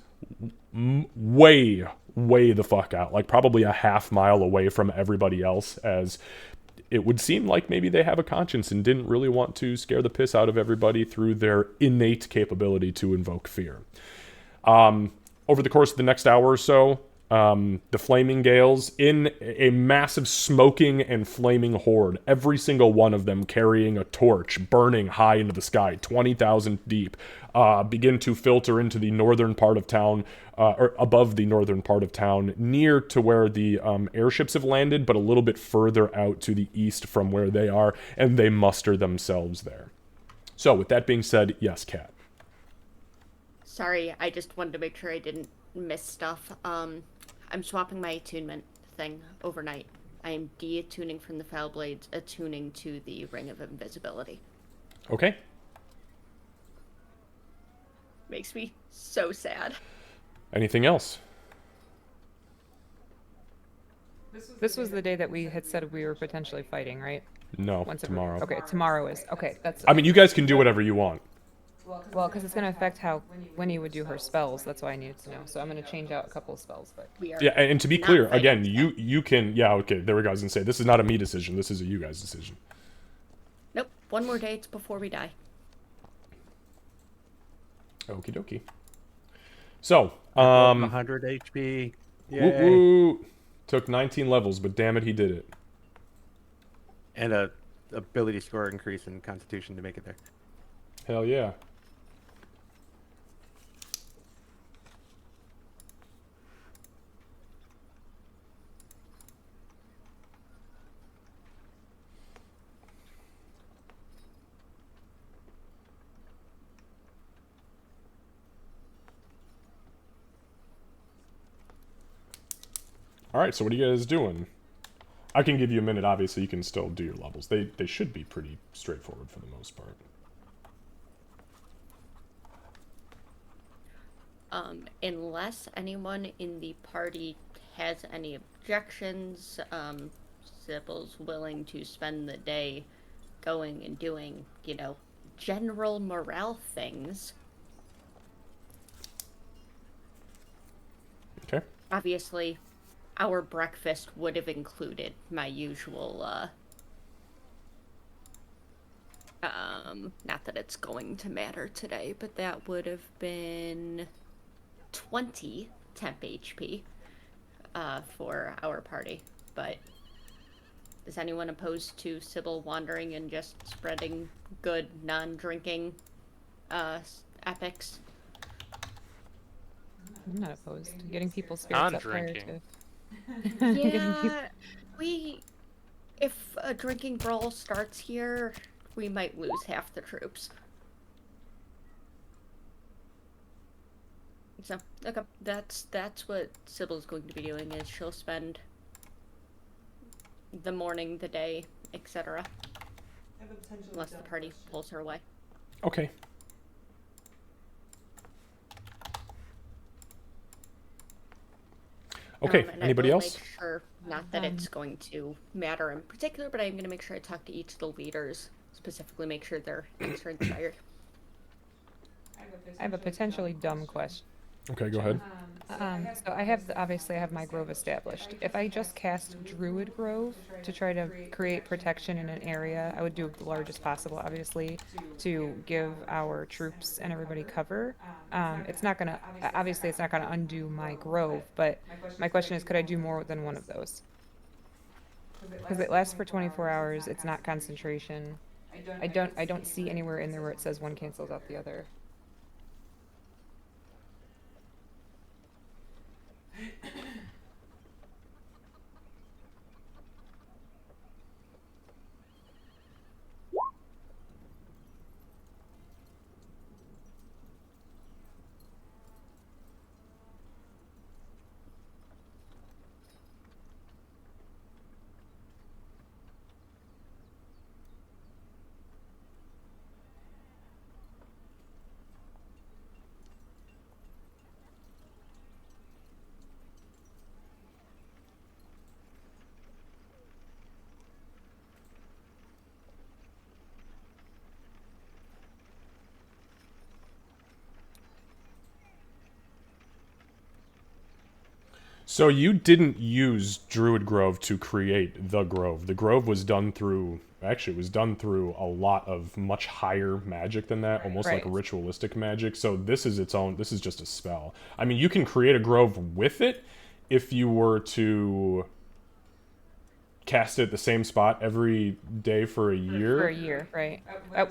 way way the fuck out, like probably a half mile away from everybody else, as it would seem like maybe they have a conscience and didn't really want to scare the piss out of everybody through their innate capability to invoke fear. Over the course of the next hour or so, the Flaming Gales, in a massive smoking and flaming horde, every single one of them carrying a torch, burning high into the sky, 20,000 deep, begin to filter into the northern part of town, or above the northern part of town, near to where the airships have landed, but a little bit further out to the east from where they are, and they muster themselves there. So, with that being said, yes, Kat. Sorry, I just wanted to make sure I didn't miss stuff. I'm swapping my attunement thing overnight. I am de-attuning from the Foul Blades, attuning to the Ring of Invisibility. Okay. Makes me so sad. Anything else? This was the day that we had said we were potentially fighting, right? No, Once tomorrow. Okay, tomorrow is. Okay, that's. I mean, you guys can do whatever you want. Well, because it's going to affect how Winnie would do her spells. That's why I needed to know. So I'm going to change out a couple of spells. But We are Yeah, and to be not clear, fighting again, today. you can, yeah, okay, there we go. I was gonna say, this is not a me decision. This is a you guys decision. Nope, one more day, it's before we die. Okie dokie. So, 100 HP. woo Yay. woo. Took 19 levels, but damn it, he did it. And a ability score increase in Constitution to make it there. Hell yeah. Alright, so what are you guys doing? I can give you a minute, obviously you can still do your levels. They should be pretty straightforward for the most part. Unless anyone in the party has any objections, Sybil's willing to spend the day going and doing, general morale things. Okay. Obviously, our breakfast would have included my usual, not that it's going to matter today, but that would have been 20 temp HP, for our party. But is anyone opposed to Sybil wandering and just spreading good, non-drinking, epics? I'm not opposed to getting people's spirits up higher Non-drinking. too. Getting people- Yeah, if a drinking brawl starts here, we might lose half the troops. So, okay, that's what Sybil's going to be doing, is she'll spend the morning, the day, etc. Unless the party pulls her away. Okay. Okay, And anybody I will else? make sure, not that it's going to matter in particular, but I'm going to make sure I talk to each of the leaders, specifically make sure they're extra inspired. I have a potentially dumb question. Okay, go ahead. So I have obviously I have my grove established. If I just cast Druid Grove to try to create protection in an area, I would do the largest possible, obviously, to give our troops and everybody cover. It's not gonna undo my grove, but my question is, could I do more than one of those? Because it lasts for 24 hours. It's not concentration. I don't see anywhere in there where it says one cancels out the other. So you didn't use Druid Grove to create the Grove. The Grove was done through, actually, it was done through a lot of much higher magic than that, almost like Right. ritualistic magic. So this is its own, this is just a spell. I mean, you can create a Grove with it if you were to cast it at the same spot every day for a year. For a year, right?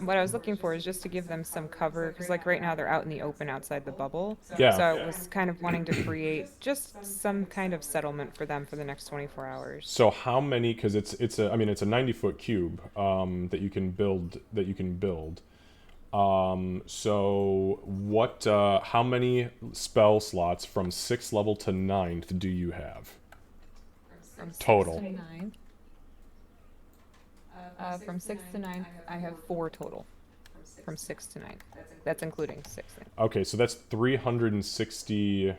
What I was looking for is just to give them some cover, because like right now they're out in the open outside the bubble. Yeah. So I was kind of wanting to create just some kind of settlement for them for the next 24 hours. So how many? Because it's a, I mean, it's a 90-foot cube that you can build. So what? How many spell slots from 6th level to 9th do you have From 6th total? to 9th. From 6th to 9th, I have 4 total. From 6th to 9th. That's including 6th. Okay, so that's 360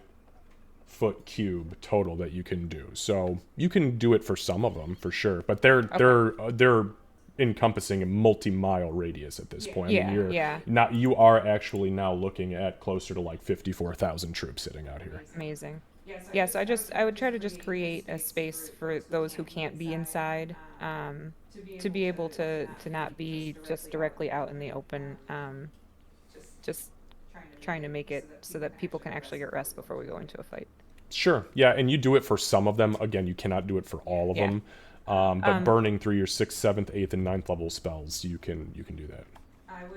foot cube total that you can do. So you can do it for some of them for sure, but they're encompassing a multi-mile radius at this point. I mean, you are actually now looking at closer to like 54,000 troops sitting out here. Amazing. Yeah, so I would try to just create a space for those who can't be inside, to be able to not be just directly out in the open, just trying to make it so that people can actually get rest before we go into a fight. Sure. Yeah, and you do it for some of them. Again, you cannot do it for all of them. But burning through your 6th, 7th, 8th, and 9th level spells, you can do that.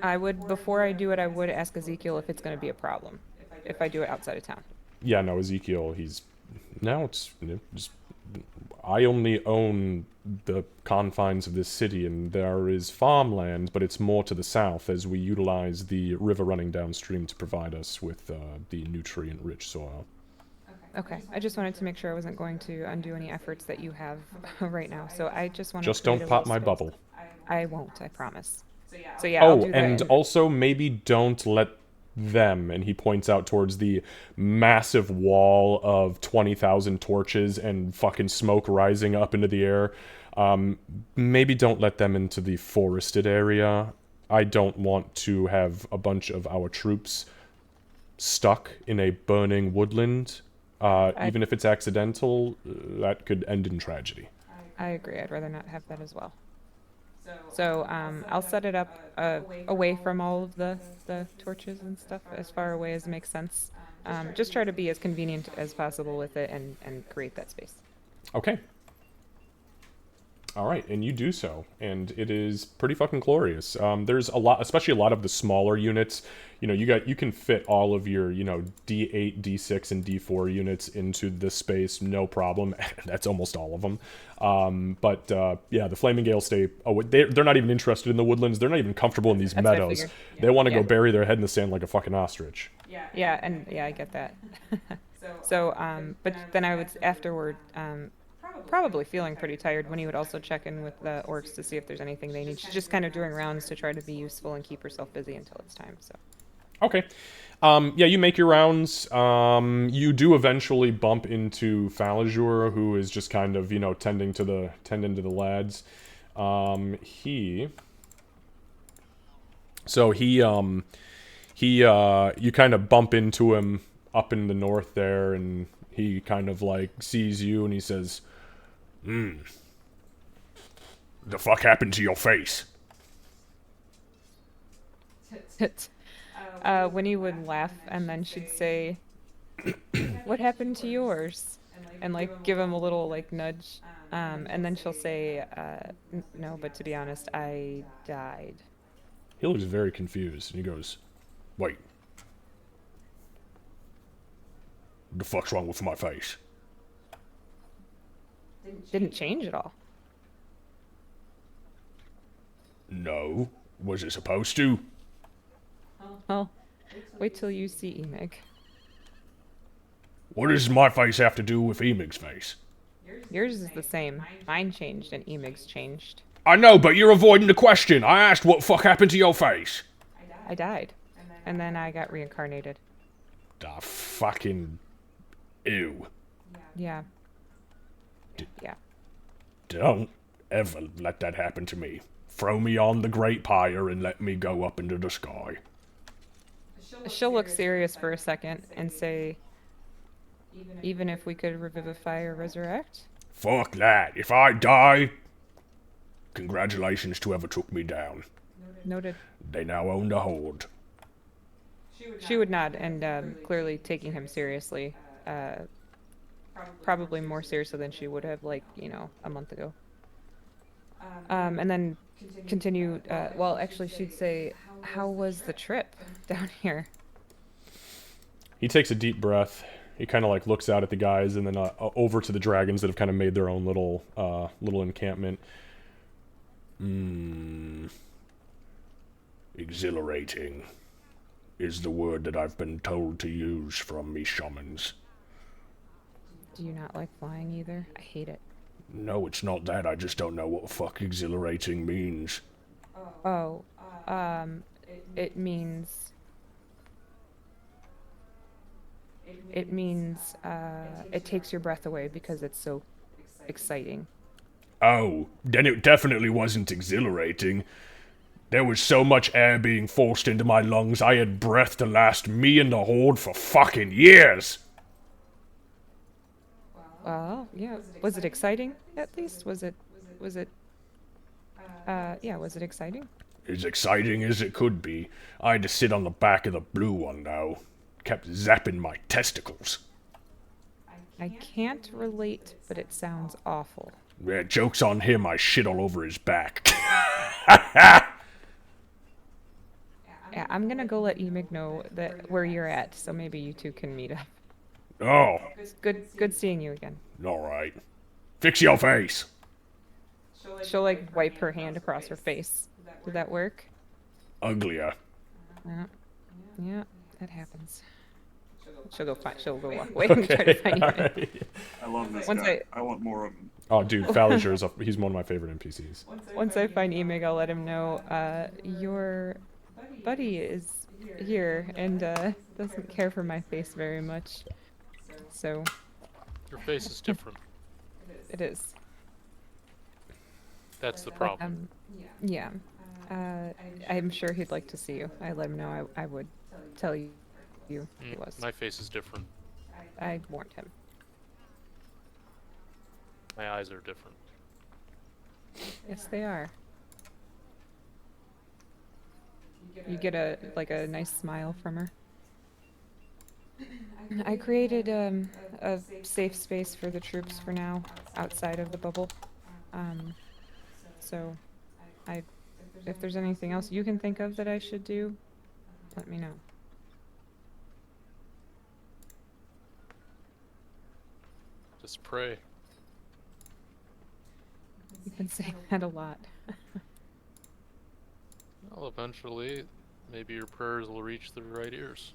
I would, before I do it, I would ask Ezekiel if it's going to be a problem if I do it outside of town. Yeah, no, Ezekiel, I only own the confines of this city, and there is farmland, but it's more to the south as we utilize the river running downstream to provide us with the nutrient-rich soil. Okay, I just wanted to make sure I wasn't going to undo any efforts that you have right now, so I just wanted Just to create don't a pop little my space. bubble. I won't, I promise. So yeah, I'll Oh, do that. and also maybe don't let them, and he points out towards the massive wall of 20,000 torches and fucking smoke rising up into the air. Maybe don't let them into the forested area. I don't want to have a bunch of our troops stuck in a burning woodland. Even if it's accidental, that could end in tragedy. I agree, I'd rather not have that as well. So I'll set it up away from all of the torches and stuff, as far away as makes sense. Just try to be as convenient as possible with it and create that space. Okay. All right, and you do so, and it is pretty fucking glorious. There's a lot, especially a lot of the smaller units. You know, you can fit all of your, D8, D6, and D4 units into this space, no problem. That's almost all of them. Yeah, the Flaming Gale stay. Oh, they're not even interested in the woodlands. They're not even comfortable in these That's what I meadows. figured. They want to Yeah. go bury their head in the sand like a fucking ostrich. Yeah, I get that. So, but then I would afterward, probably feeling pretty tired, when he would also check in with the orcs to see if there's anything they need. She's just kind of doing rounds to try to be useful and keep herself busy until it's time. So. Okay. Yeah, you make your rounds. You do eventually bump into Falazur, who is just kind of, tending to the lads. You kind of bump into him up in the north there, and he kind of like sees you and he says, The fuck happened to your face? Winnie would laugh, and then she'd say, "What happened to yours?" And like give him a little like nudge, and then she'll say, "No, but to be honest, I died." he looks very confused, and he goes, Wait. The fuck's wrong with my face? Didn't change at all. No. Was it supposed to? Well, wait till you see Emig. What does my face have to do with Emig's face? Yours is the same. Mine changed and Emig's changed. I know, but you're avoiding the question. I asked what fuck happened to your face. I died, and then I got reincarnated. The fucking... Ew. Yeah. Yeah. Don't ever let that happen to me. Throw me on the great pyre and let me go up into the sky. She'll look serious for a second and say, Even if we could revivify or resurrect? Fuck that. If I die, congratulations to whoever took me down. Noted. They now own the Horde. She would nod, and clearly taking him seriously. Probably more seriously than she would have, like, a month ago. And then continue, well, actually, she'd say, how was the trip down here? He takes a deep breath. He kind of like looks out at the guys and then over to the dragons that have kind of made their own little encampment. Exhilarating is the word that I've been told to use from me shamans. Do you not like flying either? I hate it. No, it's not that. I just don't know what the fuck exhilarating means. Oh, it means... It means, it takes your breath away because it's so exciting. Oh, then it definitely wasn't exhilarating. There was so much air being forced into my lungs, I had breath to last me and the Horde for fucking years! Well, yeah. Was it exciting, at least? Was it, yeah, was it exciting? As exciting as it could be. I had to sit on the back of the blue one now. Kept zapping my testicles. I can't relate, but it sounds awful. Yeah, joke's on him, I shit all over his back. Yeah, I'm gonna go let Emig know that where you're at, so maybe you two can meet up. Oh, Good seeing you again. alright. Fix your face. She'll like wipe her hand across her face. Did that work? Uglier. Yeah, that happens. She'll go walk away and try to find you. Alright. I love this Once guy. I want more of him. Oh, dude, Falliger he's one of my favorite NPCs. Once I find Emig, I'll let him know, your buddy is here and, doesn't care for my face very much. So, Your face is different. it is. That's the problem. Yeah. I'm sure he'd like to see you. I let him know I would tell you he was. My face is different. I warned him. My eyes are different. Yes, they are. You get a nice smile from her. I created a safe space for the troops for now, outside of the bubble. So, if there's anything else you can think of that I should do, let me know. Just pray. You've been saying that a lot. Well, eventually, maybe your prayers will reach the right ears.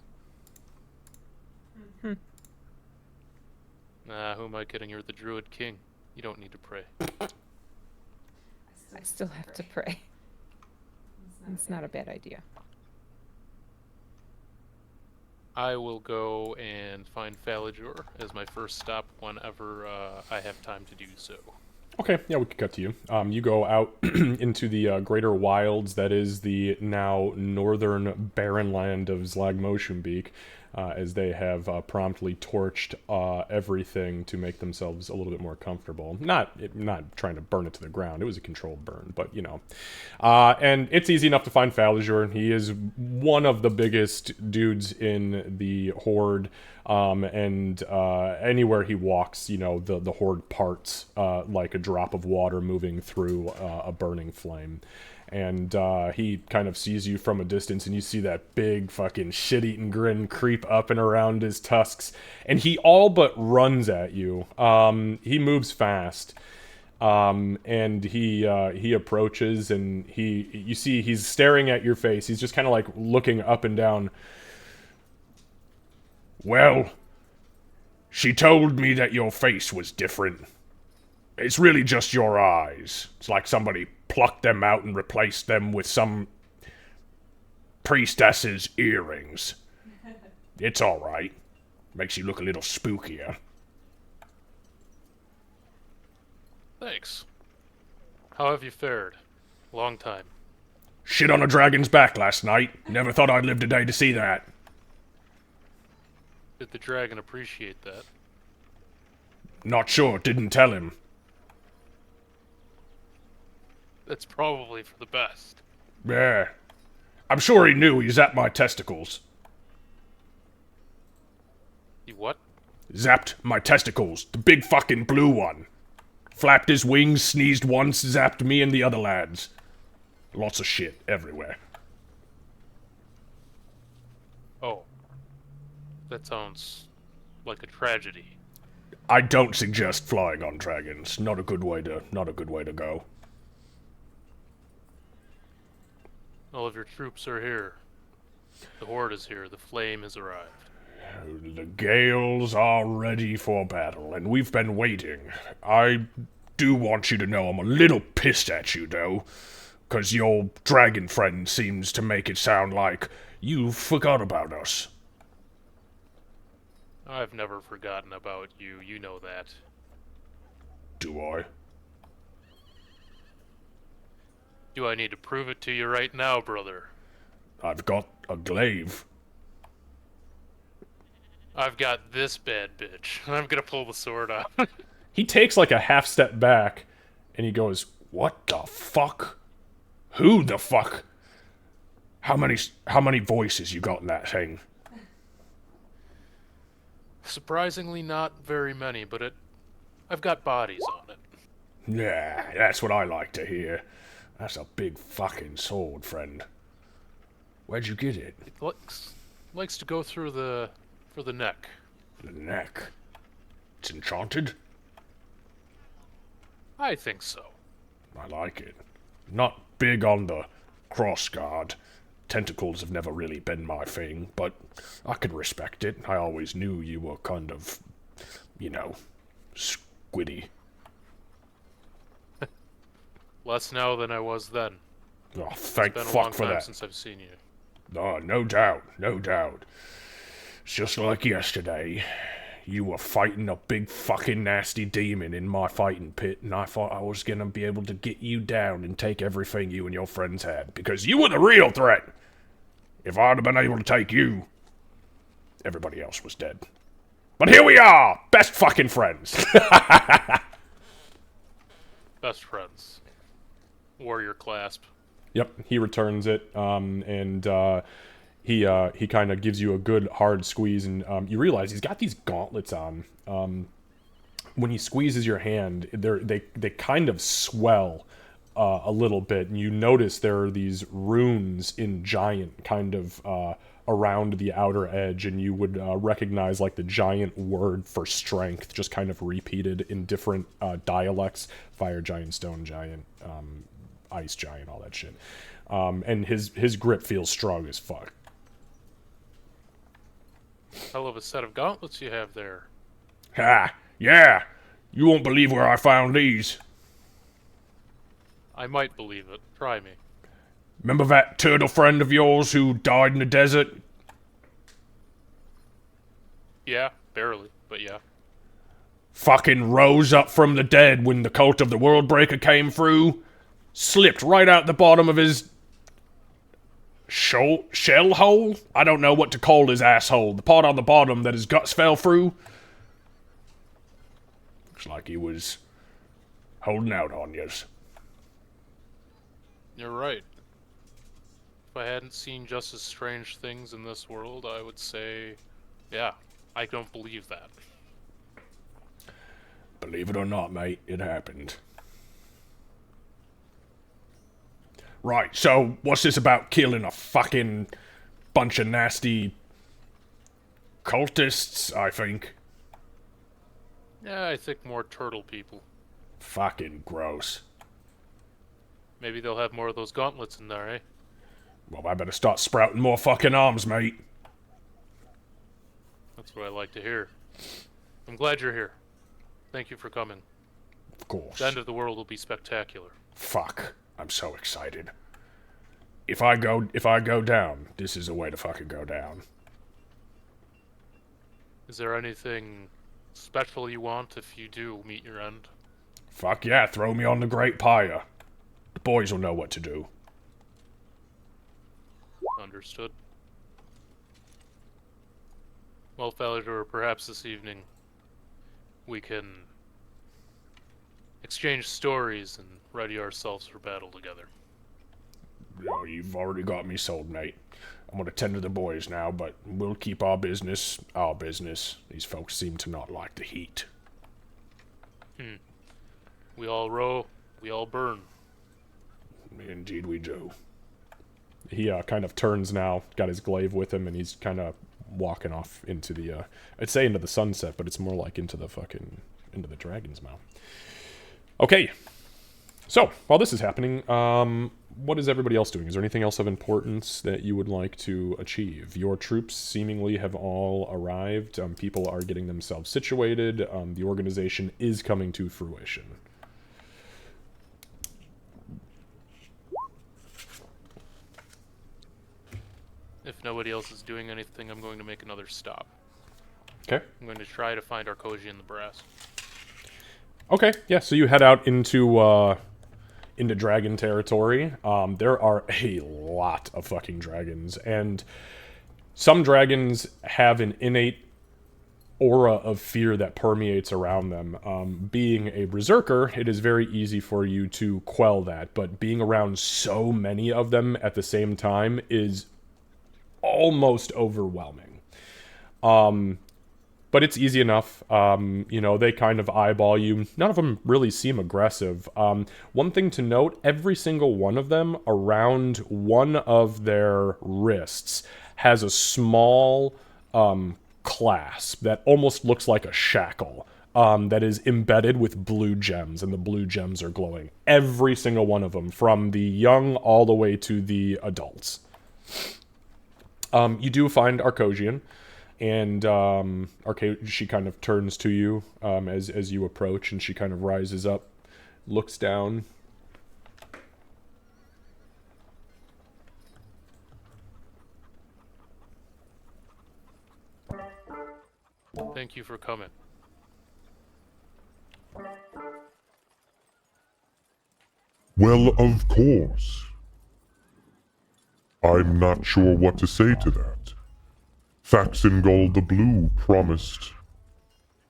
Nah, who am I kidding? You're the Druid King. You don't need to pray. I still have to pray. It's not a bad idea. I will go and find Falliger as my first stop whenever I have time to do so. Okay, yeah, we could cut to you. You go out into the greater wilds, that is the now northern barren land of Zlagmotionbeak, as they have promptly torched everything to make themselves a little bit more comfortable. Not trying to burn it to the ground. It was a controlled burn, but you know. And it's easy enough to find Falliger. He is one of the biggest dudes in the Horde. And anywhere he walks, you know, the Horde parts like a drop of water moving through a burning flame. And he kind of sees you from a distance, and you see that big fucking shit-eating grin creep up and around his tusks, and he all but runs at you. He moves fast, and he approaches, and you see he's staring at your face. He's just kind of like looking up and down. Well, she told me that your face was different. It's really just your eyes. It's like somebody plucked them out and replaced them with some priestess's earrings. It's alright. Makes you look a little spookier. Thanks. How have you fared? Long time. Shit on a dragon's back last night. Never thought I'd live today to see that. Did the dragon appreciate that? Not sure, didn't tell him. That's probably for the best. Yeah. I'm sure he knew he zapped my testicles. You what? Zapped my testicles. The big fucking blue one. Flapped his wings, sneezed once, zapped me and the other lads. Lots of shit everywhere. Oh. That sounds like a tragedy. I don't suggest flying on dragons. Not a good way to go. All of your troops are here. The Horde is here. The Flame has arrived. The Gales are ready for battle, and we've been waiting. I do want you to know I'm a little pissed at you, though, 'cause your dragon friend seems to make it sound like you forgot about us. I've never forgotten about you. You know that. Do I? Do I need to prove it to you right now, brother? I've got a glaive. I've got this bad bitch. I'm gonna pull the sword out. He takes like a half step back, and he goes, "What the fuck? Who the fuck? How many voices you got in that thing?" Surprisingly, not very many, but I've got bodies on it. Yeah, that's what I like to hear. That's a big fucking sword, friend. Where'd you get it? It likes to go through for the neck. The neck. It's enchanted? I think so. I like it. Not big on the cross guard. Tentacles have never really been my thing, but I can respect it. I always knew you were kind of, squiddy. Less now than I was then. Oh, thank It's been a fuck long for time that. since I've seen you. Oh, no doubt, no doubt. It's just like yesterday. You were fighting a big fucking nasty demon in my fighting pit, and I thought I was gonna be able to get you down and take everything you and your friends had, because you were the real threat. If I'd have been able to take you, everybody else was dead. But here we are! Best fucking friends! Best friends. Warrior clasp. Yep, he returns it, and he kind of gives you a good hard squeeze, and you realize he's got these gauntlets on. When he squeezes your hand, they kind of swell a little bit, and you notice there are these runes in giant kind of around the outer edge, and you would recognize like the giant word for strength, just kind of repeated in different dialects: fire giant, stone giant, ice giant, all that shit. And his grip feels strong as fuck. Hell of a set of gauntlets you have there. Ha! Yeah! You won't believe where I found these. I might believe it. Try me. Remember that turtle friend of yours who died in the desert? Yeah, barely, but yeah. Fucking rose up from the dead when the cult of the Worldbreaker came through. Slipped right out the bottom of his shell hole? I don't know what to call his asshole. The part on the bottom that his guts fell through. Looks like he was holding out on yous. You're right. If I hadn't seen just as strange things in this world, I would say, yeah, I don't believe that. Believe it or not, mate, it happened. Right, so what's this about killing a fucking bunch of nasty cultists, I think? Yeah, I think more turtle people. Fucking gross. Maybe they'll have more of those gauntlets in there, eh? Well, I better start sprouting more fucking arms, mate. That's what I like to hear. I'm glad you're here. Thank you for coming. Of course. The end of the world will be spectacular. Fuck. I'm so excited. If I go down, this is a way to fucking go down. Is there anything special you want if you do meet your end? Fuck yeah, throw me on the Great Pyre. The boys will know what to do. Understood. Well, Fallador, perhaps this evening we can exchange stories and ready ourselves for battle together. Oh, you've already got me sold, mate. I'm gonna tend to the boys now, but we'll keep our business our business. These folks seem to not like the heat. We all row, we all burn. Indeed we do. He kind of turns now, got his glaive with him, and he's kind of walking off into the, I'd say into the sunset, but it's more like into the dragon's mouth. Okay. So, while this is happening, what is everybody else doing? Is there anything else of importance that you would like to achieve? Your troops seemingly have all arrived. People are getting themselves situated. The organization is coming to fruition. If nobody else is doing anything, I'm going to make another stop. Okay. I'm going to try to find Arkoji and the brass. Okay, yeah, so you head out into dragon territory. There are a lot of fucking dragons, and some dragons have an innate aura of fear that permeates around them. Being a berserker, it is very easy for you to quell that, but being around so many of them at the same time is almost overwhelming. But it's easy enough. They kind of eyeball you. None of them really seem aggressive. One thing to note, every single one of them around one of their wrists has a small clasp that almost looks like a shackle that is embedded with blue gems, and the blue gems are glowing. Every single one of them, from the young all the way to the adults. You do find Arkojian. And she kind of turns to you as you approach, and she kind of rises up, looks down. Thank you for coming. Well, of course. I'm not sure what to say to that. Faxingol the Blue promised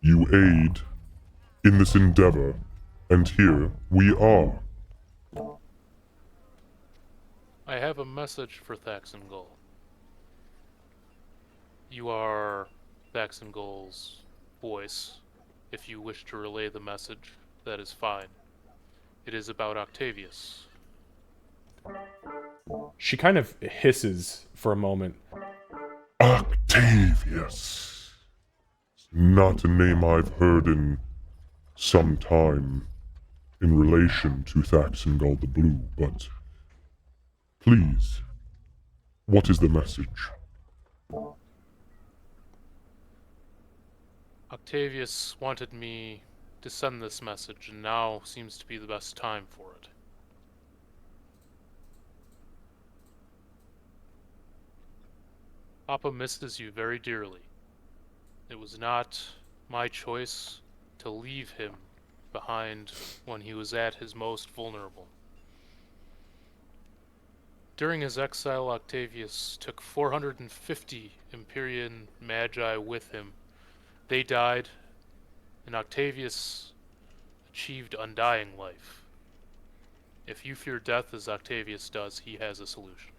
you aid in this endeavor, and here we are. I have a message for Thaxingol. You are Thaxingol's voice. If you wish to relay the message, that is fine. It is about Octavius. She kind of hisses for a moment. Octavius. Not a name I've heard in some time in relation to Thaxingol the Blue, but please, what is the message? Octavius wanted me to send this message, and now seems to be the best time for it. Papa misses you very dearly. It was not my choice to leave him behind when he was at his most vulnerable. During his exile, Octavius took 450 Empyrean Magi with him. They died, and Octavius achieved undying life. If you fear death as Octavius does, he has a solution.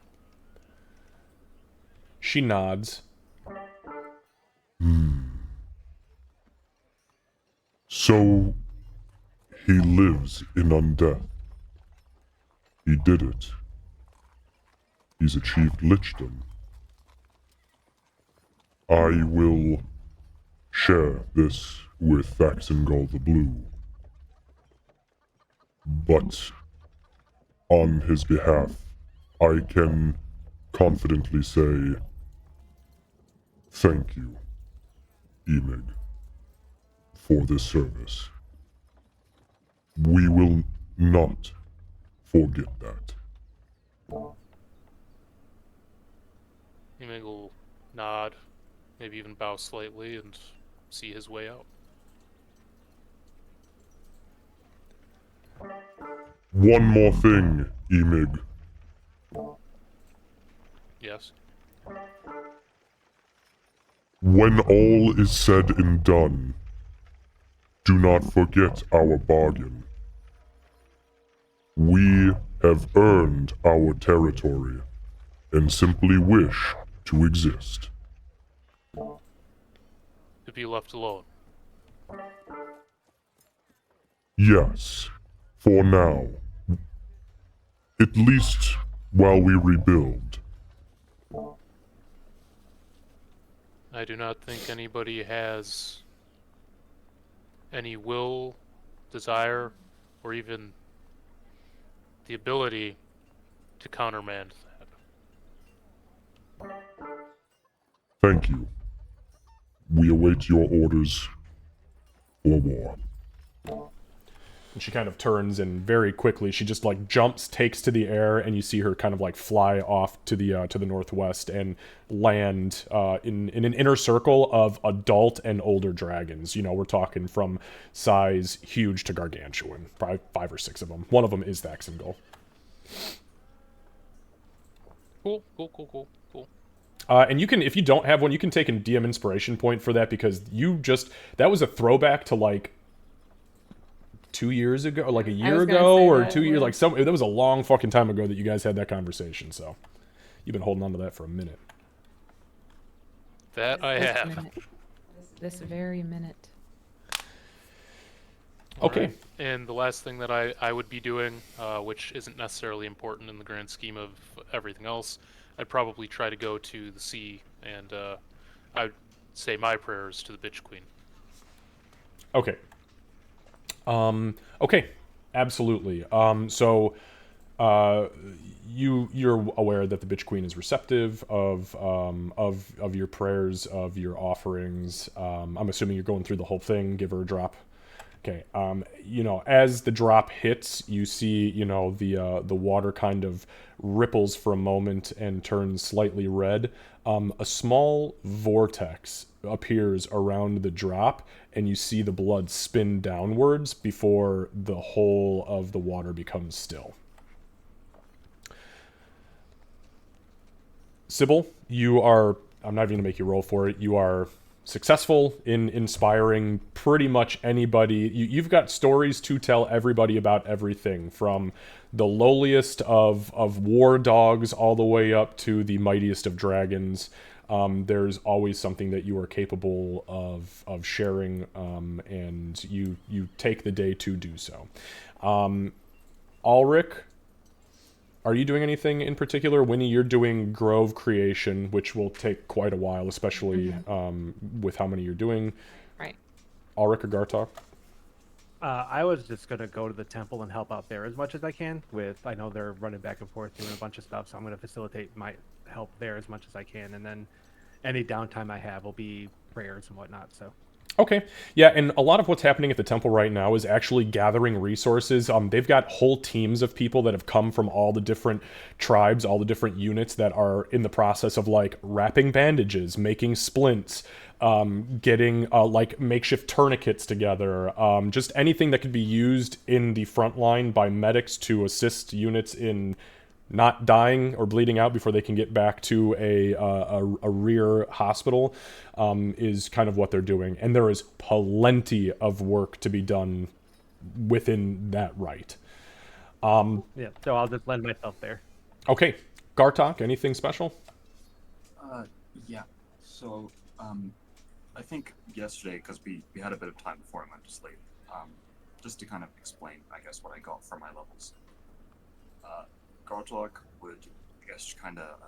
She nods. So, he lives in undeath. He did it. He's achieved lichdom. I will share this with Thaxingol the Blue. But on his behalf, I can confidently say thank you, Emig, for this service. We will not forget that. Emig will nod, maybe even bow slightly, and see his way out. One more thing, Emig. Yes? When all is said and done, do not forget our bargain. We have earned our territory and simply wish to exist. To be left alone. Yes, for now. At least while we rebuild. I do not think anybody has any will, desire, or even the ability to countermand that. Thank you. We await your orders for war. And she kind of turns and very quickly she just like jumps, takes to the air, and you see her kind of like fly off to the northwest and land in an inner circle of adult and older dragons. You know, we're talking from size huge to gargantuan, probably 5 or 6 of them. One of them is Thaxingol. Cool. And you can, if you don't have one, you can take a DM inspiration point for that because that was a throwback to like 2 years ago, or like a year ago, or 2 years, like that was a long fucking time ago that you guys had that conversation. So you've been holding on to that for a minute. That I have. This very minute. Okay. Right. And the last thing that I would be doing, which isn't necessarily important in the grand scheme of everything else, I'd probably try to go to the sea and I'd say my prayers to the bitch queen. Okay. Okay. Absolutely. You're aware that the bitch queen is receptive of your prayers, of your offerings. I'm assuming you're going through the whole thing. Give her a drop. Okay. You know, as the drop hits, you see, you know, the water kind of ripples for a moment and turns slightly red. A small vortex appears around the drop, and you see the blood spin downwards before the whole of the water becomes still. Sybil, you are... I'm not even going to make you roll for it. You are successful in inspiring pretty much anybody. You've got stories to tell everybody about everything, from the lowliest of war dogs all the way up to the mightiest of dragons. There's always something that you are capable of sharing, and you take the day to do so. Ulrich, are you doing anything in particular? Winnie, you're doing Grove Creation, which will take quite a while, especially with how many you're doing. Right. Ulrich or Gartok? I was just going to go to the temple and help out there as much as I can. I know they're running back and forth doing a bunch of stuff, so I'm going to facilitate my help there as much as I can. And then any downtime I have will be prayers and whatnot, so... Okay. Yeah, and a lot of what's happening at the temple right now is actually gathering resources. They've got whole teams of people that have come from all the different tribes, all the different units that are in the process of, like, wrapping bandages, making splints, getting, like, makeshift tourniquets together, just anything that could be used in the front line by medics to assist units in not dying or bleeding out before they can get back to a rear hospital, is kind of what they're doing. And there is plenty of work to be done within that right. Yeah, so I'll just lend myself there. Okay. Gartok, anything special? Yeah. So, I think yesterday, because we had a bit of time before I went to sleep, just to kind of explain, I guess, what I got for my levels. Gartok would, I guess, kind of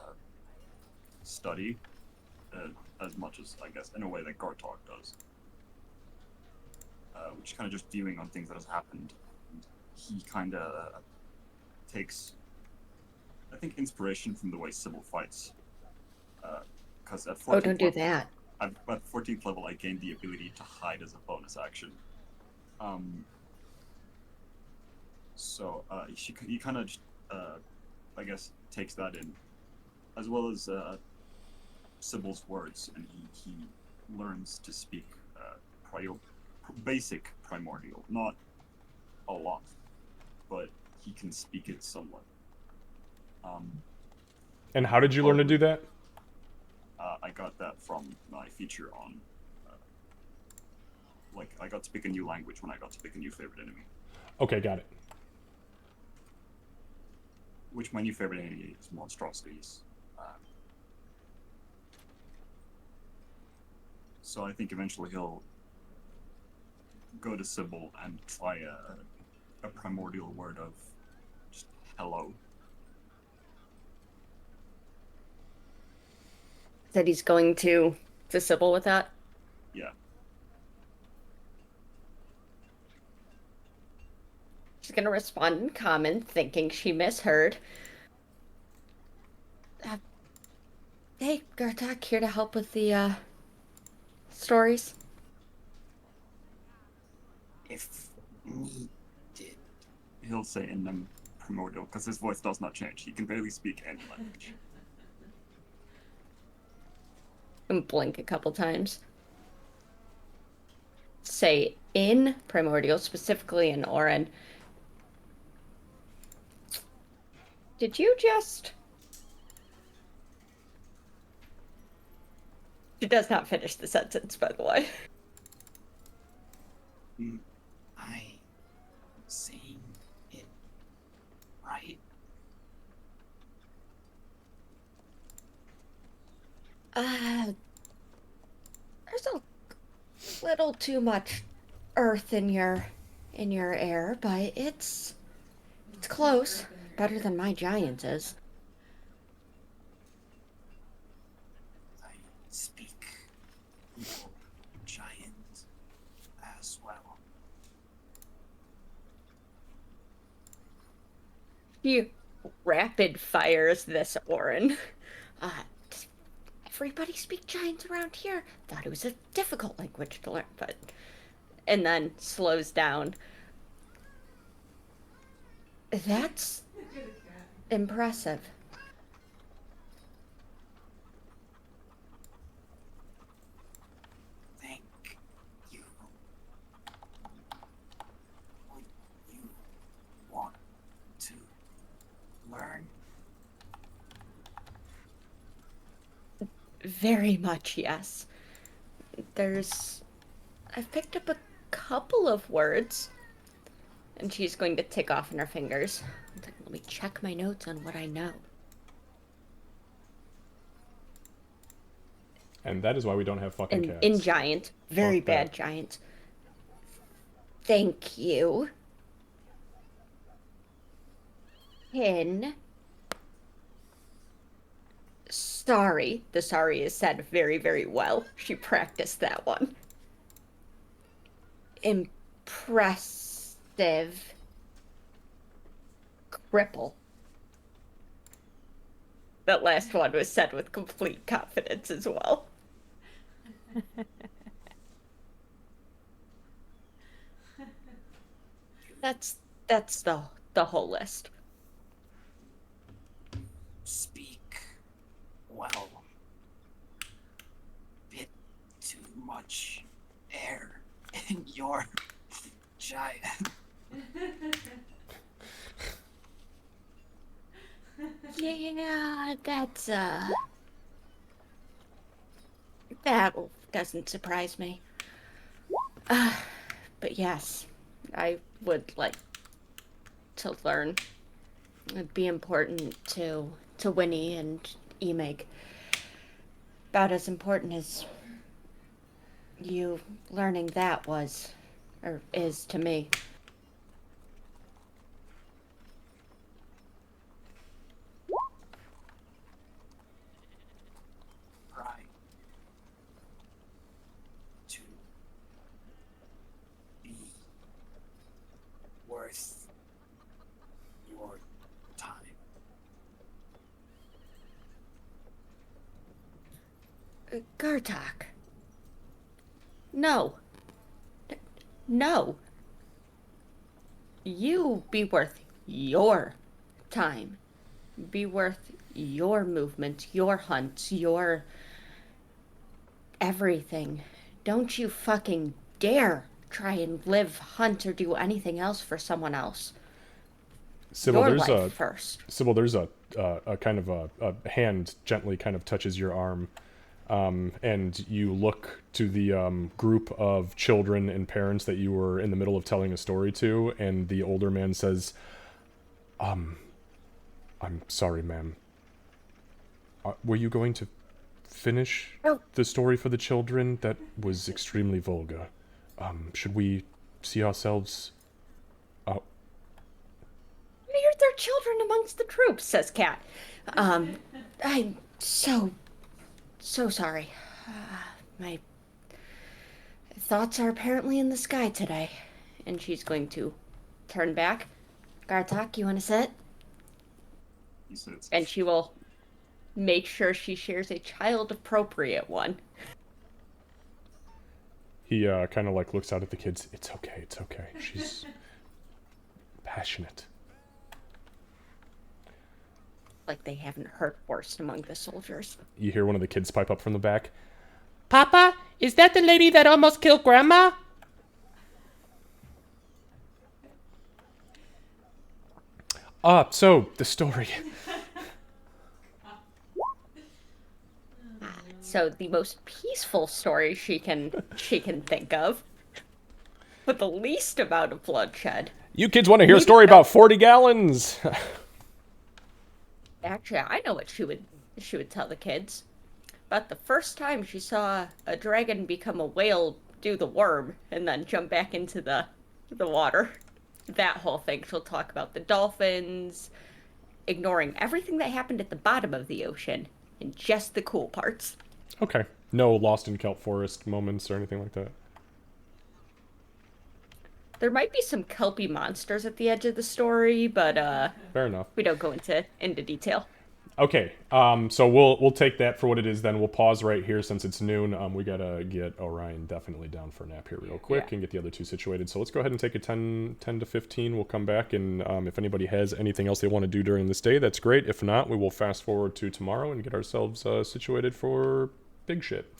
study as much as, I guess, in a way that Gartok does. Which is kind of just viewing on things that has happened. And he kind of takes, I think, inspiration from the way Sybil fights. Because at 14th Oh, don't do level, that. At 14th level, I gained the ability to hide as a bonus action. So he kind of, I guess, takes that in, as well as Sybil's words, and he learns to speak basic primordial, not a lot, but he can speak it somewhat. And how did you learn to do that? I got that from my feature on, I got to pick a new language when I got to pick a new favorite enemy. Okay, got it. which my new favorite entity is monstrosities. So I think eventually he'll go to Sybil and try a primordial word of just hello. That he's going to Sybil with that. Yeah. She's gonna respond in common, thinking she misheard. Hey, Gartok, here to help with the stories. If needed. He'll say in them primordial because his voice does not change. He can barely speak any language. And blink a couple times. Say in primordial, specifically in Orin. Did you just... She does not finish the sentence, by the way. I saying it right? There's a little too much earth in your air, but it's close. Better than my giant is. I speak giant as well. You rapid fires this, Orin. Does everybody speak giant around here? Thought it was a difficult language to learn, but... And then slows down. That's impressive. Thank you. Would you want to learn? Very much, yes. I've picked up a couple of words. And she's going to tick off in her fingers. Let me check my notes on what I know. And that is why we don't have fucking cats. In giant. Very Fuck bad that. giant. Thank you. Pin. Sorry. The sorry is said very, very well. She practiced that one. Impressive. Cripple. That last one was said with complete confidence as well. That's the whole list. Speak well. Bit too much air in your giant. Yeah, that's that doesn't surprise me. But yes, I would like to learn. It'd be important to Winnie and Emig. About as important as you learning that was, or is to me. Try to be worth your time. Gartok. No. No. You be worth your time. Be worth your movement, your hunts, your everything. Don't you fucking dare try and live, hunt, or do anything else for someone else. Sybil, Your there's life a first. Sybil, there's a kind of a hand gently kind of touches your arm, and you look to the group of children and parents that you were in the middle of telling a story to, and the older man says, I'm sorry, ma'am. Were you going to finish Oh. the story for the children? That was extremely vulgar. Should we see ourselves... There are children amongst the troops, says Kat. I'm so sorry. My thoughts are apparently in the sky today. And she's going to turn back. Gartok, you want to sit? He sits. And she will make sure she shares a child-appropriate one. He kind of like looks out at the kids. It's okay, it's okay. She's passionate. Like they haven't heard worst among the soldiers. You hear one of the kids pipe up from the back. Papa, is that the lady that almost killed Grandma? So, the story. So the most peaceful story she can think of. With the least amount of bloodshed. You kids want to hear a story about 40 gallons? Actually, I know what she would tell the kids. About the first time she saw a dragon become a whale, do the worm, and then jump back into the water. That whole thing. She'll talk about the dolphins, ignoring everything that happened at the bottom of the ocean, and just the cool parts. Okay. No Lost in Kelp Forest moments or anything like that. There might be some kelpie monsters at the edge of the story, but Fair enough. we don't go into detail. Okay, so we'll take that for what it is then. We'll pause right here since it's noon. We gotta get Orion definitely down for a nap here real quick and get the other two situated. So let's go ahead and take a 10 to 15. We'll come back, and if anybody has anything else they want to do during this day, that's great. If not, we will fast forward to tomorrow and get ourselves situated for big shit.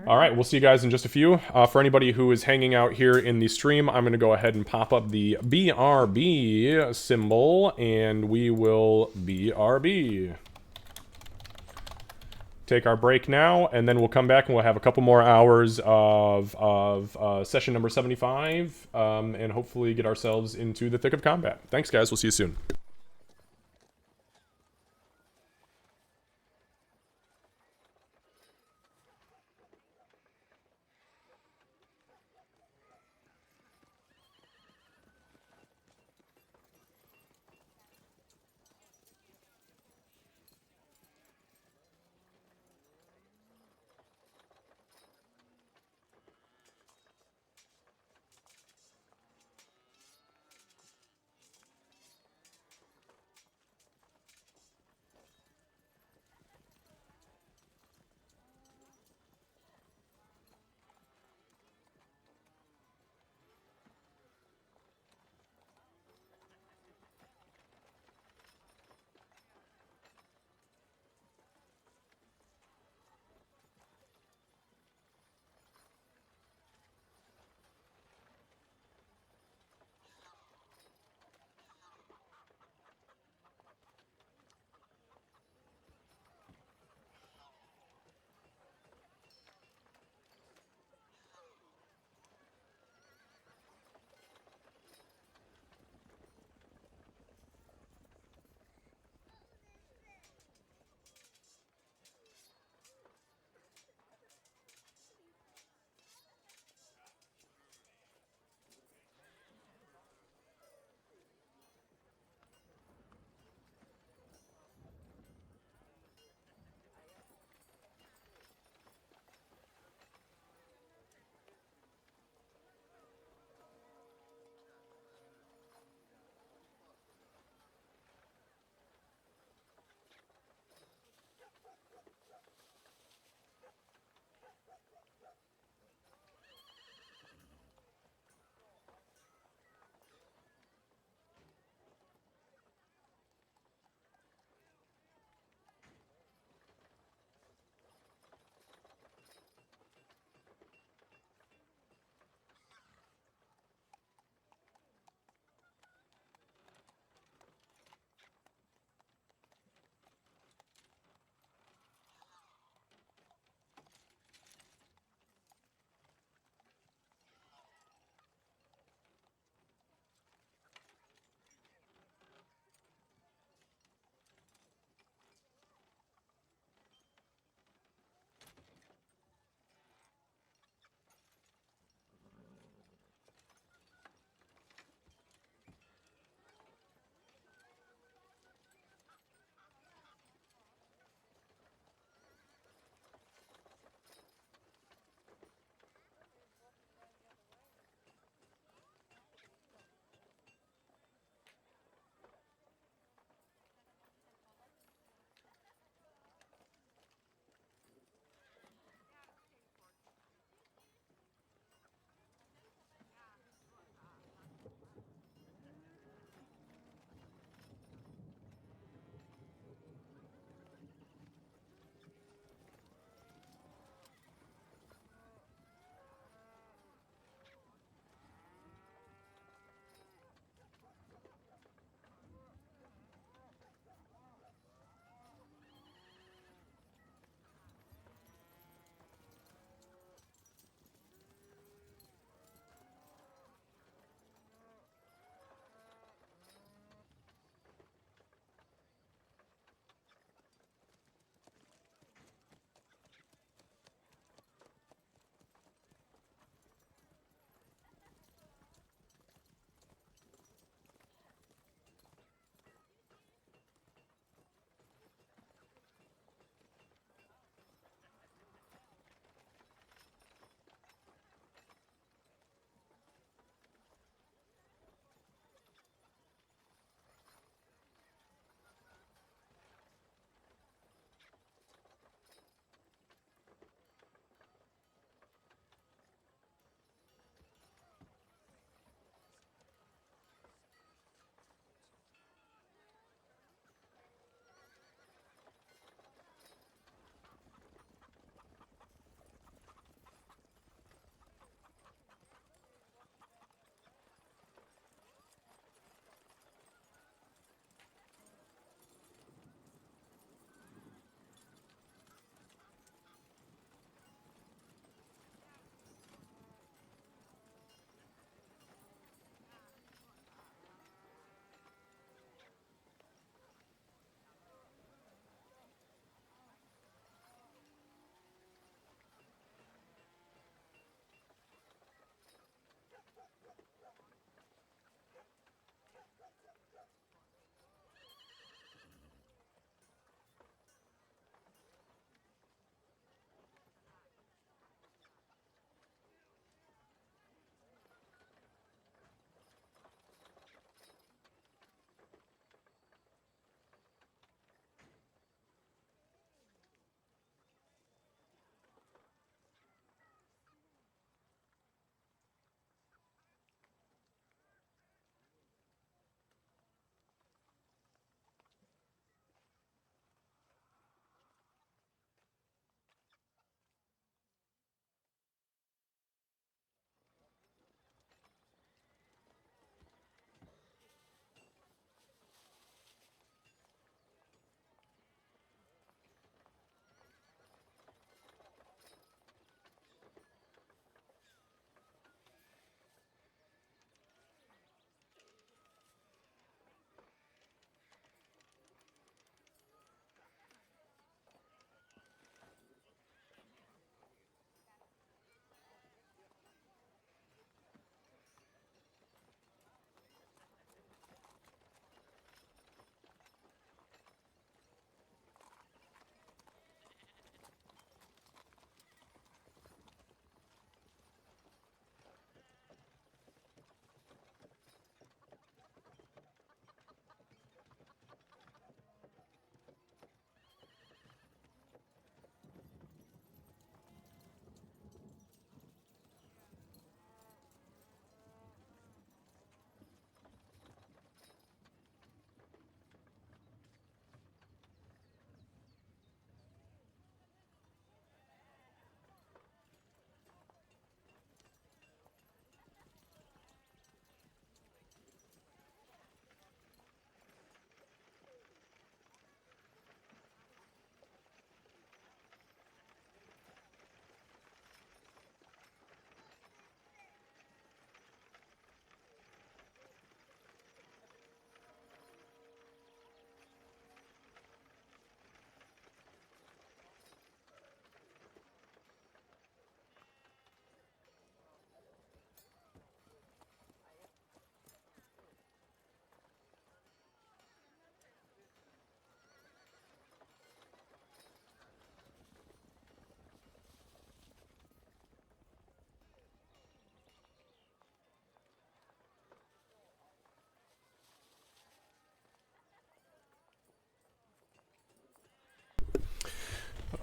All right, we'll see you guys in just a few. For anybody who is hanging out here in the stream, I'm going to go ahead and pop up the BRB symbol, and we will BRB. Take our break now, and then we'll come back and we'll have a couple more hours of session number 75, and hopefully get ourselves into the thick of combat. Thanks, guys. We'll see you soon.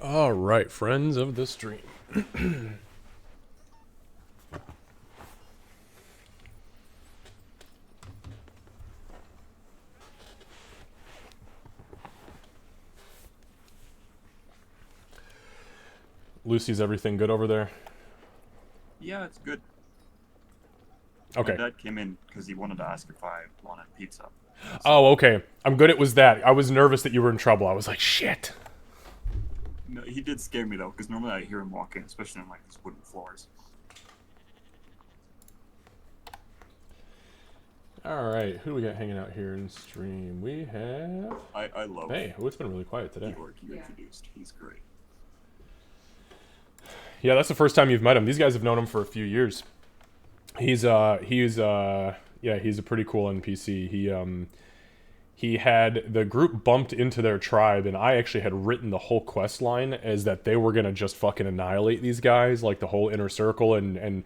All right, friends of the stream. Lucy's everything good over there? Yeah, it's good. Okay. My dad came in because he wanted to ask if I wanted pizza. Oh, okay. I'm good it was that. I was nervous that you were in trouble. I was like, shit. No, he did scare me though, because normally I hear him walking, especially on like these wooden floors. All right, who do we got hanging out here in stream? We have... I love Hey, oh, it's been really quiet today. York you introduced. He's great. Yeah, that's the first time you've met him. These guys have known him for a few years. He's a pretty cool NPC. He had the group bumped into their tribe, and I actually had written the whole quest line as that they were gonna just fucking annihilate these guys, like the whole inner circle, and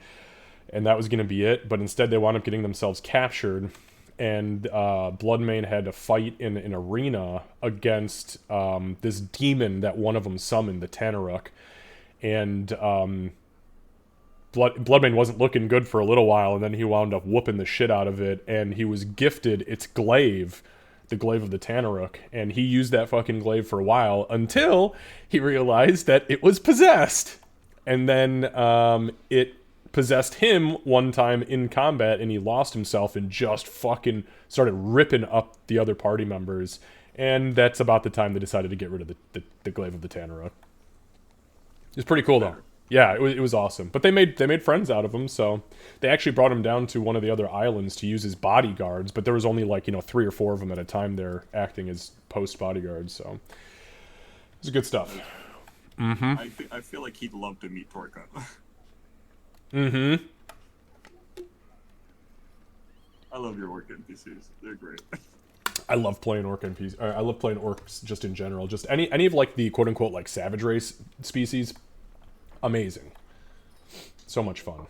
that was gonna be it. But instead, they wound up getting themselves captured, and Bloodmane had to fight in an arena against this demon that one of them summoned, the Tanaruk, and Bloodmane wasn't looking good for a little while, and then he wound up whooping the shit out of it, and he was gifted its glaive, the glaive of the Tanaruk, and he used that fucking glaive for a while until he realized that it was possessed. And then it possessed him one time in combat, and he lost himself and just fucking started ripping up the other party members. And that's about the time they decided to get rid of the glaive of the Tanaruk. It's pretty cool though. Yeah, it was awesome. But they made friends out of him, so they actually brought him down to one of the other islands to use as bodyguards, but there was only like, 3 or 4 of them at a time there acting as post bodyguards, so it was good stuff. Mm-hmm. I feel like he'd love to meet Torka. Mm-hmm. I love your orc NPCs. They're great. I love playing orc NPCs. I love playing orcs just in general. Just any of like the quote unquote like savage race species. Amazing. So much fun.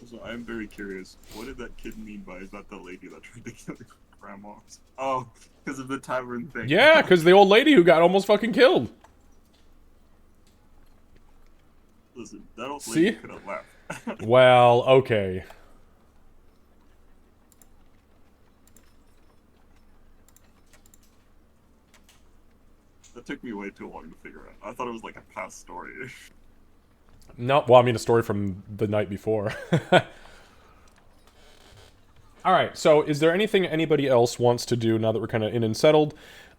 So I'm very curious. What did that kid mean by, is that the lady that tried to kill your grandmas? Oh, because of the tavern thing. Yeah, because the old lady who got almost fucking killed. Listen, that old lady See? could have left. Well, okay. That took me way too long to figure out. I thought it was like a past story. No, well, I mean a story from the night before. Alright, so is there anything anybody else wants to do now that we're kind of in and settled?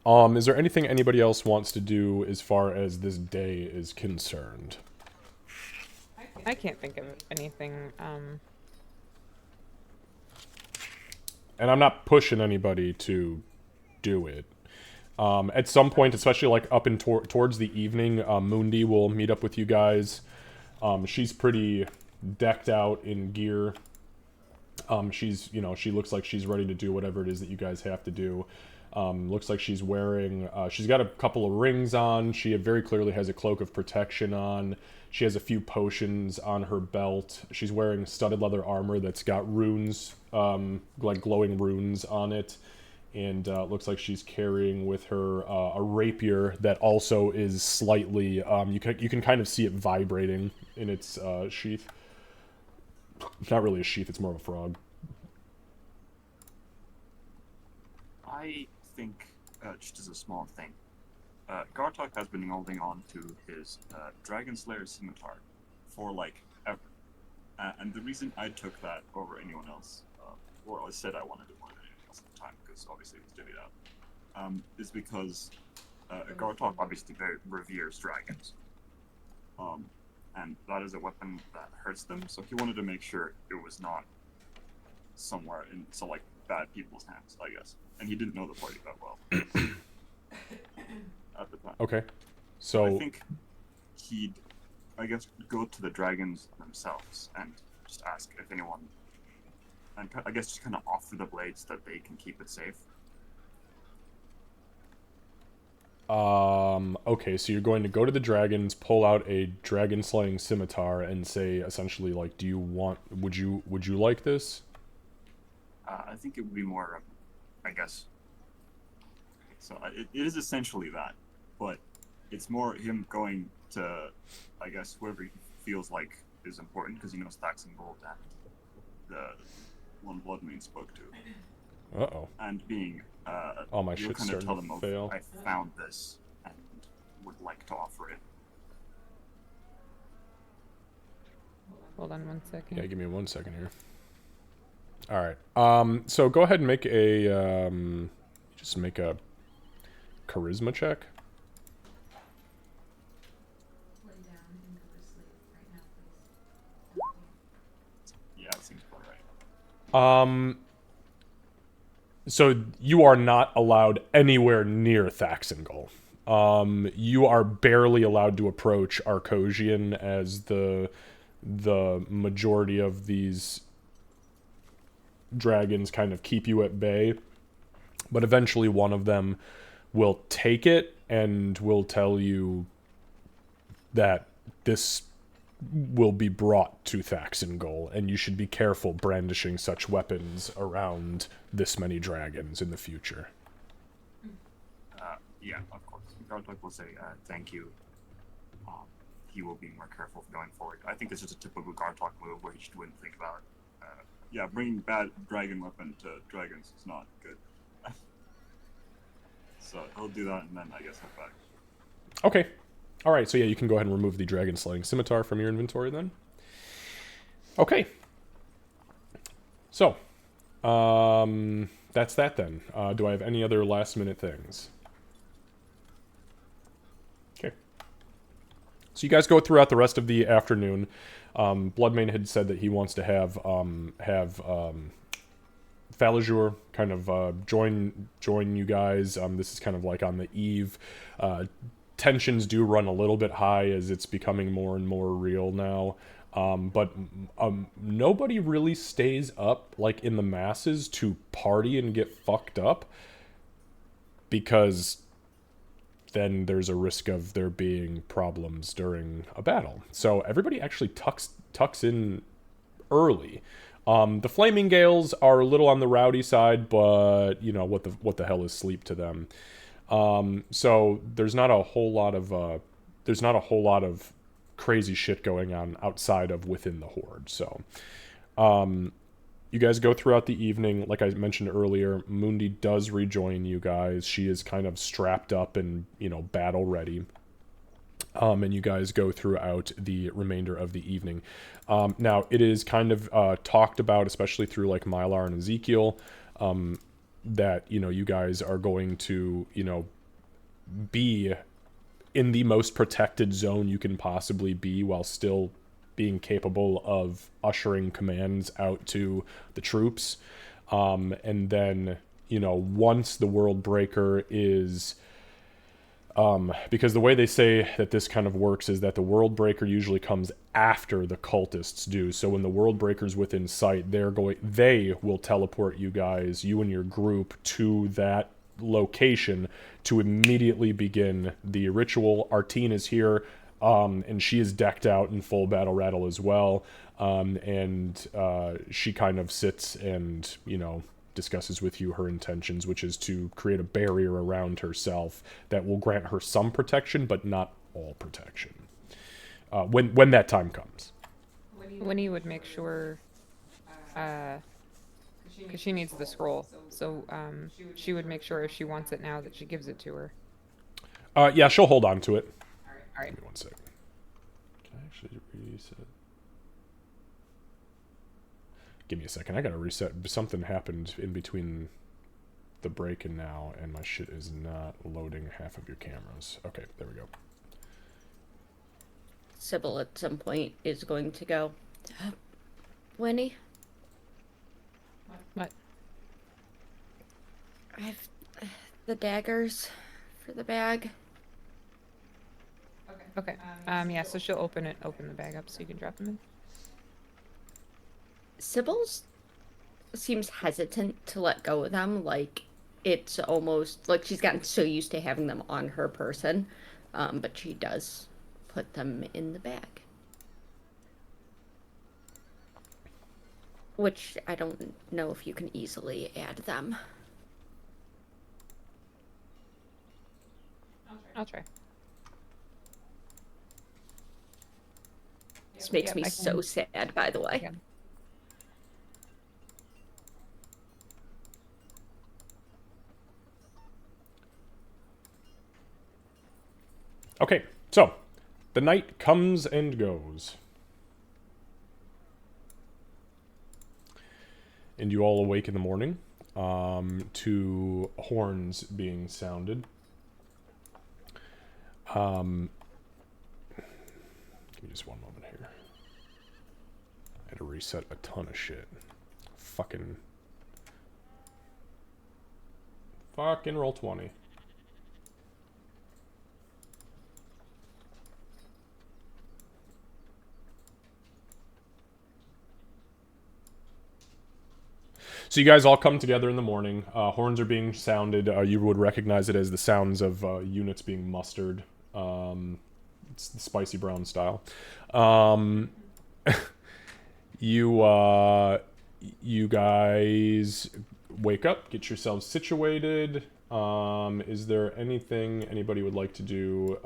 Is there anything anybody else wants to do as far as this day is concerned? I can't think of anything. And I'm not pushing anybody to do it. At some point, especially like up in towards the evening, Mundi will meet up with you guys. She's pretty decked out in gear. She's, she looks like she's ready to do whatever it is that you guys have to do. Looks like she's wearing, she's got a couple of rings on. She very clearly has a cloak of protection on. She has a few potions on her belt. She's wearing studded leather armor that's got runes, like glowing runes on it. And looks like she's carrying with her a rapier that also is slightly, you can kind of see it vibrating in its sheath. It's not really a sheath, it's more of a frog. I think, just as a small thing, Gartok has been holding on to his Dragon Slayer scimitar for like ever. And the reason I took that over anyone else, or I said I wanted it more than anyone else at the time, because obviously he's divvied out, is because Gartok obviously very reveres dragons. And that is a weapon that hurts them, so he wanted to make sure it was not somewhere in like bad people's hands, I guess. And he didn't know the party that well at the time. Okay, so I think he'd, I guess, go to the dragons themselves and just ask if anyone, and I guess just kind of offer the blades that they can keep it safe. Okay, so you're going to go to the dragons, pull out a dragon slaying scimitar, and say essentially like, would you like this? I think it would be more, I guess, So it is essentially that, but it's more him going to, I guess, whoever he feels like is important, because he knows Thax and Gold and the one Bloodmane spoke to. Uh-oh. And being, All my you'll shit's kind of starting tell to them, fail. I found this and would like to offer it. Hold on 1 second. Yeah, give me 1 second here. All right. So go ahead and make a just make a charisma check. Yeah, it seems about right. So you are not allowed anywhere near Thaxingol. You are barely allowed to approach Arcosian, as the majority of these dragons kind of keep you at bay. But eventually one of them will take it and will tell you that this will be brought to Thaxingol, and you should be careful brandishing such weapons around this many dragons in the future. Yeah, of course. Gartok will say, thank you. He will be more careful going forward. I think this is a typical Gartok move where he just wouldn't think about, yeah, bringing bad dragon weapon to dragons is not good. So he'll do that, and then I guess head back. Okay. All right, so yeah, you can go ahead and remove the dragon slaying scimitar from your inventory then. Okay. So, that's that then. Do I have any other last minute things? Okay. So you guys go throughout the rest of the afternoon. Bloodmane had said that he wants to have Falazure kind of join you guys. This is kind of like on the eve. Tensions do run a little bit high as it's becoming more and more real now. But nobody really stays up, like, in the masses to party and get fucked up, because then there's a risk of there being problems during a battle. So everybody actually tucks in early. The Flaming Gales are a little on the rowdy side, but, you know, what the hell is sleep to them? So there's not a whole lot of crazy shit going on outside of within the Horde. So, you guys go throughout the evening. Like I mentioned earlier, Mundi does rejoin you guys. She is kind of strapped up and, you know, battle ready. And you guys go throughout the remainder of the evening. Now, it is kind of talked about, especially through like Mylar and Ezekiel, that, you know, you guys are going to, you know, be in the most protected zone you can possibly be while still being capable of ushering commands out to the troops. And then, you know, once the World Breaker is... because the way they say that this kind of works is that the World Breaker usually comes after the cultists do. So when the World Breaker's within sight, they will teleport you guys, you and your group, to that location to immediately begin the ritual. Artine is here, and she is decked out in full battle rattle as well. And she kind of sits and, you know, discusses with you her intentions, which is to create a barrier around herself that will grant her some protection, but not all protection. When that time comes. Winnie would make sure, because she needs the scroll, so she would make sure if she wants it now that she gives it to her. Yeah, she'll hold on to it. All right. Give me 1 second. Can I actually reset? Give me a second. I gotta reset. Something happened in between the break and now, and my shit is not loading half of your cameras. Okay, there we go. Sybil at some point is going to go, Winnie, What? I have the daggers for the bag. Okay. Yeah, so she'll open the bag up so you can drop them in. Sybil's seems hesitant to let go of them, like it's almost like she's gotten so used to having them on her person, but she does put them in the bag. Which I don't know if you can easily add them. I'll try. This makes Yep, me I so can- sad, by the way. Yeah. Okay, so the night comes and goes. And you all awake in the morning to horns being sounded. Give me just one moment here. I had to reset a ton of shit. Fucking roll 20. So you guys all come together in the morning. Horns are being sounded. You would recognize it as the sounds of units being mustered. It's the spicy brown style. You guys wake up, get yourselves situated. Is there anything anybody would like to do?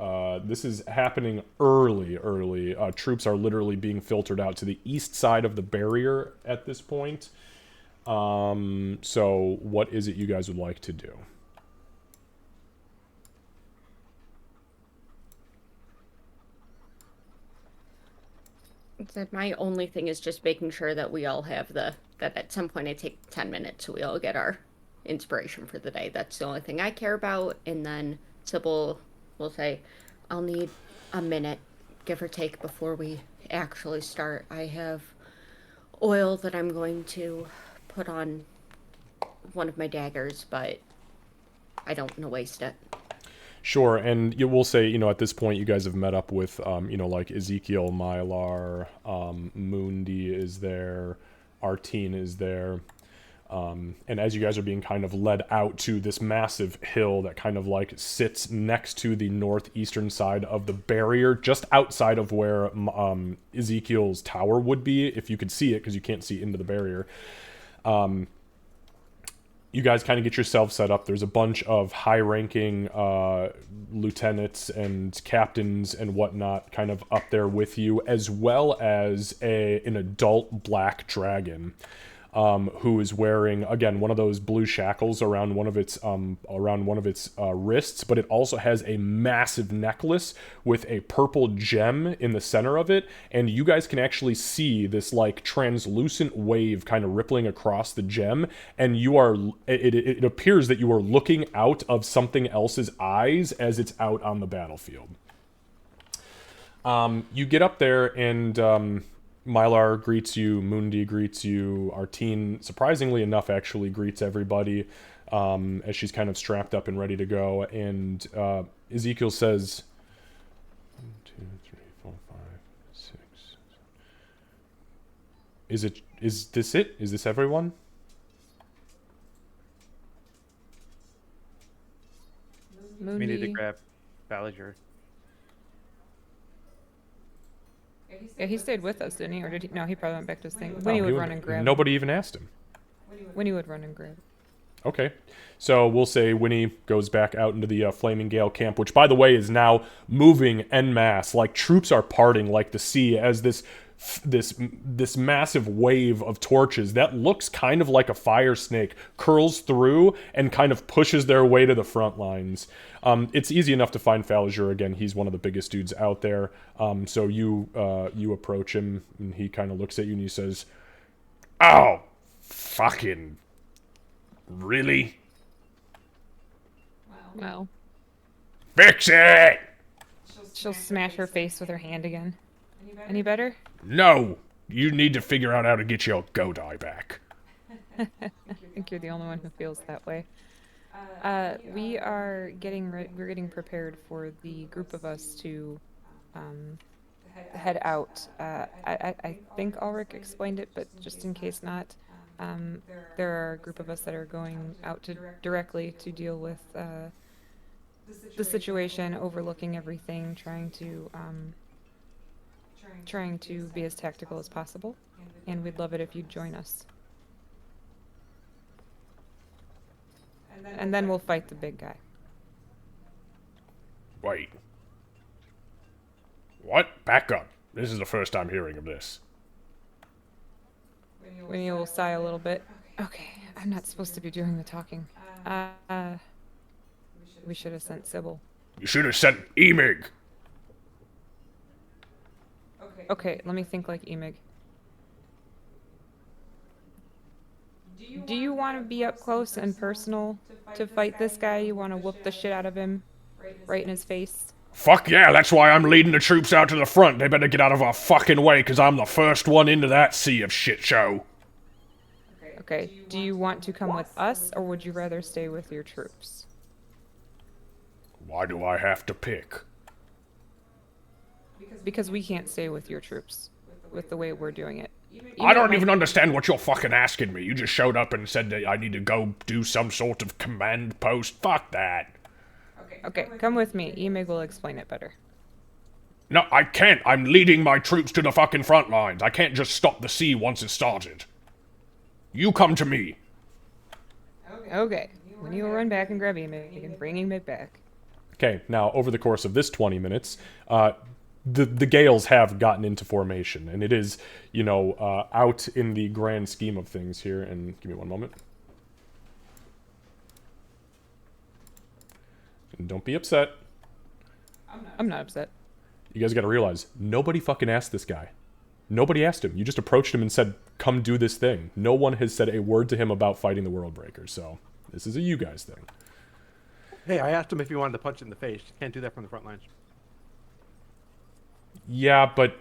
This is happening early. Troops are literally being filtered out to the east side of the barrier at this point. So what is it you guys would like to do? That my only thing is just making sure that we all have that at some point I take 10 minutes so we all get our inspiration for the day. That's the only thing I care about. And then Sybil will say, I'll need a minute, give or take, before we actually start. I have oil that I'm going to put on one of my daggers, but I don't want to waste it. Sure, and you will say, at this point you guys have met up with, like Ezekiel, Mylar, Mundi is there, Artine is there, and as you guys are being kind of led out to this massive hill that kind of like sits next to the northeastern side of the barrier, just outside of where Ezekiel's tower would be, if you could see it, because you can't see into the barrier. You guys kind of get yourself set up. There's a bunch of high-ranking lieutenants and captains and whatnot kind of up there with you, as well as an adult black dragon who is wearing, again, one of those blue shackles around one of its wrists, but it also has a massive necklace with a purple gem in the center of it, and you guys can actually see this like translucent wave kind of rippling across the gem, and it appears that you are looking out of something else's eyes as it's out on the battlefield. You get up there and Mylar greets you, Mundi greets you, Artine, surprisingly enough, actually greets everybody as she's kind of strapped up and ready to go. And Ezekiel says, 1, 2, 3, 4, 5, 6. Is this it? Is this everyone? We need to Mooney. grab Ballinger. Yeah, he stayed with us, didn't he? Or did he? No, he probably went back to his thing. Oh, Winnie he would would- run and grab. Nobody even asked him. Winnie would run and grab. Okay. So we'll say Winnie goes back out into the Flaming Gale camp, which, by the way, is now moving en masse. Like, troops are parting like the sea as this massive wave of torches that looks kind of like a fire snake curls through and kind of pushes their way to the front lines. It's easy enough to find Falliger again. He's one of the biggest dudes out there. So you approach him, and he kind of looks at you and he says, "Oh, fucking really? Well, Fix it!" she'll smash her face with her hand again. Any better? No, you need to figure out how to get your goat eye back. I think you're the only one who feels that way. We are we're getting prepared for the group of us to head out. I think Ulrich explained it, but just in case not, there are a group of us that are going out directly to deal with the situation, overlooking everything, trying to be as tactical as possible, and we'd love it if you'd join us. And then we'll fight the big guy. Wait. What? Back up. This is the first I'm hearing of this. Winnie will sigh a little bit. Okay, I'm not supposed to be doing the talking. We should have sent Sybil. You should have sent Emig. Okay, let me think like Emig. Do you want to be up close and personal to fight this guy? You want to whoop the shit out of him right in his face? Fuck yeah, that's why I'm leading the troops out to the front. They better get out of our fucking way, because I'm the first one into that sea of shit show. Okay, do you want to come with us, or would you rather stay with your troops? Why do I have to pick? Because we can't stay with your troops, with the way we're doing it. I don't even understand what you're fucking asking me. You just showed up and said that I need to go do some sort of command post. Fuck that. Okay, come with me. Emig will explain it better. No, I can't. I'm leading my troops to the fucking front lines. I can't just stop the sea once it's started. You come to me. Okay, when you will run back and grab Emig and bring Emig back. Okay, now over the course of this 20 minutes, the Gales have gotten into formation, and it is, you know, out in the grand scheme of things here. And give me one moment. And don't be upset. I'm not upset. You guys got to realize, nobody fucking asked this guy. Nobody asked him. You just approached him and said, come do this thing. No one has said a word to him about fighting the World Breaker, so this is a you guys thing. Hey, I asked him if he wanted to punch in the face. You can't do that from the front lines. Yeah, but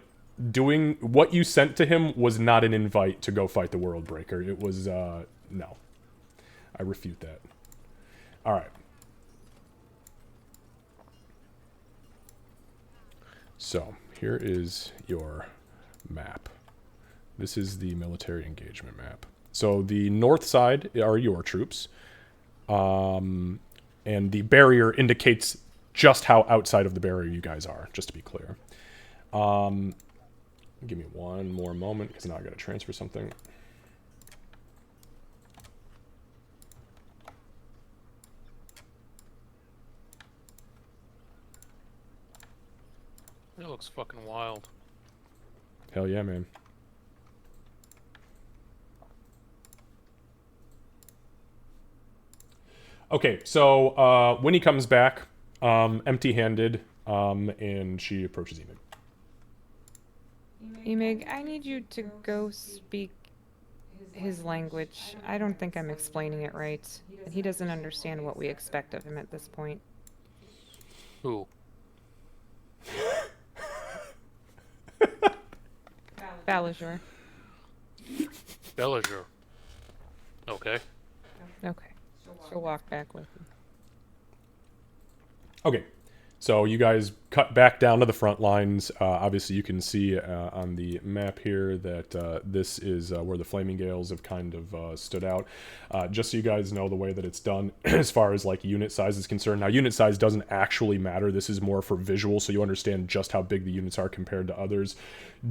doing what you sent to him was not an invite to go fight the World Breaker. It was, no. I refute that. Alright. So, here is your map. This is the military engagement map. So, the north side are your troops. And the barrier indicates just how outside of the barrier you guys are, just to be clear. Give me one more moment, because now I gotta transfer something. It looks fucking wild. Hell yeah, man. Okay, so Winnie comes back, empty-handed, and she approaches Enid. Emig, I need you to go speak his language. I don't think I'm explaining it right. And he doesn't understand what we expect of him at this point. Who? Balazar. Bellinger. Okay. Okay. She'll walk back with him. Okay, so you guys cut back down to the front lines. Obviously, you can see on the map here that this is where the Flaming Gales have kind of stood out. Just so you guys know the way that it's done as far as like unit size is concerned. Now, unit size doesn't actually matter. This is more for visual, so you understand just how big the units are compared to others.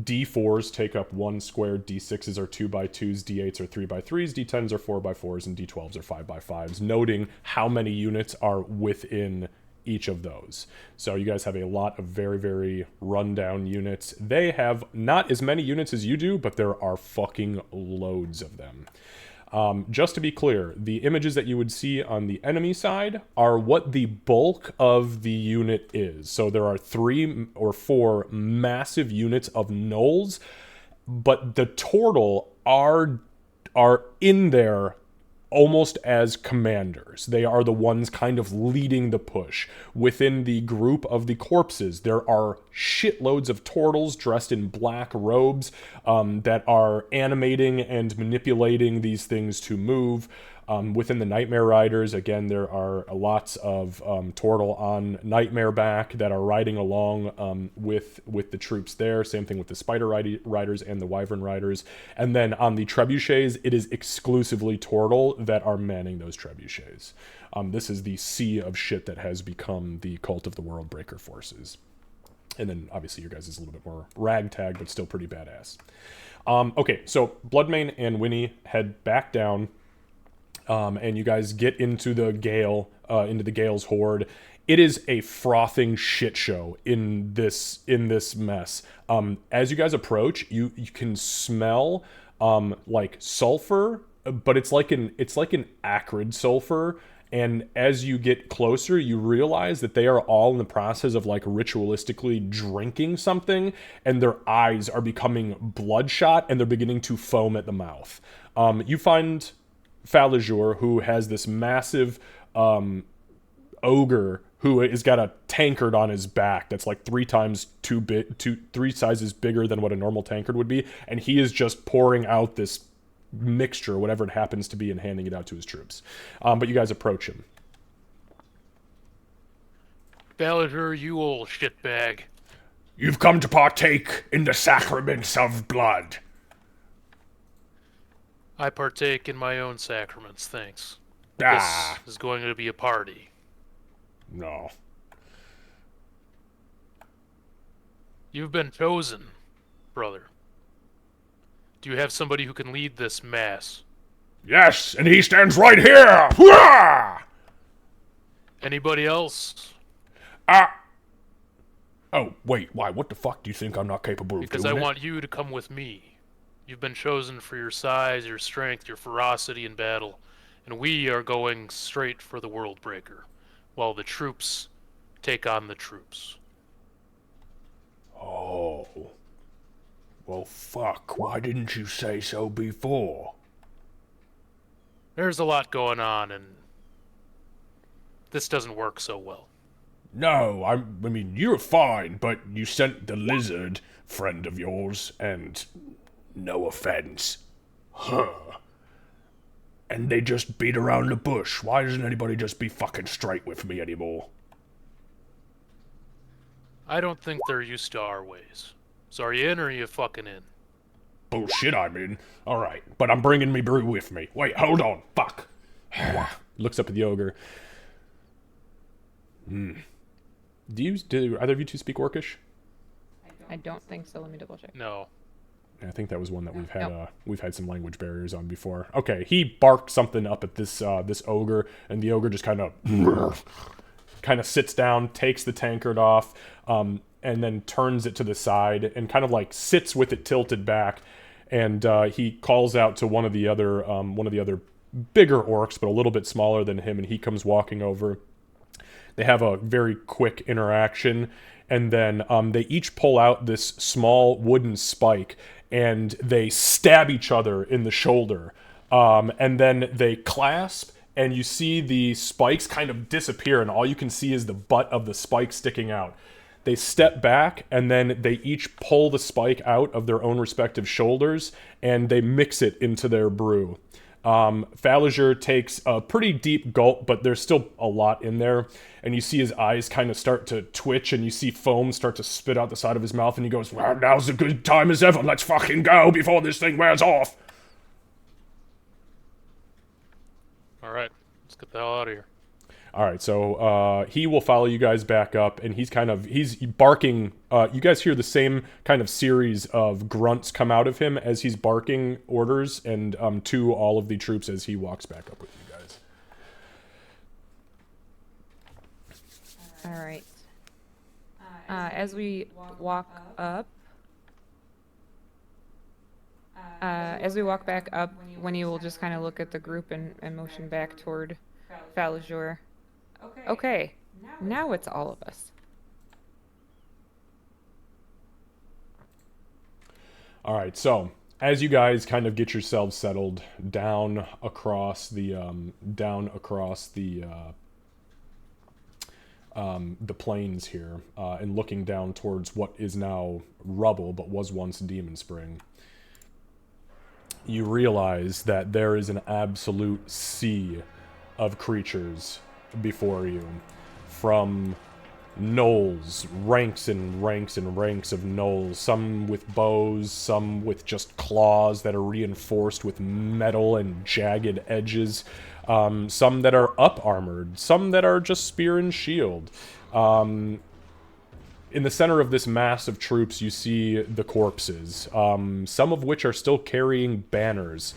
D4s take up 1 square, D6s are 2x2s, D8s are 3x3s, D10s are 4x4s, and D12s are 5x5s, noting how many units are within each of those. So you guys have a lot of very, very rundown units. They have not as many units as you do, but there are fucking loads of them. Just to be clear, the images that you would see on the enemy side are what the bulk of the unit is. So there are 3 or 4 massive units of gnolls, but the total are in there almost as commanders. They are the ones kind of leading the push. Within the group of the corpses, there are shitloads of turtles dressed in black robes that are animating and manipulating these things to move. Within the Nightmare Riders, again, there are lots of turtle on Nightmare back that are riding along with the troops there. Same thing with the Spider Riders and the Wyvern Riders. And then on the Trebuchets, it is exclusively turtle that are manning those Trebuchets. This is the sea of shit that has become the Cult of the World Breaker forces. And then, obviously, your guys is a little bit more ragtag, but still pretty badass. Okay, so Bloodmane and Winnie head back down. and you guys get into the into the Gale's horde. It is a frothing shit show in this mess. As you guys approach, you can smell like sulfur, but it's like an acrid sulfur. And as you get closer, you realize that they are all in the process of like ritualistically drinking something, and their eyes are becoming bloodshot and they're beginning to foam at the mouth. You find Falazur, who has this massive ogre who has got a tankard on his back that's like three sizes bigger than what a normal tankard would be, and he is just pouring out this mixture, whatever it happens to be, and handing it out to his troops. But you guys approach him. Ballinger, you old shitbag. You've come to partake in the sacraments of blood. I partake in my own sacraments, thanks. Ah. This is going to be a party. No. You've been chosen, brother. Do you have somebody who can lead this mass? Yes, and he stands right here! Hurrah! Anybody else? Oh, wait, why? What the fuck do you think I'm not capable of Because doing I it? want you to come with me. You've been chosen for your size, your strength, your ferocity in battle, and we are going straight for the World Breaker, while the troops take on the troops. Oh. Well, fuck, why didn't you say so before? There's a lot going on, and this doesn't work so well. No, I mean, you're fine, but you sent the lizard, friend of yours, and no offense. Huh. And they just beat around the bush. Why doesn't anybody just be fucking straight with me anymore? I don't think they're used to our ways. So are you in or are you fucking in? Bullshit, I'm in. Alright, but I'm bringing me brew with me. Wait, hold on. Fuck. Looks up at the ogre. Do either of you two speak Orcish? I don't think so. Let me double check. No. I think that was one that Nope. we've had some language barriers on before. Okay, he barked something up at this ogre, and the ogre just kind of sits down, takes the tankard off, and then turns it to the side and kind of like sits with it tilted back, and he calls out to one of the other bigger orcs, but a little bit smaller than him, and he comes walking over. They have a very quick interaction, and then they each pull out this small wooden spike, and they stab each other in the shoulder. And then they clasp, and you see the spikes kind of disappear, and all you can see is the butt of the spike sticking out. They step back, and then they each pull the spike out of their own respective shoulders, and they mix it into their brew. Falazur takes a pretty deep gulp, but there's still a lot in there, and you see his eyes kind of start to twitch, and you see foam start to spit out the side of his mouth, and he goes, "Well, now's a good time as ever. Let's fucking go before this thing wears off." Alright, let's get the hell out of here. All right, so he will follow you guys back up, and he's barking. You guys hear the same kind of series of grunts come out of him as he's barking orders, and to all of the troops as he walks back up with you guys. All right. As we walk up, back up, Winnie will just kind of look at the group and motion back toward Falazur. Okay, now it's all of us. All right, so as you guys kind of get yourselves settled down across the plains here, and looking down towards what is now rubble but was once Demon Spring, you realize that there is an absolute sea of creatures before you, from gnolls, ranks and ranks and ranks of gnolls, some with bows, some with just claws that are reinforced with metal and jagged edges, some that are up-armored, some that are just spear and shield. In the center of this mass of troops, you see the corpses, some of which are still carrying banners.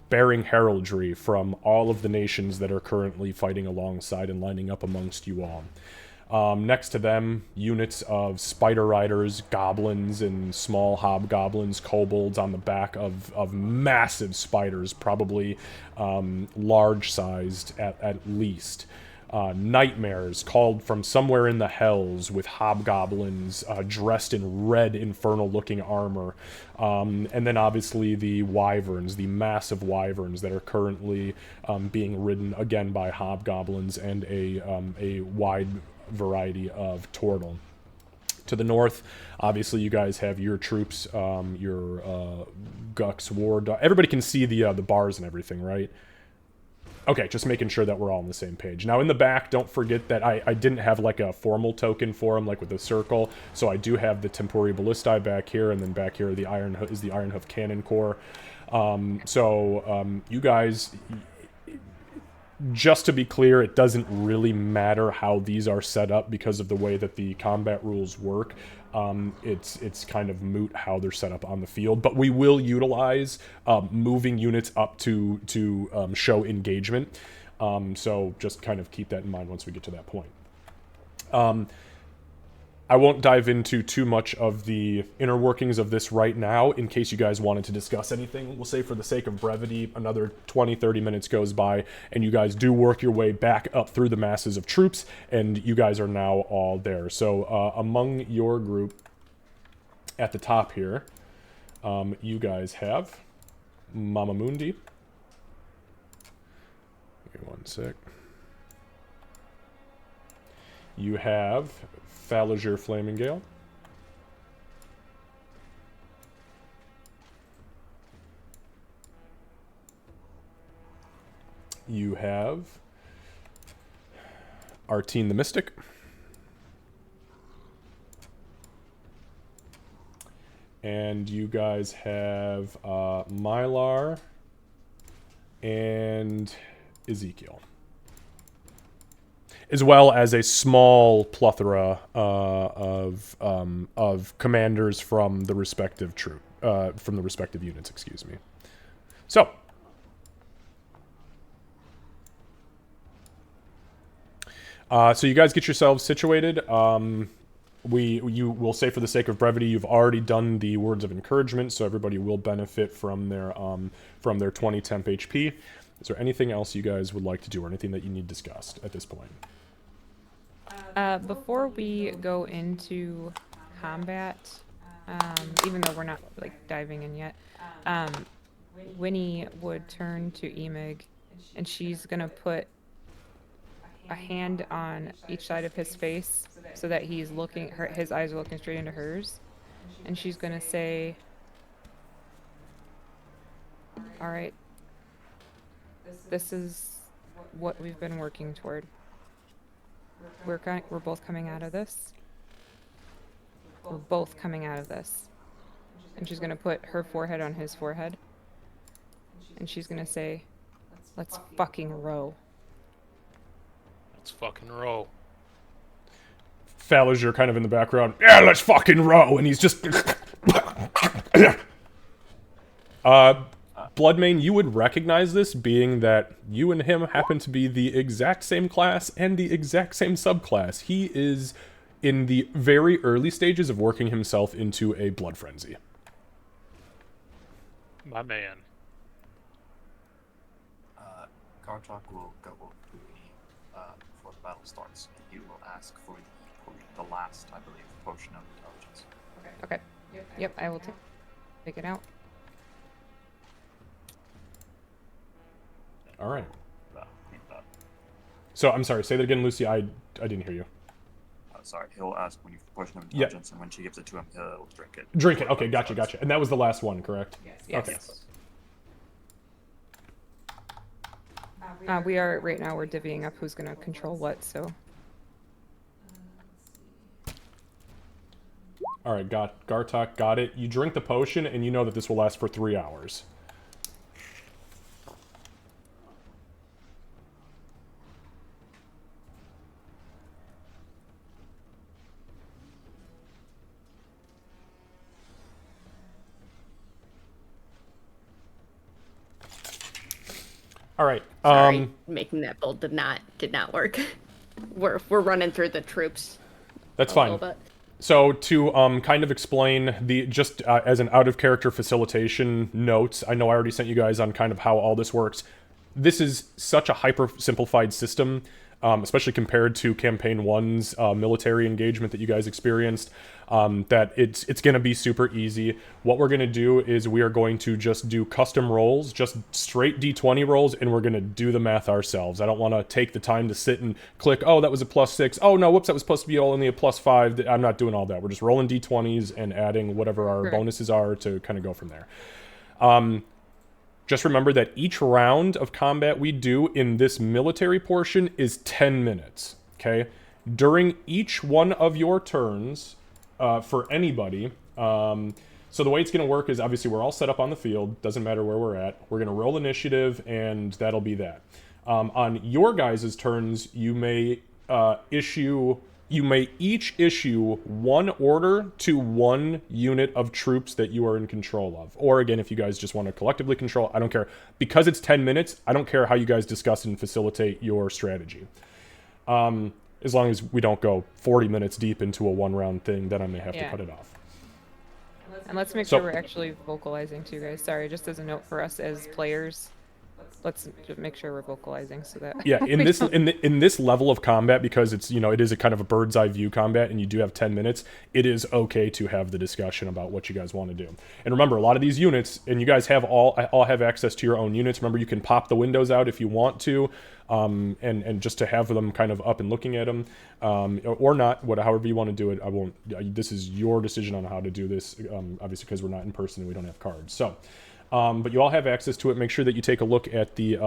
bearing heraldry from all of the nations that are currently fighting alongside and lining up amongst you all. Next to them, units of spider riders, goblins, and small hobgoblins, kobolds on the back of massive spiders, probably large-sized at least. Nightmares called from somewhere in the hells with hobgoblins dressed in red infernal-looking armor. And then obviously the wyverns, the massive wyverns that are currently being ridden again by hobgoblins and a wide variety of turtle. To the north, obviously, you guys have your troops, your Gux War. Everybody can see the bars and everything, right? Okay, just making sure that we're all on the same page. Now, in the back, don't forget that I didn't have, like, a formal token for them, like with the circle, so I do have the Tempori Ballistae back here, and then back here the Ironhoof Cannon Corps. You guys... Just to be clear, it doesn't really matter how these are set up because of the way that the combat rules work. It's kind of moot how they're set up on the field, but we will utilize moving units up to show engagement. So just kind of keep that in mind once we get to that point. I won't dive into too much of the inner workings of this right now in case you guys wanted to discuss anything. We'll say for the sake of brevity, another 20-30 minutes goes by, and you guys do work your way back up through the masses of troops, and you guys are now all there. So among your group at the top here, you guys have Mama Mundi. Give me one sec. You have Falager Flamingale. You have Artine the Mystic. And you guys have Mylar and Ezekiel, as well as a small plethora of commanders from the respective units. Excuse me. So, you guys get yourselves situated. You will say, for the sake of brevity, you've already done the words of encouragement, so everybody will benefit from their 20 temp HP. Is there anything else you guys would like to do, or anything that you need discussed at this point? Before we go into combat, even though we're not like diving in yet, Winnie would turn to Emig, and she's gonna put a hand on each side of his face so that he's looking, his eyes are looking straight into hers, and she's gonna say, "All right, this is what we've been working toward. We're both coming out of this. We're both coming out of this." And she's gonna put her forehead on his forehead, and she's gonna say, "Let's fucking row." Let's fucking row. Falager kind of in the background. Yeah, let's fucking row, and he's just. Bloodmane, you would recognize this, being that you and him happen to be the exact same class and the exact same subclass. He is in the very early stages of working himself into a blood frenzy. My man. Karchak will go to before the battle starts, and he will ask for the last, I believe, potion of intelligence. Okay. Yep, I will take it out. All right. So, I'm sorry, say that again, Lucy. I didn't hear you. Sorry, he'll ask when you potion of intelligence, and when she gives it to him, he'll drink it. Drink it. Okay, gotcha. And that was the last one, correct? Yes. Okay. We are, right now, we're divvying up who's gonna control what, so. All right, Gartok got it. You drink the potion, and you know that this will last for 3 hours. All right. Sorry, making that build did not work. We're running through the troops. That's a fine. little bit. So to kind of explain the just as an out of character facilitation notes, I know I already sent you guys on kind of how all this works. This is such a hyper simplified system, especially compared to Campaign 1's military engagement that you guys experienced, that it's going to be super easy. What we're going to do is we are going to just do custom rolls, just straight D20 rolls, and we're going to do the math ourselves. I don't want to take the time to sit and click, oh, that was a +6. Oh, no, whoops, that was supposed to be only a +5. I'm not doing all that. We're just rolling D20s and adding whatever our bonuses are to kind of go from there. Just remember that each round of combat we do in this military portion is 10 minutes, okay? During each one of your turns, for anybody, so the way it's going to work is obviously we're all set up on the field, doesn't matter where we're at. We're going to roll initiative, and that'll be that. On your guys' turns, you may each issue one order to one unit of troops that you are in control of. Or again, if you guys just want to collectively control, I don't care. Because it's 10 minutes, I don't care how you guys discuss and facilitate your strategy. As long as we don't go 40 minutes deep into a one-round thing, then I may have to cut it off. And let's make sure we're actually vocalizing too, guys. Sorry, just as a note for us as players. Let's make sure we're vocalizing so that in this level of combat, because it's it is a kind of a bird's eye view combat, and you do have 10 minutes. It is okay to have the discussion about what you guys want to do. And remember, a lot of these units, and you guys have all have access to your own units. Remember, you can pop the windows out if you want to, and just to have them kind of up and looking at them, or not, however you want to do it. I won't. This is your decision on how to do this. Obviously, because we're not in person and we don't have cards. So. But you all have access to it. Make sure that you take a look at the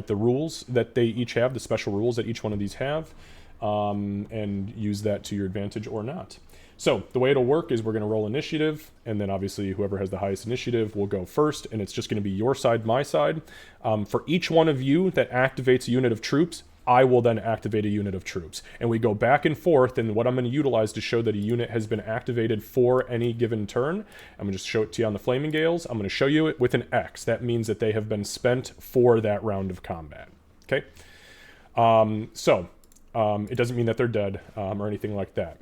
rules that they each have, the special rules that each one of these have, and use that to your advantage or not. So the way it'll work is we're going to roll initiative, and then obviously whoever has the highest initiative will go first, and it's just going to be your side, my side. For each one of you that activates a unit of troops, I will then activate a unit of troops. And we go back and forth, and what I'm going to utilize to show that a unit has been activated for any given turn, I'm going to just show it to you on the Flaming Gales. I'm going to show you it with an X. That means that they have been spent for that round of combat. Okay? It doesn't mean that they're dead or anything like that.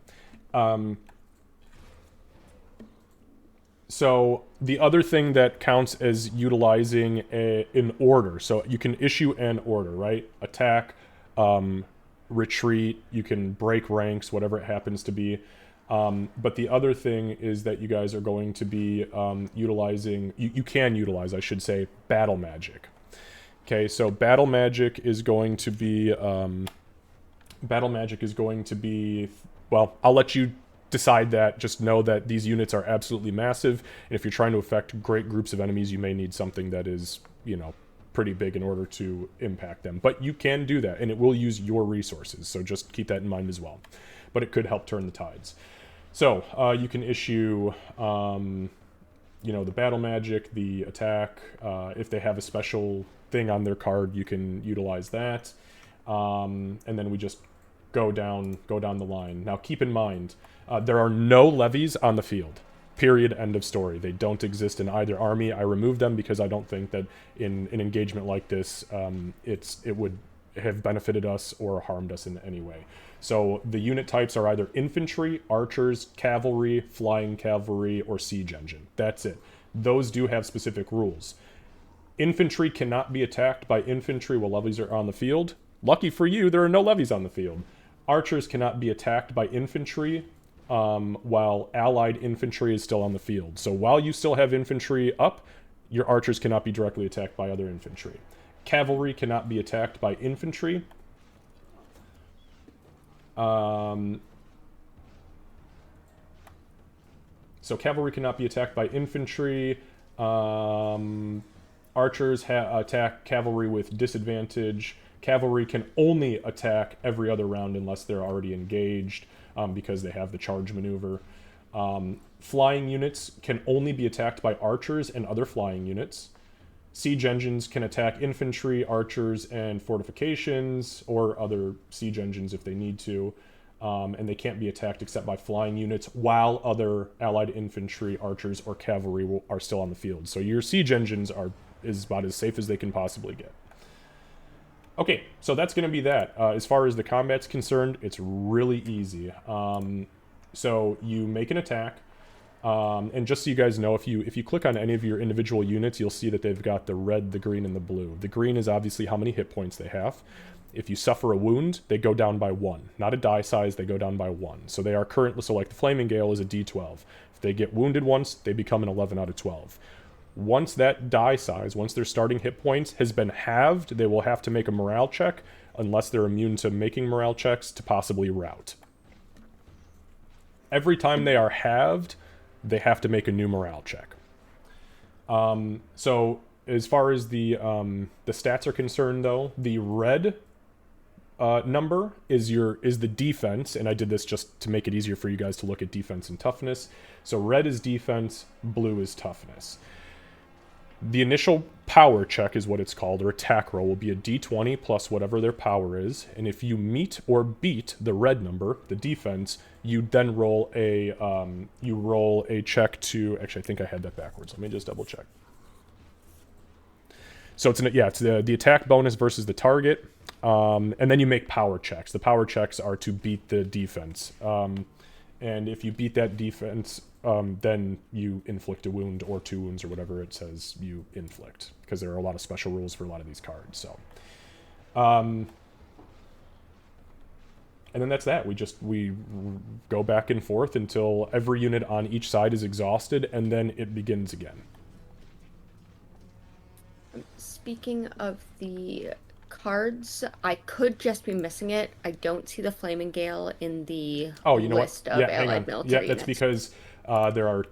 So the other thing that counts as utilizing an order, so you can issue an order, right? Attack, retreat, you can break ranks, whatever it happens to be. But the other thing is that you guys are going to be utilizing, you can utilize, I should say, battle magic. Okay, so battle magic is going to be, well, I'll let you decide that. Just know that these units are absolutely massive, and if you're trying to affect great groups of enemies, you may need something that is, pretty big in order to impact them. But you can do that, and it will use your resources, so just keep that in mind as well. But it could help turn the tides. So you can issue, the battle magic, the attack. If they have a special thing on their card, you can utilize that. And then we just go down the line. Now keep in mind, there are no levies on the field. Period. End of story. They don't exist in either army. I removed them because I don't think that in an engagement like this, it would have benefited us or harmed us in any way. So the unit types are either infantry, archers, cavalry, flying cavalry, or siege engine. That's it. Those do have specific rules. Infantry cannot be attacked by infantry while levies are on the field. Lucky for you, there are no levies on the field. Archers cannot be attacked by infantry while allied infantry is still on the field. So while you still have infantry up, your archers cannot be directly attacked by other infantry. Cavalry cannot be attacked by infantry. So cavalry cannot be attacked by infantry. Archers attack cavalry with disadvantage. Cavalry can only attack every other round unless they're already engaged, because they have the charge maneuver. Flying units can only be attacked by archers and other flying units. Siege engines can attack infantry, archers, and fortifications, or other siege engines if they need to. And they can't be attacked except by flying units, while other allied infantry, archers, or cavalry are still on the field. So your siege engines is about as safe as they can possibly get. Okay, so that's going to be that. As far as the combat's concerned, it's really easy. So you make an attack, and just so you guys know, if you click on any of your individual units, you'll see that they've got the red, the green, and the blue. The green is obviously how many hit points they have. If you suffer a wound, they go down by 1. Not a die size, they go down by 1. So they are currently, so like the Flaming Gale is a D12. If they get wounded once, they become an 11 out of 12. Once that die size, once their starting hit points has been halved, they will have to make a morale check, unless they're immune to making morale checks, to possibly rout. Every time they are halved, they have to make a new morale check. So as far as the stats are concerned, though, the red number is the defense, and I did this just to make it easier for you guys to look at defense and toughness. So red is defense, blue is toughness. The initial power check is what it's called, or attack roll, will be a d20 plus whatever their power is, and if you meet or beat the red number, the defense, you then roll a check to, actually I think I had that backwards, let me just double check. So it's the attack bonus versus the target, and then you make power checks. The power checks are to beat the defense, and if you beat that defense, then you inflict a wound or 2 wounds or whatever it says you inflict, because there are a lot of special rules for a lot of these cards. So, and then that's that. We go back and forth until every unit on each side is exhausted, and then it begins again. Speaking of the cards, I could just be missing it. I don't see the Flaming Gale in the list of allied military that's units. because there are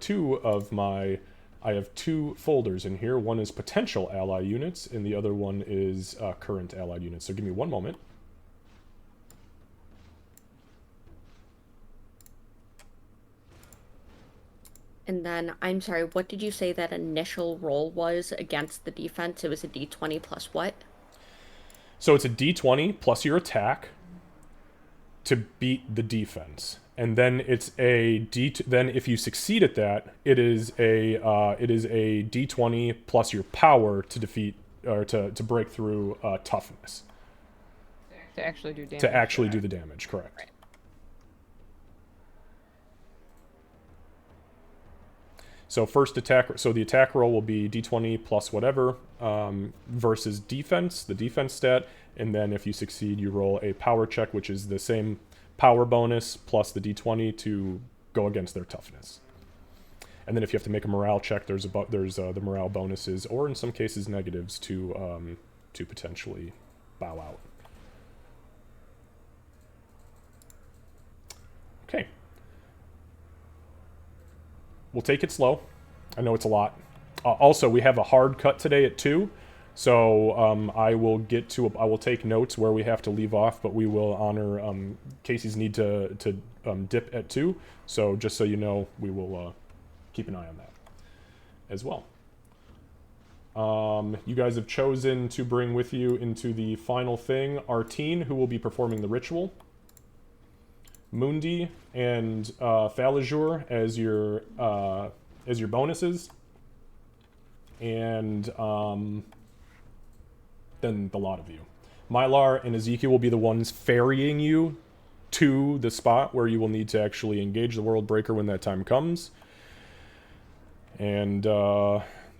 I have 2 folders in here. One is potential ally units, and the other one is current allied units. So give me one moment. And then, I'm sorry, what did you say that initial roll was against the defense? It was a d20 plus what? So it's a d20 plus your attack to beat the defense. And then it's then if you succeed at that, it is a d20 plus your power to defeat, or to break through toughness. To actually do damage. To actually do the damage, correct. Right. So first attack, so the attack roll will be d20 plus whatever versus defense, the defense stat, and then if you succeed, you roll a power check, which is the same power bonus plus the d20 to go against their toughness. And then if you have to make a morale check, there's the morale bonuses, or in some cases negatives, to potentially bow out. Okay. We'll take it slow. I know it's a lot. Also, we have a hard cut today at 2, so I will take notes where we have to leave off, but we will honor Casey's need to dip at 2. So just so you know, we will keep an eye on that as well. You guys have chosen to bring with you into the final thing Artine, who will be performing the ritual. Mundi and Falazur as your bonuses, and then the lot of you. Mylar and Ezekiel will be the ones ferrying you to the spot where you will need to actually engage the World Breaker when that time comes. And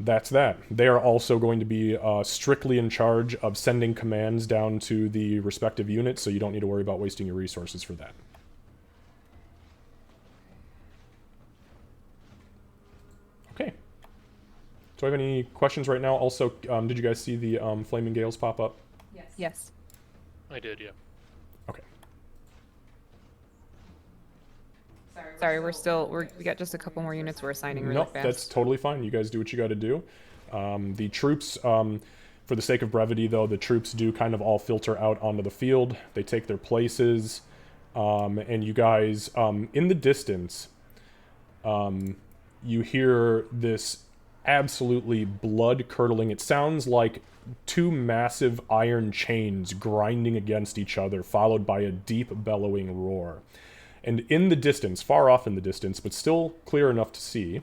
that's that. They are also going to be strictly in charge of sending commands down to the respective units, so you don't need to worry about wasting your resources for that. Okay. Do I have any questions right now? Also, did you guys see the Flaming Gales pop up? Yes. I did, yeah. Okay. Sorry, we got just a couple more units we're assigning really Nope, fast. that's totally fine. You guys do what you got to do. The troops, for the sake of brevity, though, the troops do kind of all filter out onto the field. They take their places, and you guys, in the distance, you hear this absolutely blood-curdling. It sounds like 2 massive iron chains grinding against each other, followed by a deep bellowing roar. And in the distance, far off in the distance, but still clear enough to see,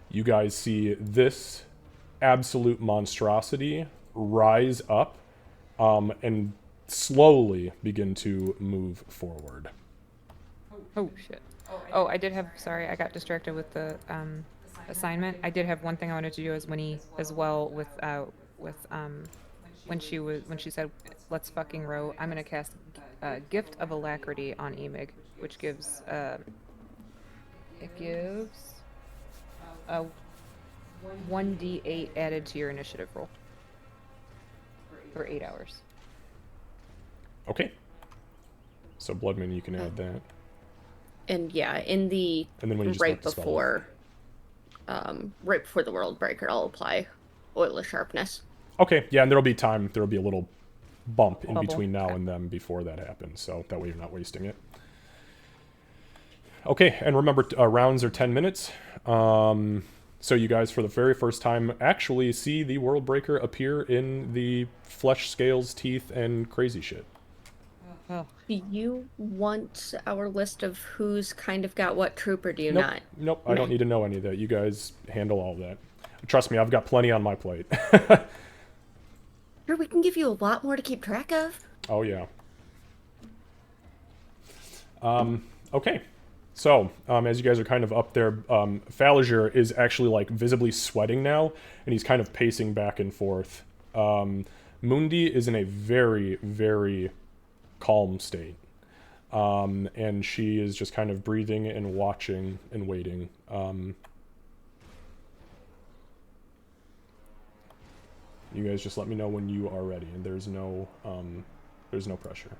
you guys see this absolute monstrosity rise up and slowly begin to move forward. Oh shit. Oh, I did have. Sorry, I got distracted with the assignment. I did have one thing I wanted to do as Winnie as well with when she said let's fucking row. I'm gonna cast Gift of Alacrity on Emig, which gives it gives a 1d8 added to your initiative roll for 8 hours. Okay. So Bloodman, you can add that. And yeah, in the And then when you just right mark the spell before, right before the World Breaker, I'll apply Oil of Sharpness. Okay, yeah, and there'll be time. There'll be a little bump in Bubble. between now and then before that happens, so that way you're not wasting it. Okay, and remember, rounds are 10 minutes. So you guys, for the very first time, actually see the World Breaker appear in the flesh, scales, teeth, and crazy shit. Oh, Do you want our list of who's kind of got what troop, or do you Nope, not? nope, I don't need to know any of that. You guys handle all of that. Trust me, I've got plenty on my plate. Sure, we can give you a lot more to keep track of. Oh, yeah. Okay. So, as you guys are kind of up there, Faliger is actually, like, visibly sweating now, and he's kind of pacing back and forth. Mundi is in a very, very calm state. And she is just kind of breathing and watching and waiting. You guys just let me know when you are ready, and there's no pressure.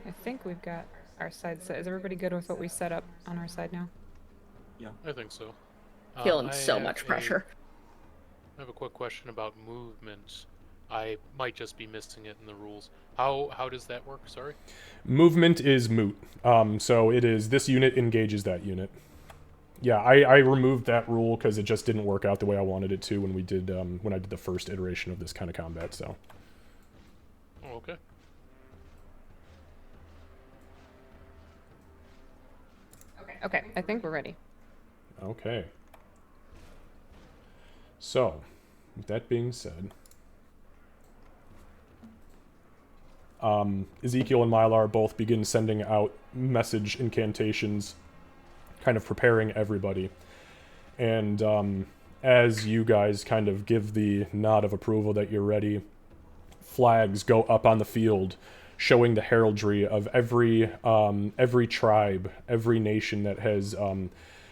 I think we've got our side set. Is everybody good with what we set up on our side now? Yeah. I think so. Feeling I so have much pressure. I have a quick question about movement. I might just be missing it in the rules. How does that work? Sorry. Movement is moot. So it is this unit engages that unit. Yeah, I removed that rule because it just didn't work out the way I wanted it to when we did when I did the first iteration of this kind of combat. So. Oh, okay. Okay, I think we're ready. Okay. So, with that being said, Ezekiel and Mylar both begin sending out message incantations, kind of preparing everybody. And as you guys kind of give the nod of approval that you're ready, flags go up on the field, showing the heraldry of every tribe, every nation that has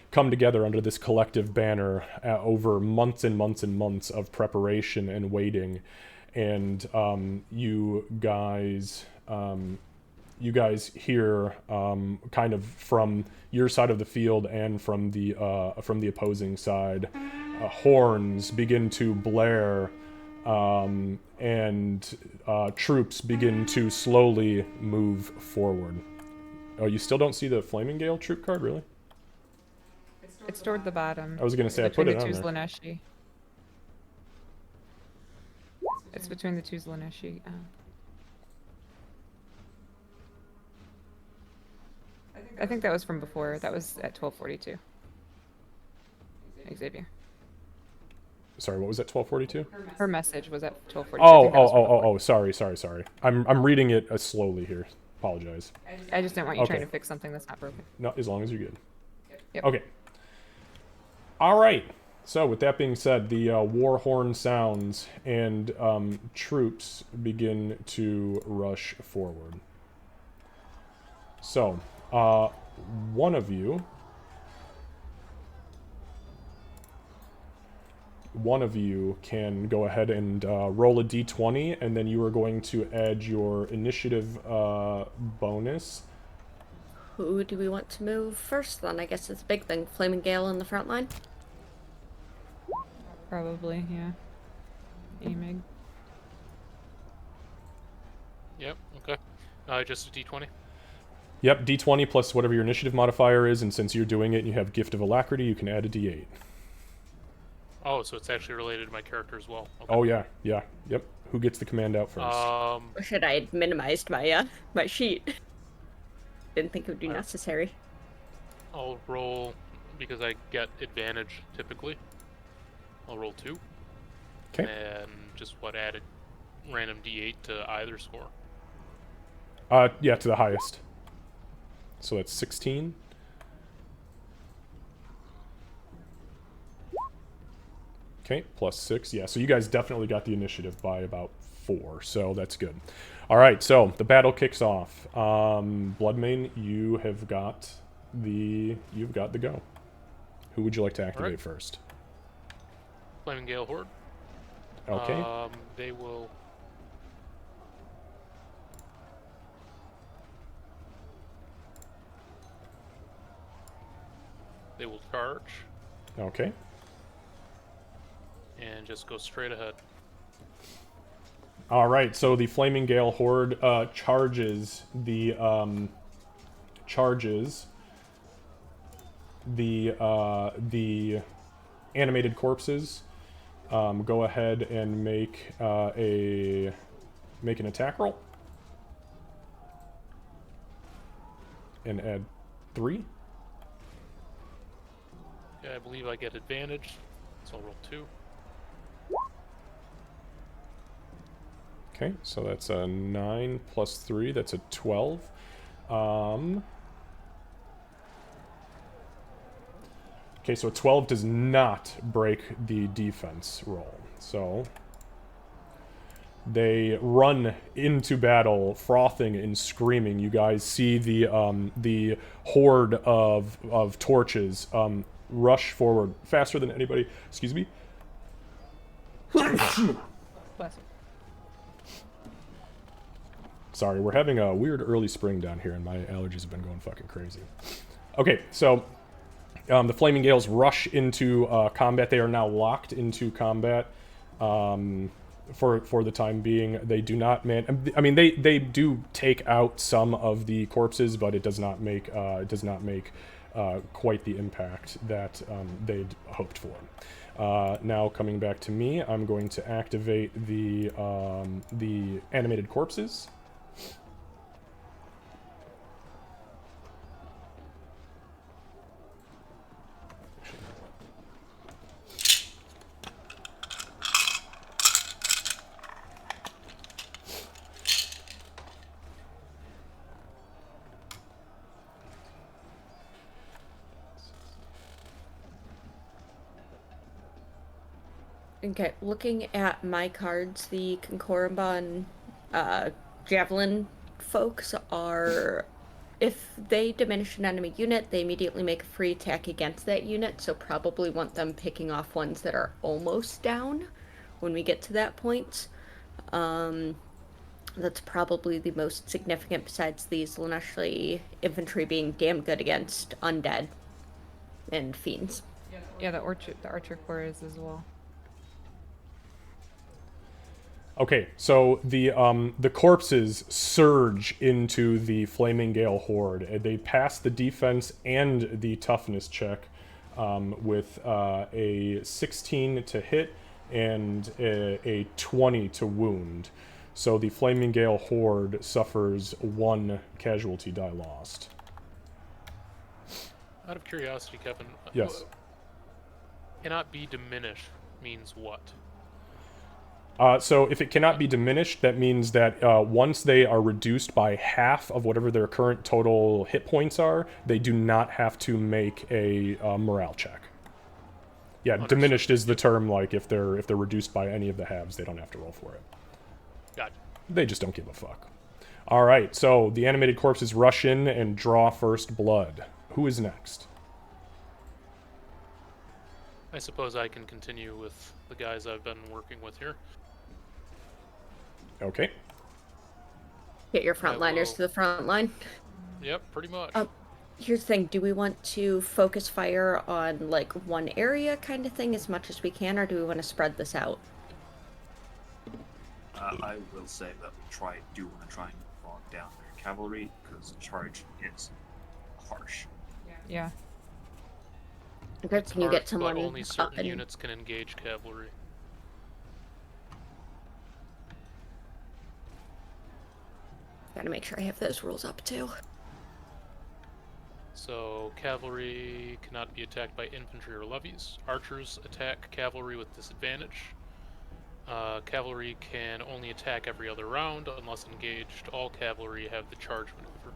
come together under this collective banner over months and months and months of preparation and waiting. And you guys hear kind of from your side of the field and from the opposing side, horns begin to blare. And troops begin to slowly move forward. Oh, you still don't see the Flaming Gale troop card, really? It's toward the bottom. I was gonna say I put it on there. Zlaneshi. It's between the two Zlaneshi. I think that was from before. That was at 12:42. Xavier. Sorry, what was that? 12:42? Her message was at 12:42. Oh, sorry. I'm reading it slowly here. Apologize. I just didn't want you trying Okay. to fix something that's not broken. No, as long as you're good. Yep. Okay. All right. So with that being said, the war horn sounds and troops begin to rush forward. So, one of you can go ahead and roll a d20, and then you are going to add your initiative bonus. Who do we want to move first then? I guess it's a big thing. Flaming Gale in the front line? Probably, yeah. Emig. Yep. Okay. Just a d20. Yep, d20 plus whatever your initiative modifier is, and since you're doing it and you have Gift of Alacrity, you can add a d8. Oh, so it's actually related to my character as well. Okay. Oh, yeah, yep. Who gets the command out first? Wish I had minimized my my sheet. Didn't think it would be necessary. I'll roll because I get advantage typically. I'll roll 2. Okay. And just add a random d8 to either score. Yeah, to the highest. So that's 16. Okay, plus 6. Yeah, so you guys definitely got the initiative by about 4, so that's good. All right, so the battle kicks off. Bloodmane, you've got the go. Who would you like to activate first? Flaming Gale Horde. Okay. They will. They will charge Okay. and just go straight ahead. All right, so the Flaming Gale Horde charges the animated corpses. Go ahead and make an attack roll and add 3. Yeah, I believe I get advantage, so I'll roll 2. Okay, so that's a 9 plus 3. That's a 12. Okay, so a 12 does not break the defense roll. So they run into battle, frothing and screaming. You guys see the horde of torches rush forward faster than anybody. Excuse me. Bless you. Sorry, we're having a weird early spring down here, and my allergies have been going fucking crazy. Okay, so the Flaming Gales rush into combat. They are now locked into combat for the time being. They do not I mean, they do take out some of the corpses, but it does not make quite the impact that they'd hoped for. Now coming back to me, I'm going to activate the animated corpses. Okay, looking at my cards, the Concoraban Javelin folks are, if they diminish an enemy unit, they immediately make a free attack against that unit, so probably want them picking off ones that are almost down when we get to that point. That's probably the most significant besides these Lanashli infantry being damn good against undead and fiends. Yeah, the Archer Corps is as well. Okay, so the corpses surge into the Flaming Gale Horde. They pass the defense and the toughness check with a 16 to hit and a 20 to wound. So the Flaming Gale Horde suffers 1 casualty die lost. Out of curiosity, Kevin. Yes. Cannot be diminished means what? So if it cannot be diminished, that means that once they are reduced by half of whatever their current total hit points are, they do not have to make a morale check. Yeah, Understood. Diminished is the term. Like if they're reduced by any of the halves, they don't have to roll for it. Gotcha. They just don't give a fuck. All right, so the animated corpses rush in and draw first blood. Who is next? I suppose I can continue with the guys I've been working with here. Okay. Get your frontliners to the front line. Yep, pretty much. Here's the thing, do we want to focus fire on like one area kind of thing as much as we can, or do we want to spread this out? I will say that we do want to try and bog down their cavalry, because charge is harsh. Yeah. Okay, It's can you hard, get someone but only up certain and... units can engage cavalry. Gotta make sure I have those rules up too. So cavalry cannot be attacked by infantry or levies. Archers attack cavalry with disadvantage. Cavalry can only attack every other round unless engaged. All cavalry have the charge maneuver.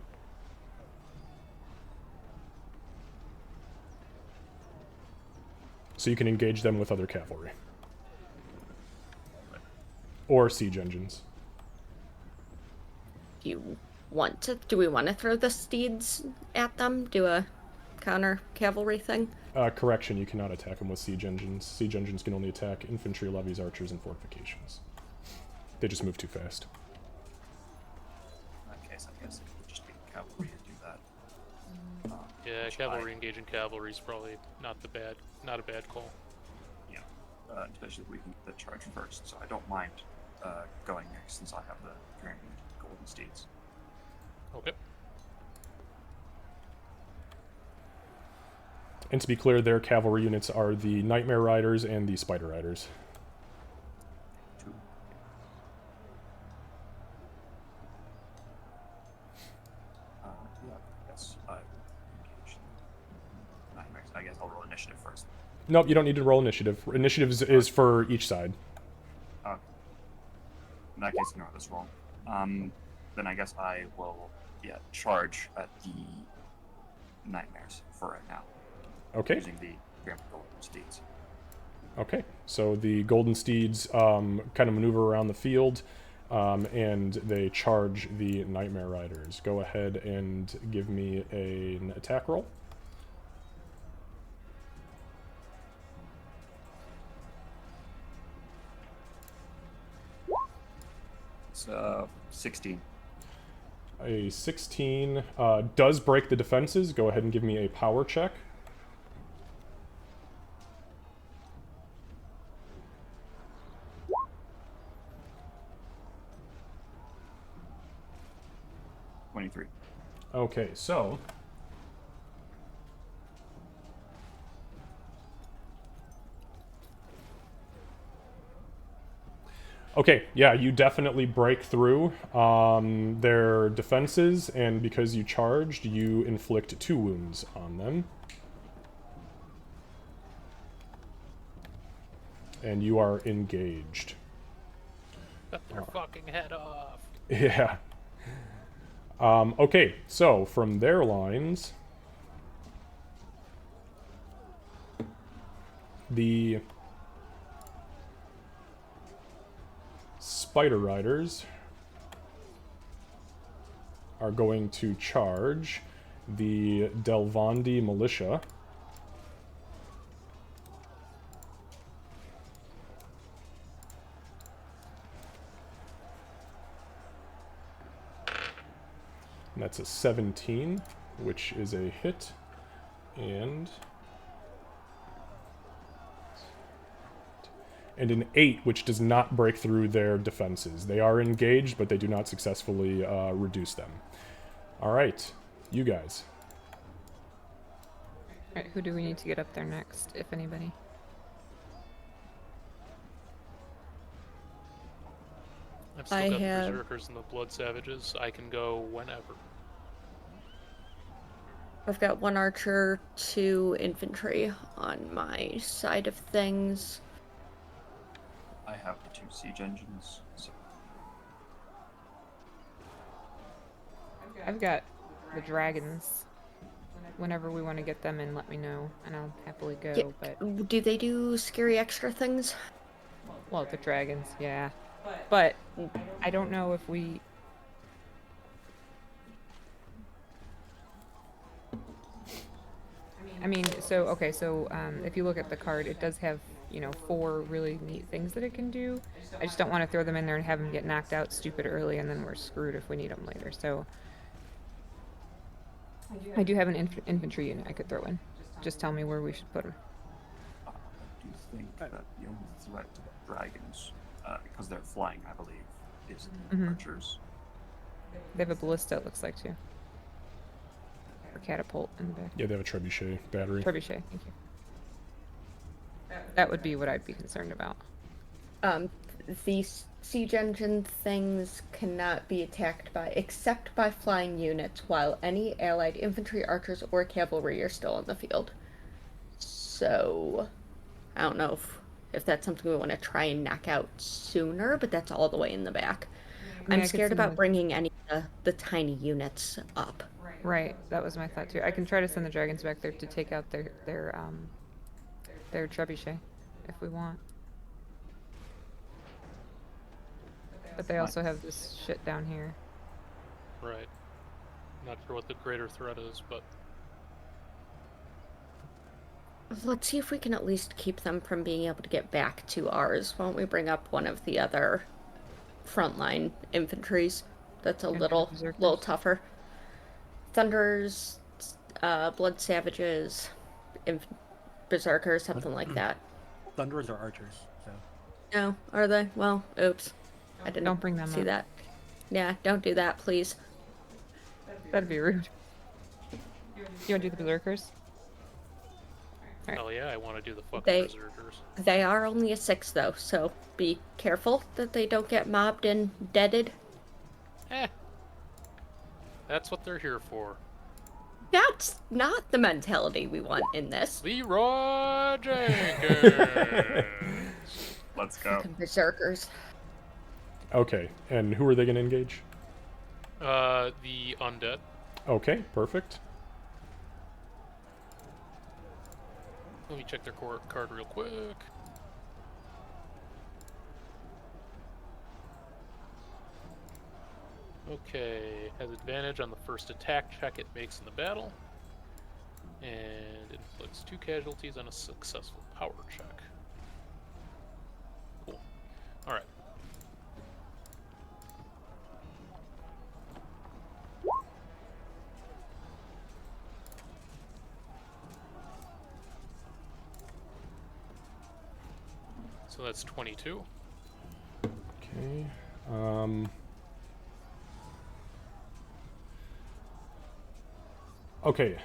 So you can engage them with other cavalry. Or siege engines. Do we want to throw the steeds at them? Do a counter cavalry thing? Correction, you cannot attack them with siege engines. Siege engines can only attack infantry, levies, archers, and fortifications. They just move too fast. In that case, I guess it would just be cavalry to do that. Yeah, Which cavalry engaging cavalry is probably not a bad call. Yeah, especially if we can get the charge first. So I don't mind going next since I have the Grand Golden Steeds. Okay. And to be clear, their cavalry units are the Nightmare Riders and the Spider Riders. Two. Yeah, yes, I engaged. I guess I'll roll initiative first. Nope, you don't need to roll initiative. Initiative is for each side. In that case, ignore this roll. Then I guess I will, charge at the Nightmares for right now. Okay. Using the Grand Golden Steeds. Okay, so the Golden Steeds kind of maneuver around the field, and they charge the Nightmare Riders. Go ahead and give me an attack roll. It's 16. A 16 does break the defenses. Go ahead and give me a power check. Okay, so okay, yeah, you definitely break through their defenses, and because you charged, you inflict 2 wounds on them. And you are engaged. Cut their fucking head off. Yeah. Okay, so from their lines, the Spider Riders are going to charge the Delvandi Militia. And that's a 17, which is a hit, and an 8, which does not break through their defenses. They are engaged, but they do not successfully reduce them. All right, you guys. All right, who do we need to get up there next, if anybody? I've still I got have- the Berserkers and the Blood Savages. I can go whenever. I've got 1 archer, 2 infantry on my side of things. I have the 2 siege engines. So I've got the dragons. Whenever we want to get them in, let me know, and I'll happily go. Yeah, But do they do scary extra things? well, the dragons, yeah. But I don't know if we. I mean, so okay, so if you look at the card, it does have 4 really neat things that it can do. I just don't want to throw them in there and have them get knocked out stupid early, and then we're screwed if we need them later. So I do have an infantry unit I could throw in. Just tell me where we should put them. I do think that the only threat to the dragons, because they're flying, I believe, is the archers. They have a ballista, it looks like, too. Or catapult in the back. Yeah, they have a trebuchet battery. Trebuchet, thank you. That would be what I'd be concerned about. these siege engine things cannot be attacked by except by flying units while any allied infantry, archers, or cavalry are still in the field. So I don't know if that's something we want to try and knock out sooner, but that's all the way in the back. I mean, I'm I could scared send about the- bringing any of the tiny units up. Right, that was my thought too. I can try to send the dragons back there to take out their trebuchet, if we want. But they also have this shit down here. Right. Not sure what the greater threat is, but Let's see if we can at least keep them from being able to get back to ours. Why don't we bring up one of the other frontline infantries? That's a And little berserkers. tougher. Thunders, Blood Savages, Berserkers, something like that. Thunderers are archers, so. No, are they? Well, oops. I didn't Don't bring them see up. that. Yeah, don't do that, please. That'd be rude. You want to do the berserkers? Alright. hell yeah, I want to do the fucking They- berserkers. They are only a 6, though, so be careful that they don't get mobbed and deaded. Eh. That's what they're here for. That's not the mentality we want in this. Leroy Jenkins. Let's go. Fucking berserkers. Okay, and who are they going to engage? The undead. Okay, perfect. Let me check their card real quick. Okay, has advantage on the first attack check it makes in the battle, and inflicts 2 casualties on a successful power check. Cool. All right. So that's 22. Okay. Okay.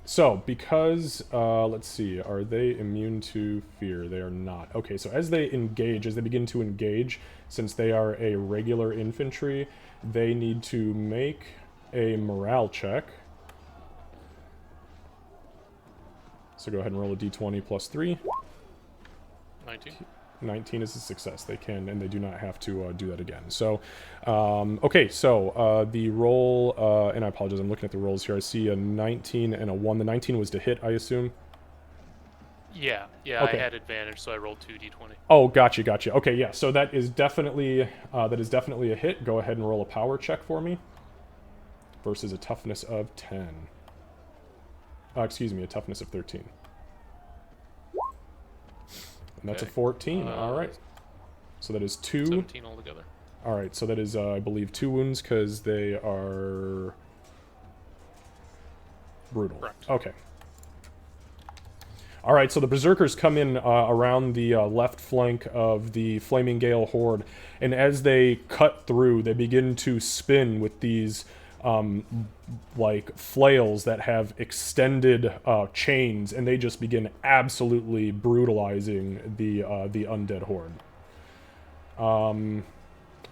So because let's see, are they immune to fear? They are not. Okay, so as they begin to engage, since they are a regular infantry, they need to make a morale check. So go ahead and roll a d20 plus 3. 19. 19 is a success. They can, and they do not have to do that again. So, okay, so the roll, and I apologize, I'm looking at the rolls here. I see a 19 and a 1. The 19 was to hit, I assume? Yeah, Okay. I had advantage, so I rolled 2d20. Oh, gotcha. Okay, yeah, so that is definitely a hit. Go ahead and roll a power check for me. Versus a toughness of 10. Excuse me, a toughness of 13. And that's a Okay. 14. All right. So that is 2. 17 altogether. All right. So that is, I believe, 2 wounds because they are brutal. Correct. Okay. All right. So the berserkers come in around the left flank of the Flaming Gale horde, and as they cut through, they begin to spin with these like flails that have extended chains, and they just begin absolutely brutalizing the undead horde.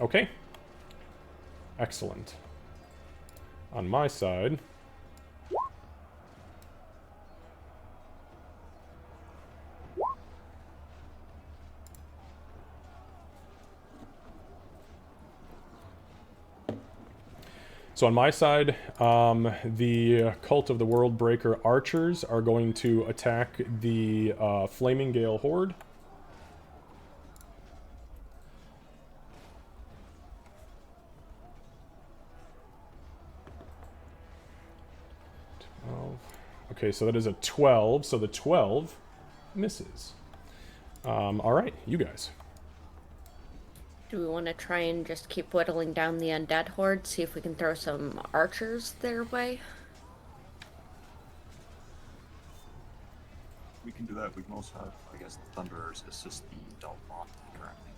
Okay. Excellent. On my side, the Cult of the Worldbreaker archers are going to attack the Flaming Gale horde. Okay, so that is a 12, so the 12 misses. All right, you guys. Do we want to try and just keep whittling down the undead horde, see if we can throw some archers their way? We can do that. We can also have, I guess, the Thunderers assist the Delmont currently.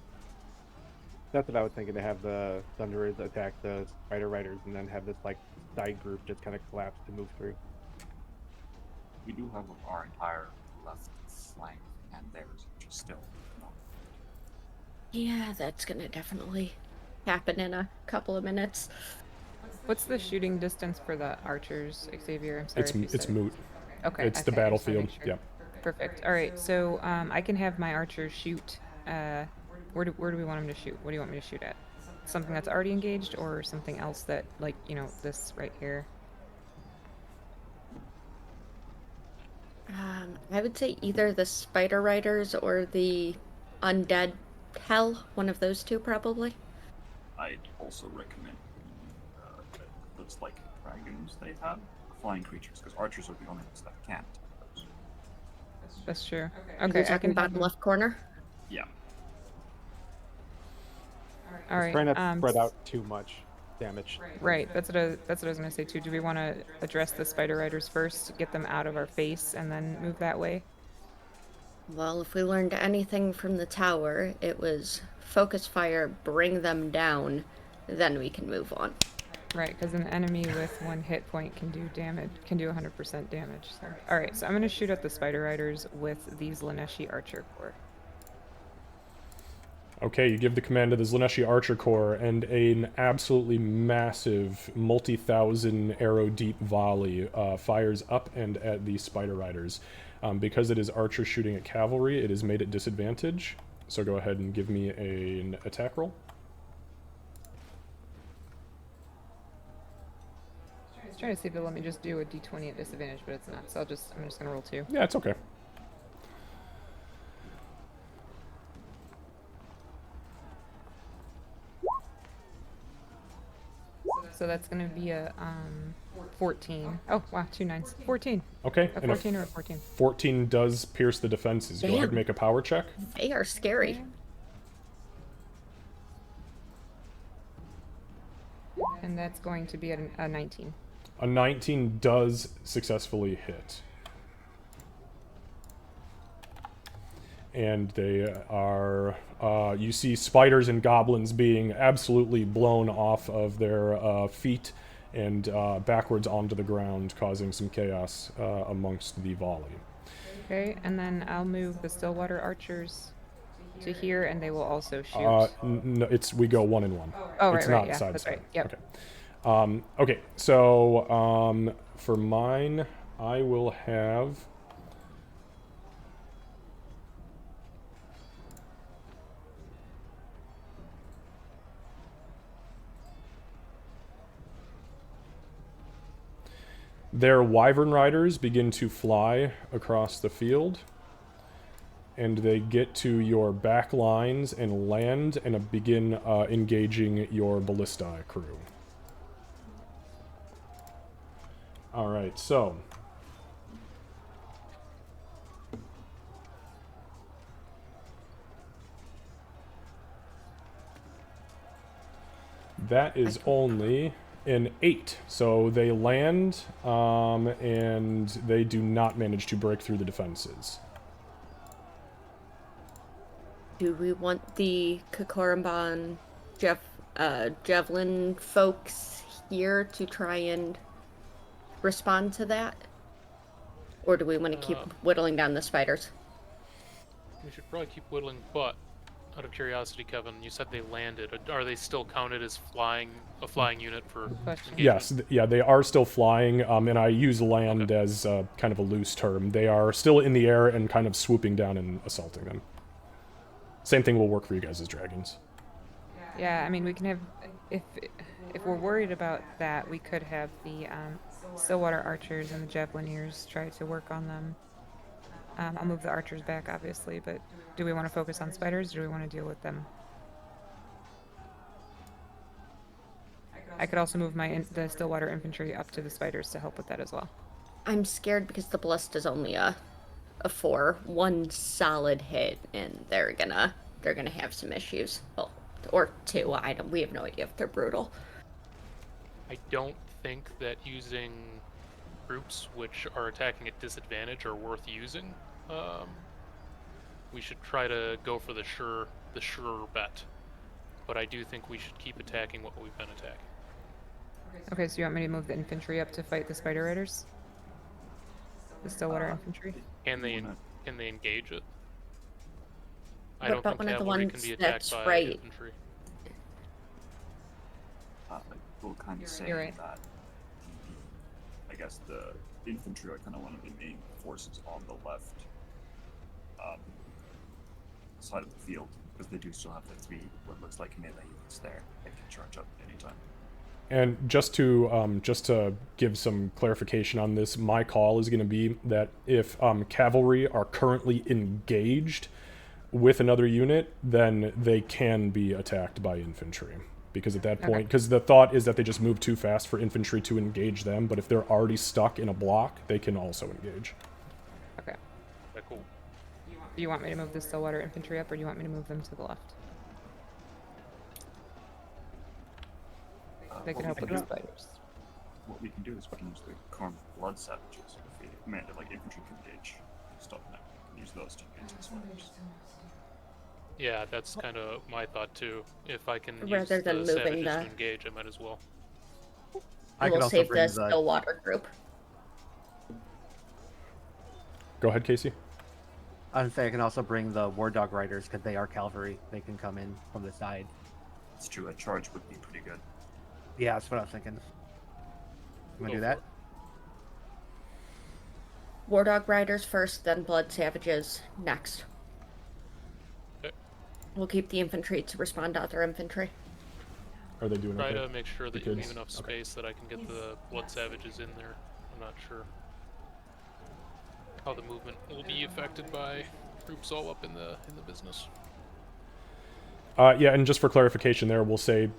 That's what I was thinking, to have the Thunderers attack the Spider Riders and then have this, like, side group just kind of collapse to move through. We do have our entire left flank and theirs, which is still Yeah, that's gonna definitely happen in a couple of minutes. What's the shooting distance for the archers, Xavier? I'm sorry if you It's said. moot. Okay, It's the okay, I just wanna battlefield. make sure. Yep. Perfect. All right, so I can have my archers shoot. Where do we want them to shoot? What do you want me to shoot at? Something that's already engaged, or something else that, like, this right here? I would say either the spider riders or the undead hell. One of those two, probably. I'd also recommend those like dragons they have, flying creatures, because archers are the only ones that can't. That's true. Are Okay, you I talking can have bottom them. left corner? Yeah. All right. Try not to spread out too much damage. Right. That's what I was gonna say too. Do we want to address the spider riders first, get them out of our face, and then move that way? Well, if we learned anything from the tower, it was focus fire, bring them down, then we can move on. Right, because an enemy with 1 hit point can do damage, can do 100% damage. So, all right. So I'm gonna shoot at the spider riders with these Laneshi Archer Corps. Okay, you give the command to the Zlaneshi Archer Corps, and an absolutely massive, multi-thousand arrow deep volley fires up and at the Spider Riders. Because it is archer shooting at cavalry, it is made at disadvantage. So go ahead and give me an attack roll. I was trying to see if it'll let me just do a d20 at disadvantage, but it's not. So I'm just gonna roll 2. Yeah, it's okay. So that's gonna be a 14. Oh wow, 2 9s. 14. Okay, A and 14 or a 14. 14 does pierce the defenses. Go ahead and Damn. make a power check. They are scary. And that's going to be at a 19. A 19 does successfully hit. And they are, you see spiders and goblins being absolutely blown off of their feet and backwards onto the ground, causing some chaos amongst the volley. Okay, and then I'll move the Stillwater Archers to here, and they will also shoot. No, we go 1 and 1. Oh, right, it's right, not yeah, side that's side. right, yep. Okay. Okay, so for mine, I will have. Their wyvern riders begin to fly across the field, and they get to your back lines and land and begin engaging your ballista crew. All right, so that is only an 8. So they land, and they do not manage to break through the defenses. Do we want the Kakoramban Javelin folks here to try and respond to that? Or do we want to keep whittling down the spiders? We should probably keep whittling, but out of curiosity, Kevin, you said they landed. Are they still counted as a flying unit for engagement? Yes, yeah, they are still flying, and I use land as kind of a loose term. They are still in the air and kind of swooping down and assaulting them. Same thing will work for you guys as dragons. Yeah, I mean, we can have, if we're worried about that, we could have the Stillwater Archers and the Javelineers try to work on them. I'll move the archers back, obviously, but do we want to focus on spiders, or do we want to deal with them? I could also move the Stillwater infantry up to the spiders to help with that as well. I'm scared because the ballista is only a 4, 1 solid hit, and they're gonna have some issues. Well, or 2. We have no idea if they're brutal. I don't think that using groups which are attacking at disadvantage are worth using. We should try to go for the sure bet. But I do think we should keep attacking what we've been attacking. Okay, so you want me to move the infantry up to fight the spider riders? The Stillwater infantry? Can they engage it? I What don't about think one of the cavalry ones can be attacked that's by right? infantry. Will kind of say You're right. that I guess the infantry are kind of one of the main forces on the left side of the field, because they do still have the 3 what looks like melee units there that can charge up anytime. And just to give some clarification on this, my call is going to be that if cavalry are currently engaged with another unit, then they can be attacked by infantry. Because at that point, because the thought is that they just move too fast for infantry to engage them, but if they're already stuck in a block, they can also engage. Okay. Yeah, cool. Do you want me to move the Stillwater infantry up, or do you want me to move them to the left? They can help with the spiders. What we can do is we can use the Corn Blood Savages. If we command like infantry can engage stuff now, we can use those to engage the spiders. Yeah, that's kind of my thought too. If I can Rather use than the moving savages the- to engage, I might as well. I could We'll also save bring the the. Stillwater group. Go ahead, Casey. I would say I can also bring the War Dog Riders because they are cavalry. They can come in from the side. It's true, a charge would be pretty good. Yeah, that's what I was thinking. You want to do that? War Dog Riders first, then Blood Savages next. Okay. We'll keep the infantry to respond to other infantry. Are they doing Try okay? to make sure that The you kids? leave enough Okay. space that I can get the blood savages in there. I'm not sure how the movement will be affected by groups all up in the business. Yeah, and just for clarification there, we'll say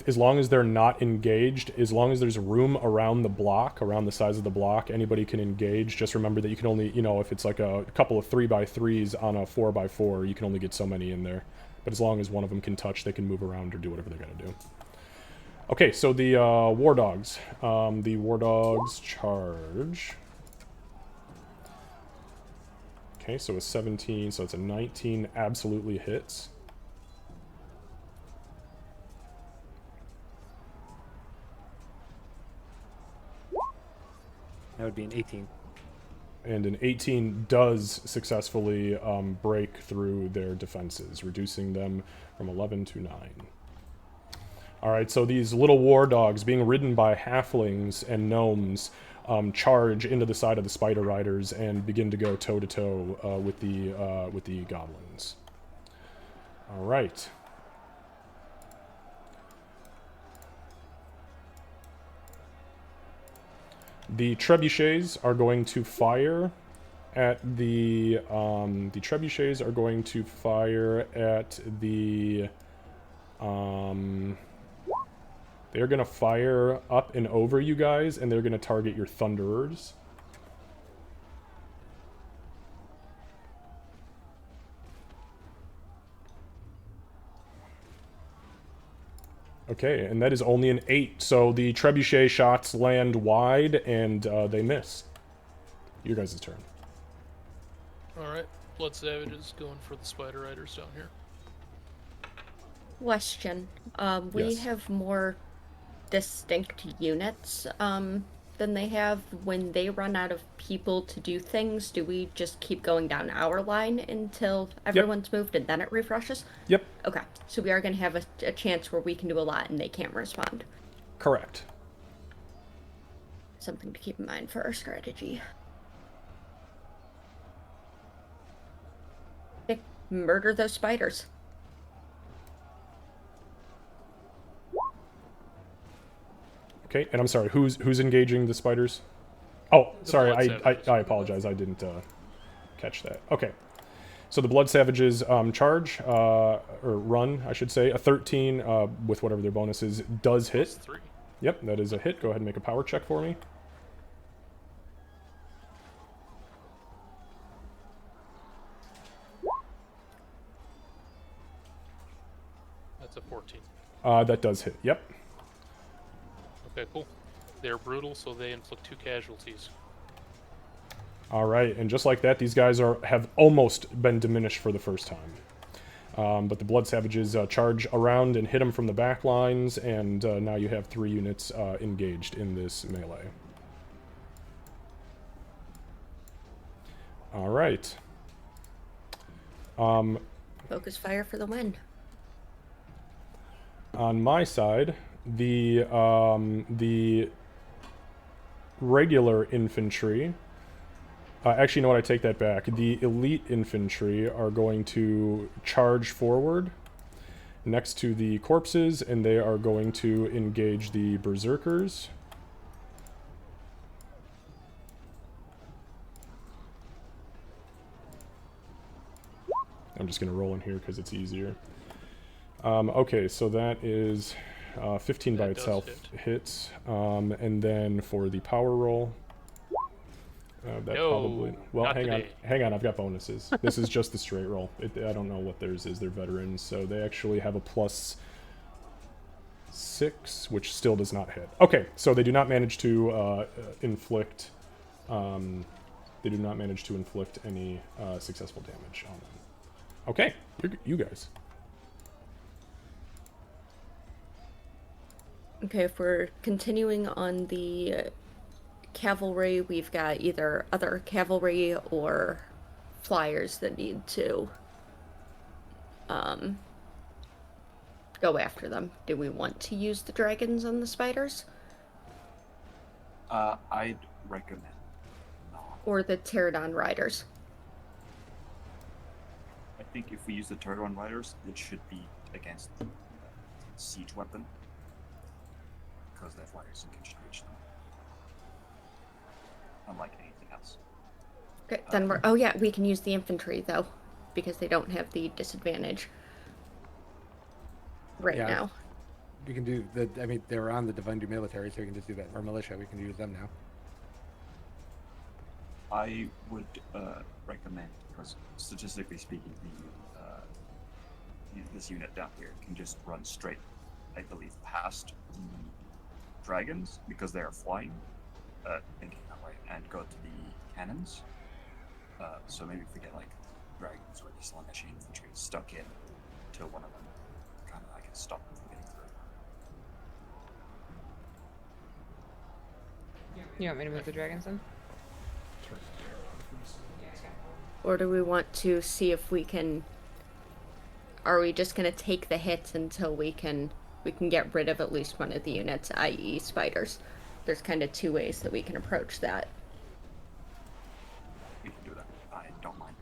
as long as they're not engaged, as long as there's room around the block, around the size of the block, anybody can engage. Just remember that you can only, if it's like a couple of 3x3s on a 4x4, you can only get so many in there. But as long as one of them can touch, they can move around or do whatever they're going to do. Okay, so the War Dogs. The War Dogs charge. Okay, so a 17, so it's a 19 absolutely hits. That would be an 18. And an 18 does successfully break through their defenses, reducing them from 11 to 9. Alright, so these little war dogs, being ridden by halflings and gnomes, charge into the side of the spider riders and begin to go toe-to-toe with the goblins. Alright. The trebuchets are going to fire at the trebuchets are going to fire at the they're going to fire up and over you guys, and they're going to target your thunderers. Okay, and that is only an 8, so the trebuchet shots land wide, and they miss. Your guys' turn. Alright, blood savages going for the spider riders down here. Question. We Yes. have more distinct units than they have. When they run out of people to do things, do we just keep going down our line until everyone's moved and then it refreshes? Yep, Okay, so we are going to have a chance where we can do a lot and they can't respond. correct. Something to keep in mind for our strategy. Okay, murder those spiders. Okay, and I'm sorry, who's engaging the spiders? Oh, sorry, blood I savages. apologize, I didn't catch that. Okay, so the blood savages charge, or run, I should say. A 13 with whatever their bonus is does hit. Plus 3. Yep, that is a hit. Go ahead and make a power check for me. That's a 14. That does hit. Yep. Okay, cool. They're brutal, so they inflict 2 casualties. All right, and just like that, these guys have almost been diminished for the first time. But the blood savages charge around and hit them from the back lines, and now you have 3 units engaged in this melee. All right. Focus fire for the win. On my side, the regular infantry. Actually, you know what? I take that back. The elite infantry are going to charge forward next to the corpses, and they are going to engage the berserkers. I'm just going to roll in here because it's easier. Okay, so that is 15 by That does itself hits. And then for the power roll, that No, probably... Well, not hang on. today. Hang on, I've got bonuses. This is just the straight roll. I don't know what theirs is. They're veterans, so they actually have a +6, which still does not hit. Okay, so they do not manage to inflict... they do not manage to inflict any successful damage on them. Okay, you guys. Okay, if we're continuing on the cavalry, we've got either other cavalry or flyers that need to go after them. Do we want to use the dragons on the spiders? I'd recommend not. Or the pterodon riders? I think if we use the Turtle Riders, it should be against the siege weapon. Because their flyers can reach them. Unlike anything else. Okay, then we're... Oh yeah, we can use the infantry, though. Because they don't have the disadvantage right Yeah. now. We can do the. I mean, they were on the Divine military, so we can just do that. Or militia, we can use them now. I would recommend, because statistically speaking, this unit down here can just run straight, I believe, past the dragons because they are flying, thinking that way, and go to the cannons. So maybe if we get like dragons or these Slanesh infantry stuck in to one of them, kind of like stop them from getting through. You want me to move the dragons then? Or do we want to see if we can... Are we just going to take the hits until we can get rid of at least one of the units, i.e. spiders? There's kind of two ways that we can approach that. We can do that. I don't mind.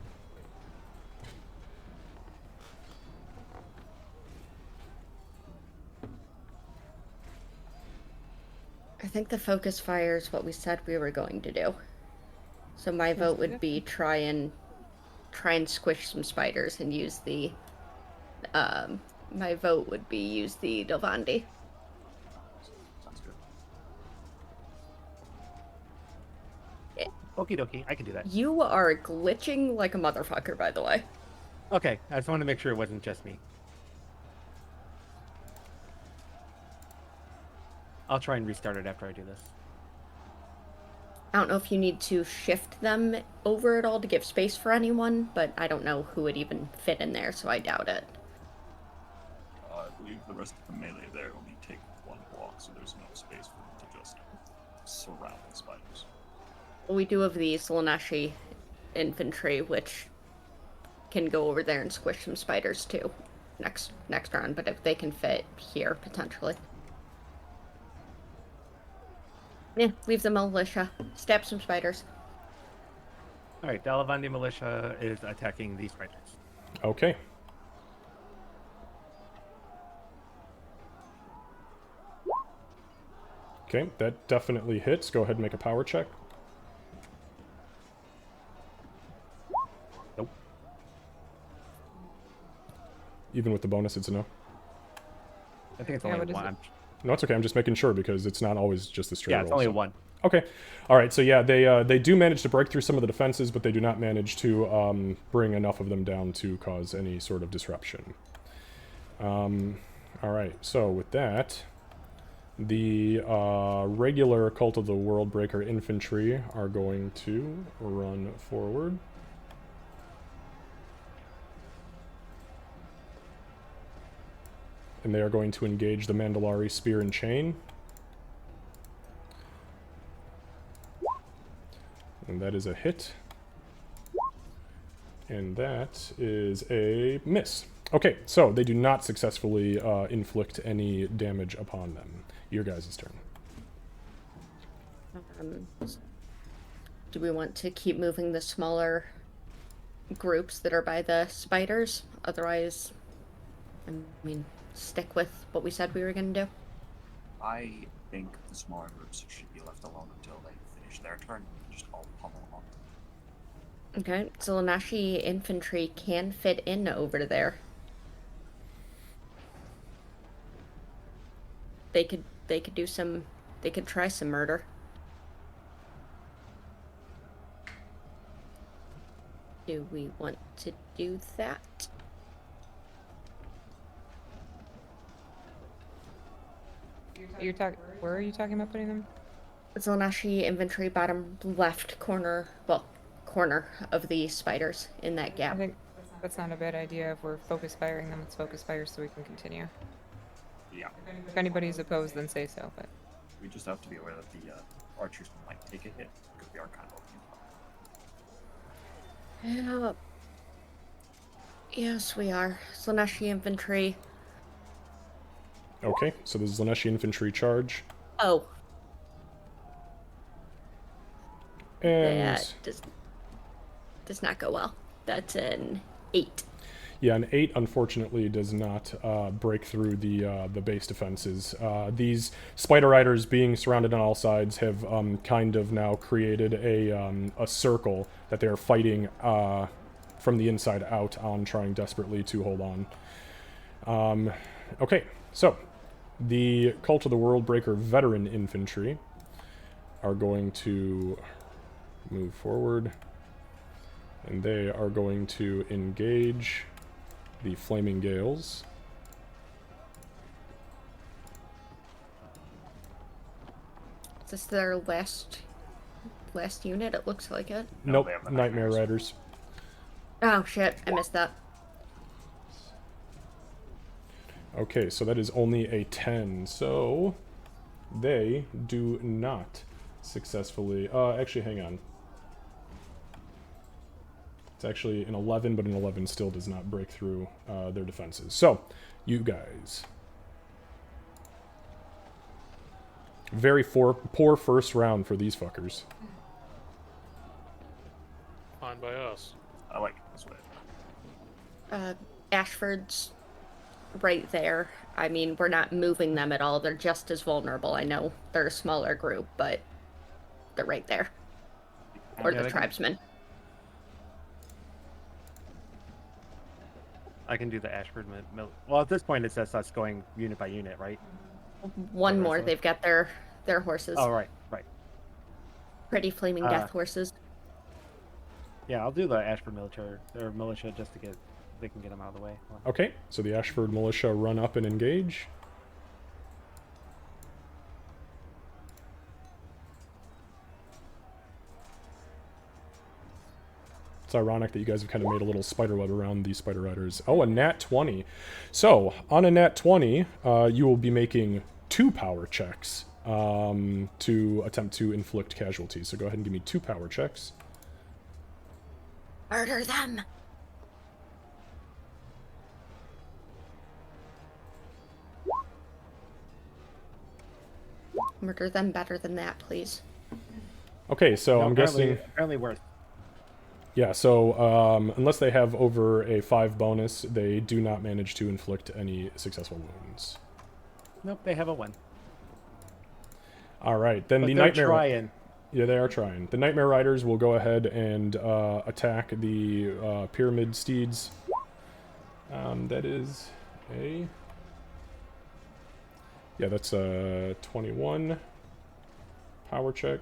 I think the focus fire is what we said we were going to do. So my vote would be try and squish some spiders and use the... my vote would be use the Dovandi. Sounds good. Okie dokie, I can do that. You are glitching like a motherfucker, by the way. Okay, I just wanted to make sure it wasn't just me. I'll try and restart it after I do this. I don't know if you need to shift them over at all to give space for anyone, but I don't know who would even fit in there, so I doubt it. I believe the rest of the melee there only take one block, so there's no space for them to just surround the spiders. We do have the Slaneshi infantry, which can go over there and squish some spiders too next round, but if they can fit here, potentially. Yeah, leave the militia. Stab some spiders. Alright, Dalavandi militia is attacking these spiders. Okay. Okay, that definitely hits. Go ahead and make a power check. Nope. Even with the bonus, it's a no. I think it's Yeah, only what is one. No, it's okay. I'm just making sure because it's not always just the straight Yeah, roll. it's only so- a 1. Okay. All right. So yeah, they do manage to break through some of the defenses, but they do not manage to bring enough of them down to cause any sort of disruption. All right. So with that, the regular Cult of the Worldbreaker infantry are going to run forward. And they are going to engage the Mandalari Spear and Chain. And that is a hit. And that is a miss. Okay, so they do not successfully inflict any damage upon them. Your guys' turn. Do we want to keep moving the smaller groups that are by the spiders? Otherwise, I mean, stick with what we said we were going to do. I think the smaller groups should be left alone until they finish their turn. Just all pummel on. Okay, so Lanashi infantry can fit in over there. They could do some. They could try some murder. Do we want to do that? You're talking. Where are you talking about putting them? Zelnashi infantry bottom left corner, well, corner of the spiders in that I gap. think that's not a bad idea. If we're focus firing them, let's focus fire so we can continue. Yeah. If anybody's opposed, then say so. But We just have to be aware that the archers might take a hit because we are kind of opening up. Yeah. Yes, we are. Zelnashi infantry. Okay, so this is Laneshi infantry charge. Oh, And that does not go well. That's an 8. yeah, an 8 unfortunately does not break through the base defenses. These spider riders, being surrounded on all sides, have kind of now created a circle that they are fighting from the inside out on, trying desperately to hold on. Okay, so the Cult of the Worldbreaker veteran infantry are going to move forward, and they are going to engage the Flaming Gales. Is this their last unit? It looks like it. No, Nope, they have the Nightmare Nightmares. Riders. Oh shit, I missed that. Okay, so that is only a 10, so they do not successfully... actually, hang on. It's actually an 11, but an 11 still does not break through their defenses. So, you guys. Very poor first round for these fuckers. Fine by us. I like it this way. Ashford's right there. I mean, we're not moving them at all. They're just as vulnerable. I know they're a smaller group, but they're right there. Or Yeah, the tribesmen. I can do the Ashford Well, at this point, it's just us going unit by unit, right? One The more. rest of They've got their horses. Oh, right, right. Pretty flaming death horses. Yeah, I'll do the Ashford militia just to get they can get them out of the way. Okay, so the Ashford militia run up and engage. It's ironic that you guys have kind of made a little spider web around these spider riders. Oh, a nat 20. So, on a nat 20, you will be making 2 power checks to attempt to inflict casualties. So go ahead and give me 2 power checks. Murder them! Murder them better than that, please. Okay, so No, I'm guessing... apparently worse. Yeah, so unless they have over a 5 bonus, they do not manage to inflict any successful wounds. Nope, they have a 1. All right, then But the they're Nightmare... trying. Yeah, they are trying. The Nightmare Riders will go ahead and attack the Pyramid Steeds. That is a... Yeah, that's a 21 power check.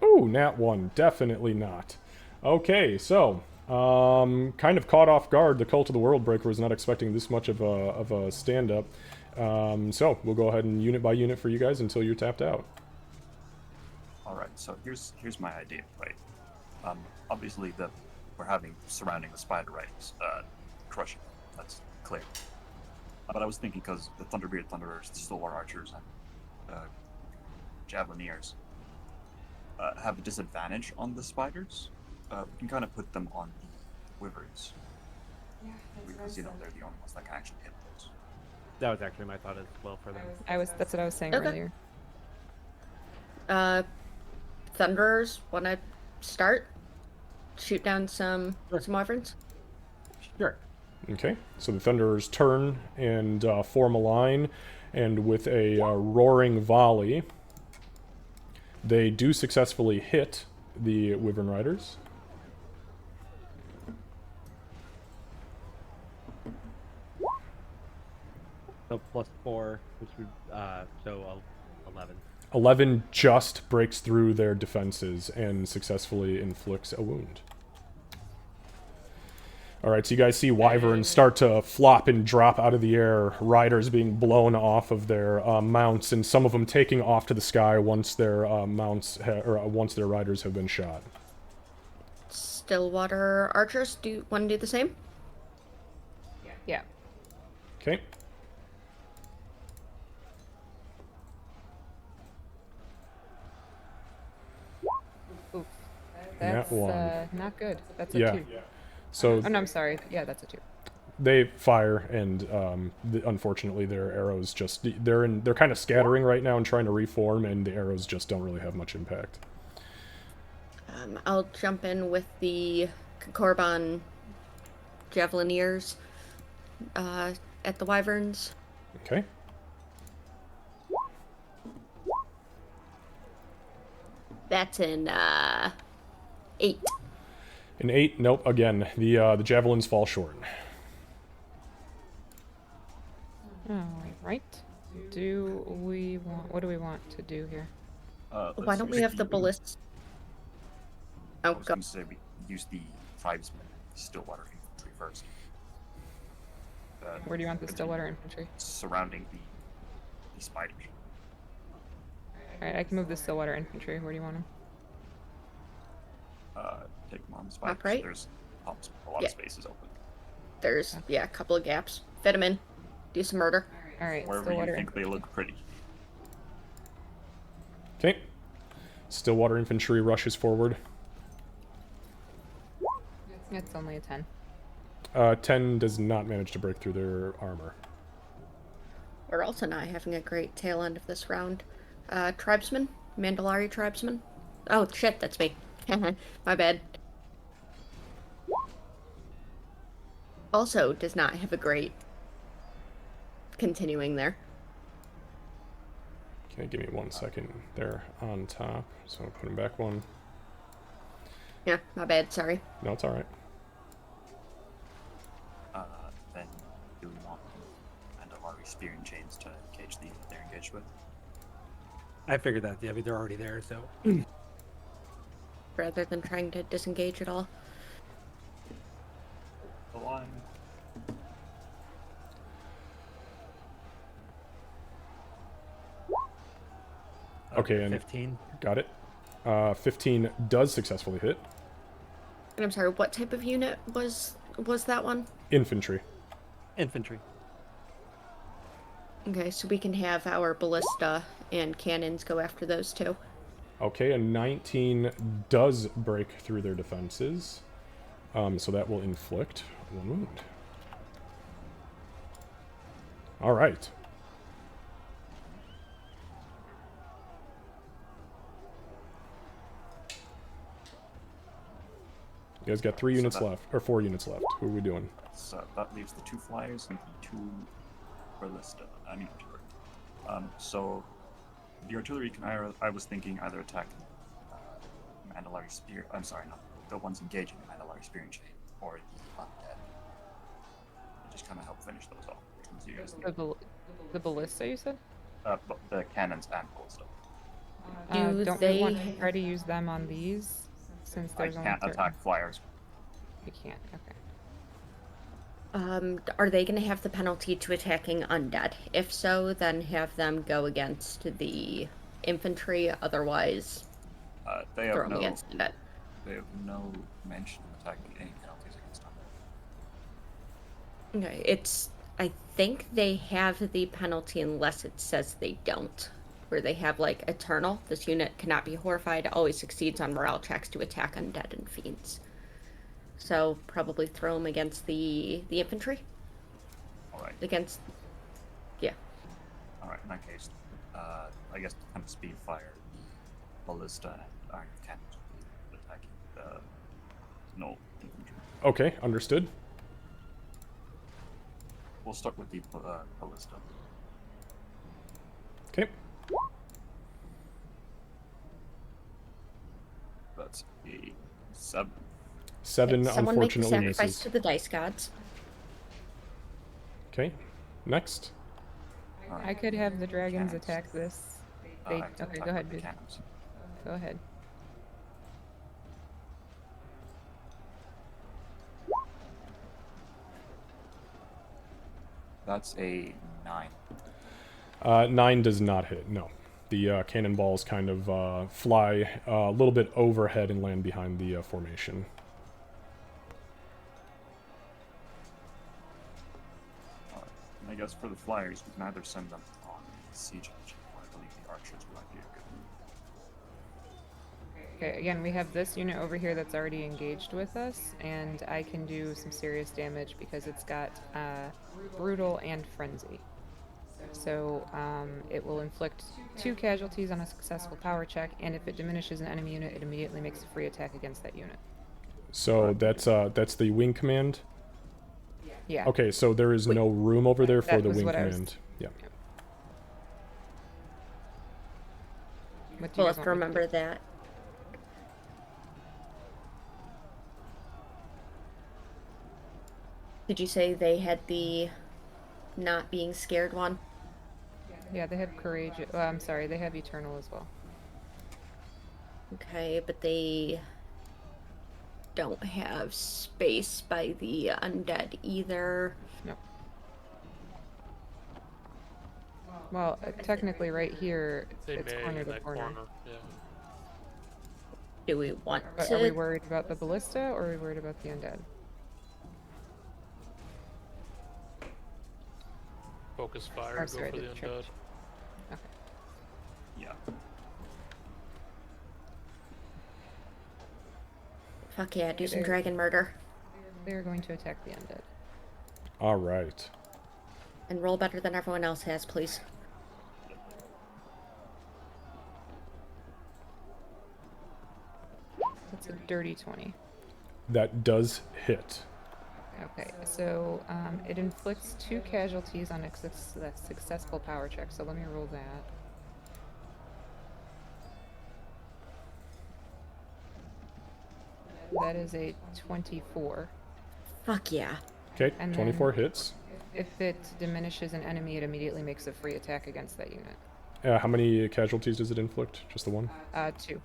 Ooh, nat 1. Definitely not. Okay, so, kind of caught off guard. The Cult of the Worldbreaker was not expecting this much of a stand-up. So, we'll go ahead and unit by unit for you guys until you're tapped out. Alright, so here's my idea, right? Obviously we're having surrounding the spider riders, crushing them. That's clear. But I was thinking because the Thunderbeard Thunderers, the Solar Archers, and Javelineers, have a disadvantage on the spiders, we can kind of put them on the wyverns. Because, they're the only ones that can actually hit those. That was actually my thought as well for them. That's what I was saying Okay. earlier. Thunderers want to start? Shoot down some wyverns? Sure. Okay, so the Thunderers turn and form a line, and with a roaring volley, they do successfully hit the Wyvern Riders. So +4, which would so 11. 11 just breaks through their defenses and successfully inflicts a wound. Alright, so you guys see wyverns start to flop and drop out of the air, riders being blown off of their mounts, and some of them taking off to the sky once their once their riders have been shot. Stillwater archers, do you want to do the same? Yeah. Okay. Oof. Nat That's one. not good. That's a Yeah. 2. So Oh no, I'm sorry. Yeah, that's a 2. they fire, and unfortunately their arrows just they're kind of scattering right now and trying to reform, and the arrows just don't really have much impact. I'll jump in with the Korban Javelineers at the wyverns. Okay. That's an 8. An 8. Nope. Again, the javelins fall short. Alright. What do we want to do here? Why don't we have the ballists? I Oh, was go. going to say we use the tribesmen, Stillwater infantry first. Where do you want the Stillwater infantry? Surrounding the spiders. Alright, I can move the Stillwater infantry. Where do you want them? Take them on the spiders. Upright? There's a lot of spaces open. There's, a couple of gaps. Fit them in. Do some murder. Alright, Wherever Stillwater you think they look pretty. Okay. Stillwater infantry rushes forward. It's only a 10. 10 does not manage to break through their armor. We're also not having a great tail end of this round. Tribesmen? Mandalari tribesmen? Oh, shit, that's me. My bad. Also does not have a great continuing there. Okay, give me 1 second. They're on top, so I'll put them back 1. Yeah, my bad, sorry. No, it's alright. Then do we want Mandalari spear and chains to engage they're engaged with? I figured that. Yeah, but they're already there, so. Rather than trying to disengage at all. The line. Okay, and 15. got it. 15 does successfully hit. And I'm sorry, what type of unit was that one? Infantry. Infantry. Okay, so we can have our ballista and cannons go after those two. Okay, a 19 does break through their defenses. So that will inflict 1 wound. Alright. You guys got 3 units left, or 4 units left. Who are we doing? So that leaves the 2 flyers and the 2 ballista. Artillery. So the artillery can I was thinking either attack Mandalari spear. I'm sorry, not the ones engaging the Mandalari spear and chain, or the undead. And just kind of help finish those off. Which ones do you guys think? The ballista, you said? But the cannons and ballista. Do Don't they- we want to try to use them on these? Since I there's only can't 30. attack flyers. You can't, okay. Are they going to have the penalty to attacking undead? If so, then have them go against the infantry. Otherwise, They throw have them no. against undead. They have no mention of attacking any penalties against them. Okay, I think they have the penalty unless it says they don't. where they have like Eternal. This unit cannot be horrified, always succeeds on morale checks to attack undead and fiends. So probably throw them against the infantry. All right. Against, yeah. All right. In that case, I guess kind of speed fire, ballista, and iron cannons will be attacking the null infantry. Okay, understood. We'll start with the ballista. Okay. That's a 7. 7 Someone make a unfortunately sacrifice misses. to the dice gods. Okay, next. I could have the dragons Cannons. attack this. I They have to okay, attack go ahead, with the dude. cannons. Go ahead. That's a 9. 9 does not hit, no. The cannonballs kind of fly a little bit overhead and land behind the formation. Alright. And I guess for the flyers, we can either send them on siege engine, or I believe the archers would be a good move. Okay, again, we have this unit over here that's already engaged with us, and I can do some serious damage because it's got brutal and frenzy. So it will inflict 2 casualties on a successful power check, and if it diminishes an enemy unit, it immediately makes a free attack against that unit. So that's the wing command? Yeah. Okay, so there is no room over there for That the was wing what I was- command. Yeah. What do you We'll guys have to want me remember that. Did you say they had the not being scared one? Yeah, they have courage. Well, I'm sorry, they have eternal as well. Okay, but they don't have space by the undead either. No. Well, technically, right here, They it's may corner in to that corner. Yeah. Do we want But to? are we worried about the ballista, or are we worried about the undead? Focus fire, Or, go sorry, for the the trip. undead. Okay. Yeah. Fuck yeah, do some There. dragon murder. They are going to attack the undead. All right. And roll better than everyone else has, please. That's a dirty 20. That does hit. Okay, so it inflicts 2 casualties on a successful power check, so let me roll that. That is a 24. Fuck yeah. Okay, And 24 then- hits. If it diminishes an enemy, it immediately makes a free attack against that unit. How many casualties does it inflict? Just the one? 2.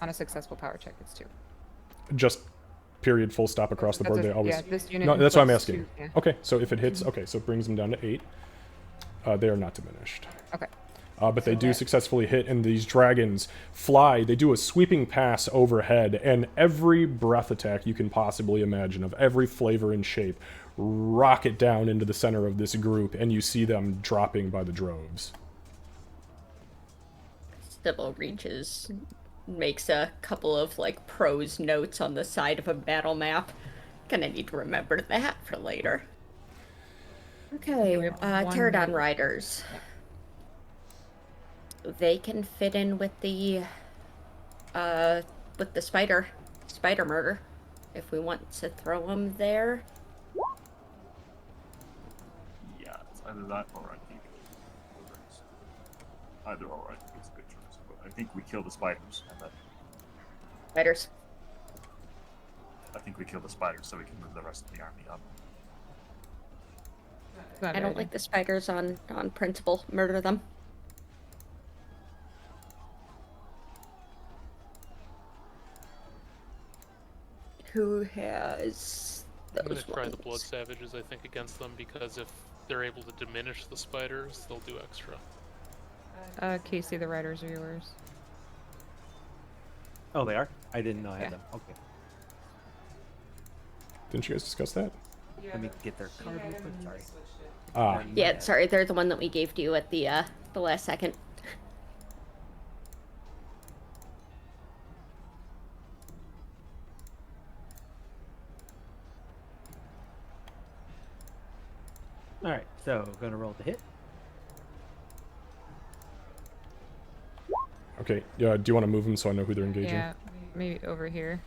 On a successful power check, it's 2. Just period, full stop across the That's board. a- They always. yeah, this unit No, that's what I'm inflicts asking. 2, yeah. Okay, so if it hits, okay, so it brings them down to 8. They are not diminished. Okay. But they So do that- successfully hit, and these dragons fly. They do a sweeping pass overhead, and every breath attack you can possibly imagine, of every flavor and shape, rocket down into the center of this group, and you see them dropping by the droves. Sybil reaches, makes a couple of like prose notes on the side of a battle map. Gonna need to remember that for later. Okay, we have one Pterodon more. riders. They can fit in with the spider murder if we want to throw them there. Yeah, it's either that or I think either or I think it's a good choice. But I think we kill the spiders, and then Spiders. I think we kill the spiders so we can move the rest of the army up. It's not I don't bad. like the spiders on principle. Murder them. Who has I'm gonna those try the ones? blood savages, I think, against them because if they're able to diminish the spiders, they'll do extra. Casey, the riders are yours. Oh, they are? I didn't know I had Yeah. them. Okay. Didn't you guys discuss that? Let me get their card real quick. Sorry. Ah, Yeah, sorry, they're the one that we gave to you at the the last second. All right, so gonna roll the hit. Okay, do you want to move them so I know who they're engaging? Yeah, maybe over here.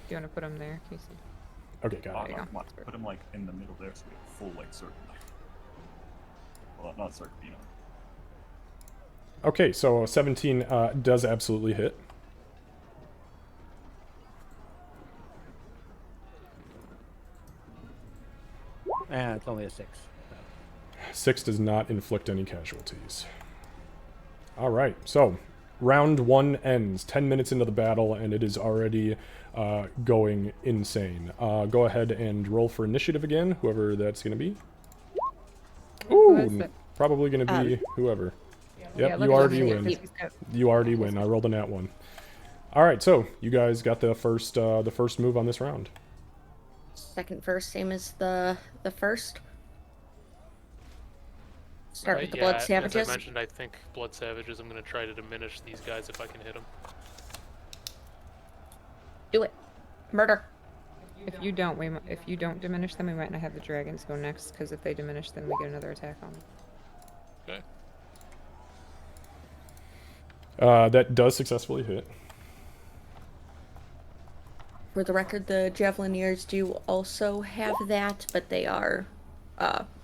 Do you want to put them there, Casey? Okay, got Oh, it. no, go. come on. Put him like in the middle there so we have a full like circle. Well, not circle, you know. Okay, so 17 does absolutely hit. And it's only a 6. 6 does not inflict any casualties. All right, so round 1 ends 10 minutes into the battle, and it is already going insane. Go ahead and roll for initiative again, whoever that's going to be. Who is Ooh, it? probably going to be whoever. Yeah, Yep, let you me already see if win. he's got- You already win. I rolled a nat 1. All right, so you guys got the first move on this round. Second verse, same as the first. Start with the Yeah, Blood as Savages. I mentioned, I think Blood Savages, I'm going to try to diminish these guys if I can hit them. Do it. Murder. If you don't diminish them, we might not have the dragons go next, because if they diminish, then we get another attack on them. Okay. That does successfully hit. For the record, the Javelineers do also have that, but they are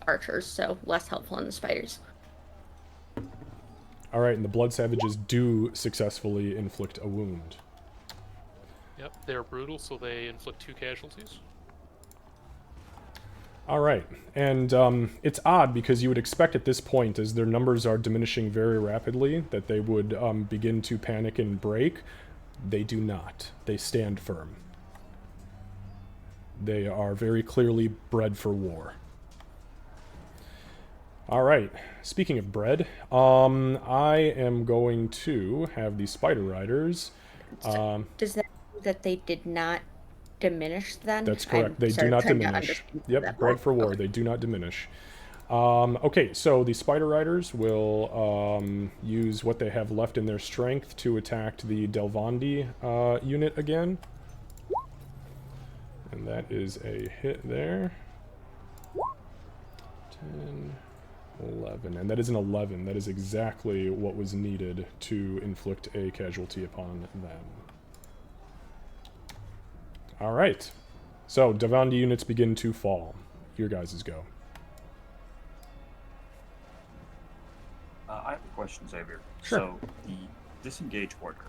archers, so less helpful in the spiders. All right, and the Blood Savages do successfully inflict a wound. Yep, they're brutal, so they inflict 2 casualties. All right, and it's odd because you would expect at this point, as their numbers are diminishing very rapidly, that they would begin to panic and break. They do not. They stand firm. They are very clearly bred for war. All right, speaking of bread, I am going to have the Spider Riders. Does that mean that they did not diminish then? That's correct. They do not diminish. Yep, bred for war. Okay. They do not diminish. Okay, so the Spider Riders will use what they have left in their strength to attack the Delvandi unit again. And that is a hit there. 10, 11. And that is an 11. That is exactly what was needed to inflict a casualty upon them. All right. So, Delvandi units begin to fall. Your guys' go. I have a question, Xavier. Sure. So the disengage order,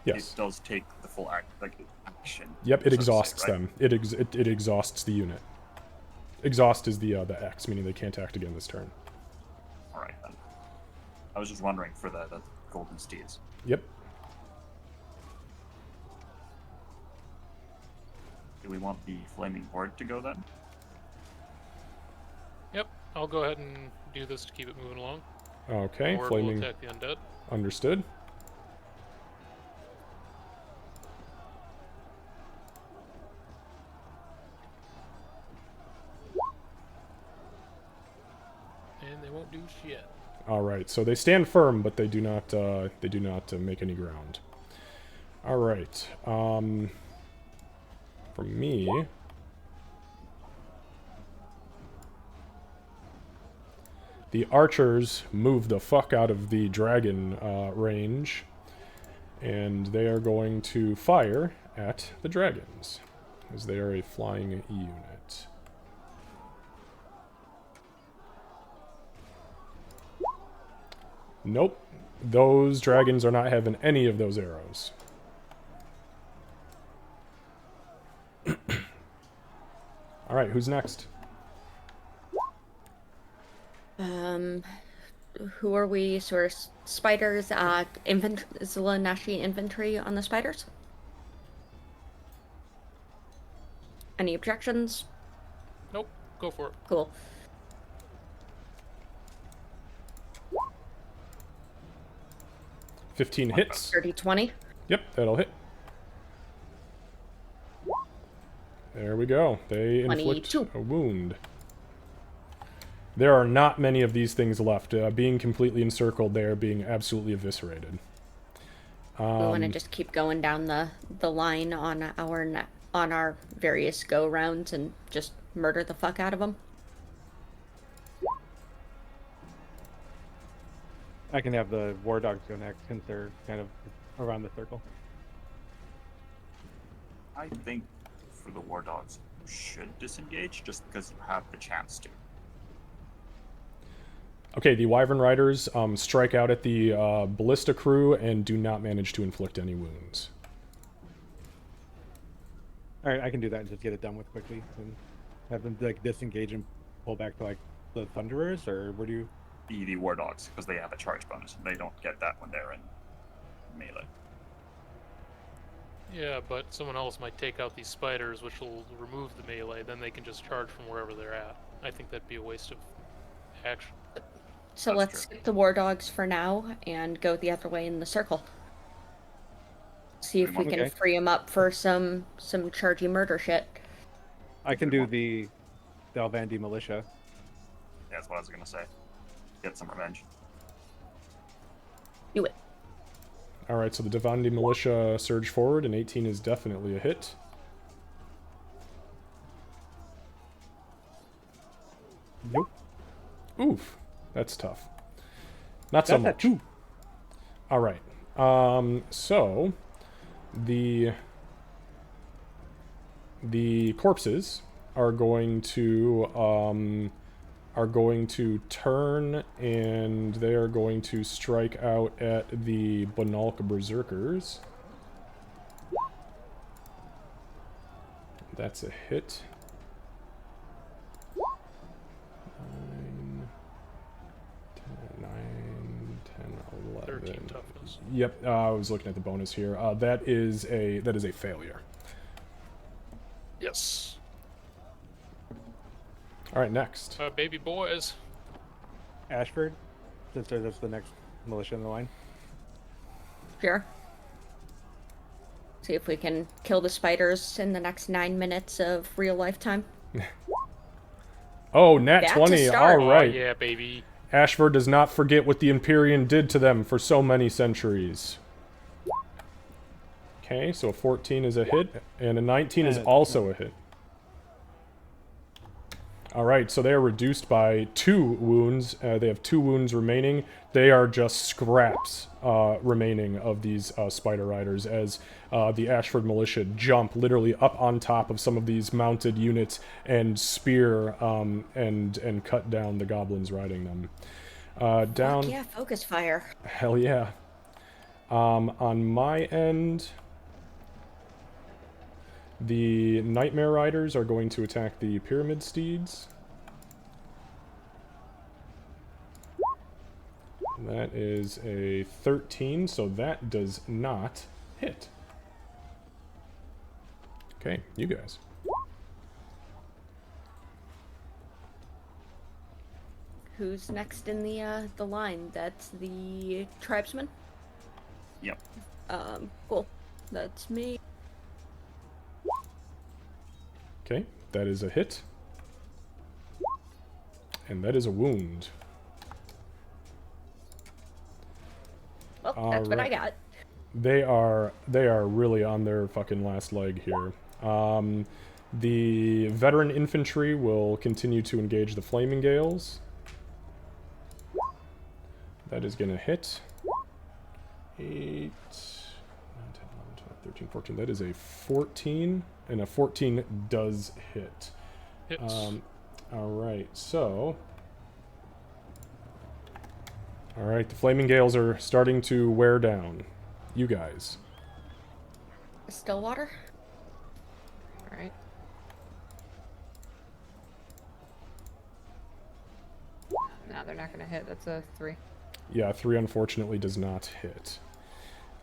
Yes. it does take the full action. Yep, it so to say, exhausts right? them. It exhausts the unit. Exhaust is the X, meaning they can't act again this turn. All right then. I was just wondering for the golden steeds. Yep. Do we want the flaming horde to go then? Yep, I'll go ahead and do this to keep it moving along. Okay, Horde will flaming. attack the undead. Understood. And they won't do shit. All right, so they stand firm, but they do not make any ground. All right. For me, the archers move the fuck out of the dragon range, and they are going to fire at the dragons, as they are a flying unit. Nope. Those dragons are not having any of those arrows. Alright, who's next? Who are we? So we're spiders, Zilanashi infantry on the spiders? Any objections? Nope, go for it. Cool. $15 hits. 30-20. Yep, that'll hit. There we go. They inflict 22. a wound. There are not many of these things left. Being completely encircled, they are being absolutely eviscerated. We want to just keep going down the line on our various go rounds and just murder the fuck out of them. I can have the war dogs go next since they're kind of around the circle. I think for the war dogs, you should disengage just because you have the chance to. Okay, the Wyvern Riders strike out at the Ballista crew and do not manage to inflict any wounds. All right, I can do that and just get it done with quickly and have them like disengage and pull back to like the Thunderers, or where do you? The war dogs, because they have a charge bonus. They don't get that when they're in melee. Yeah, but someone else might take out these spiders, which will remove the melee. Then they can just charge from wherever they're at. I think that'd be a waste of action. So That's let's true. skip the war dogs for now and go the other way in the circle. See if we can Okay. free them up for some chargy murder shit. I can do the Dalvandi militia. Yeah, that's what I was gonna say. Get some revenge. Do it. Alright, so the Devandi Militia surge forward, and 18 is definitely a hit. Nope. Oof, that's tough. Not so That's much. a 2. Alright, so the corpses are going to turn, and they are going to strike out at the Banalk Berserkers. That's a hit. 9, 10, 11. 13 toughness. Yep, I was looking at the bonus here. That is a failure. Yes. All right, next. Baby boys. Ashford, since that's the next militia in the line. Sure. See if we can kill the spiders in the next 9 minutes of real life time. Oh, nat That's a 20. start. All right. Oh, yeah, baby. Ashford does not forget what the Empyrean did to them for so many centuries. Okay, so a 14 is a hit, and a 19 is also a hit. Alright, so they are reduced by 2 wounds. They have 2 wounds remaining. They are just scraps remaining of these Spider Riders as the Ashford Militia jump literally up on top of some of these mounted units and spear and cut down the goblins riding them. Down. Fuck yeah, focus fire. Hell yeah. On my end, the Nightmare Riders are going to attack the Pyramid Steeds. That is a 13, so that does not hit. Okay, you guys. Who's next in the line? That's the tribesman? Yep. Cool. That's me. Okay, that is a hit. And that is a wound. Well, that's what I Alright. got. They are really on their fucking last leg here. The veteran infantry will continue to engage the Flaming Gales. That is going to hit. 8, 9, 10, 11, 12, 13, 14. That is a 14, and a 14 does hit. Hits. Alright, so... Alright, the Flaming Gales are starting to wear down. You guys. Stillwater? Alright. No, they're not gonna hit. That's a 3. Yeah, 3 unfortunately does not hit.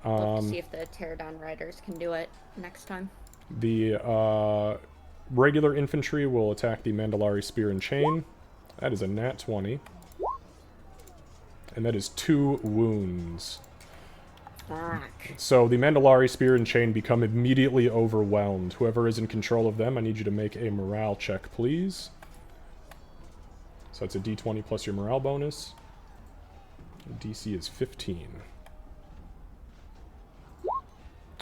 We'll see if the Pterodon Riders can do it next time. The regular infantry will attack the Mandalari Spear and Chain. That is a nat 20. And that is 2 wounds. Fuck. So the Mandalari Spear and Chain become immediately overwhelmed. Whoever is in control of them, I need you to make a morale check, please. So it's a d20 plus your morale bonus. DC is 15.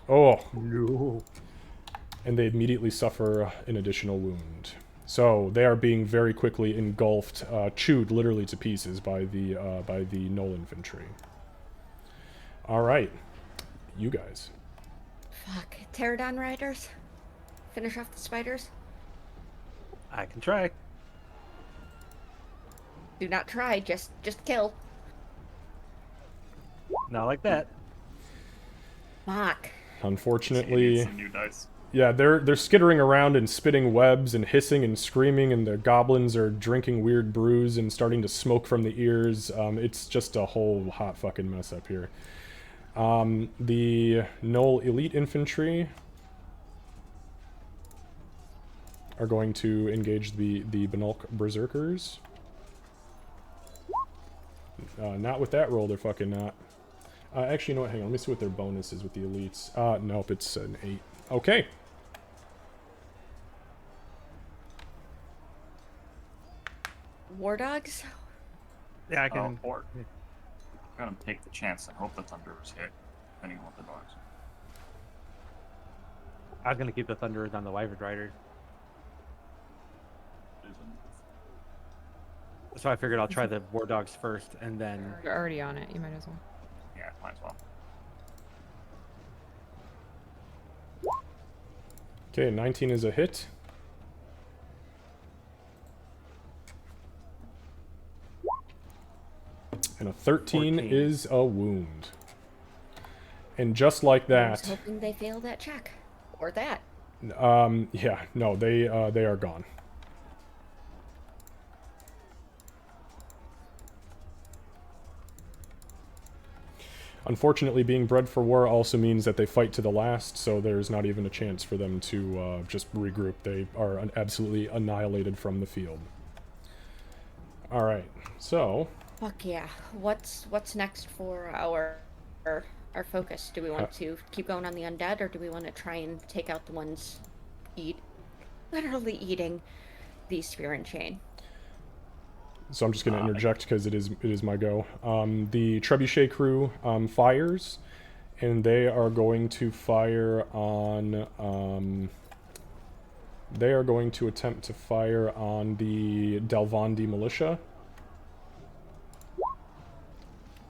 Oh, No. and they immediately suffer an additional wound. So they are being very quickly engulfed, chewed literally to pieces by the Knoll infantry. All right, you guys. Fuck. Pterodon riders? Finish off the spiders? I can try. Do not try, just kill. Not like that. Fuck. Unfortunately, Some new dice. yeah, they're skittering around and spitting webs and hissing and screaming, and the goblins are drinking weird brews and starting to smoke from the ears. It's just a whole hot fucking mess up here. The Knoll elite infantry are going to engage the Benulk berserkers. Not with that roll, they're fucking not. Actually, you know what? Hang on, let me see what their bonus is with the elites. Nope, it's an 8. Okay. War dogs? Yeah, I can. Or I'm gonna take the chance and hope the Thunderers hit, depending on what the dogs. I was gonna keep the Thunderers on the Wyvern Riders, so I figured I'll try the War Dogs first, and then. You're already on it. You might as well. Yeah, might as well. Okay, 19 is a hit. And a 13 14. is a wound. And just like I was that, hoping they fail that check. Or that. yeah, no, they are gone. Unfortunately, being bred for war also means that they fight to the last, so there's not even a chance for them to just regroup. They are absolutely annihilated from the field. Alright, so... Fuck yeah. What's next for our focus? Do we want to keep going on the undead, or do we want to try and take out the ones literally eating the spear and chain? So I'm just going to interject because it is my go. The Trebuchet crew fires, and they are going to fire on... they are going to attempt to fire on the Dalvandi militia.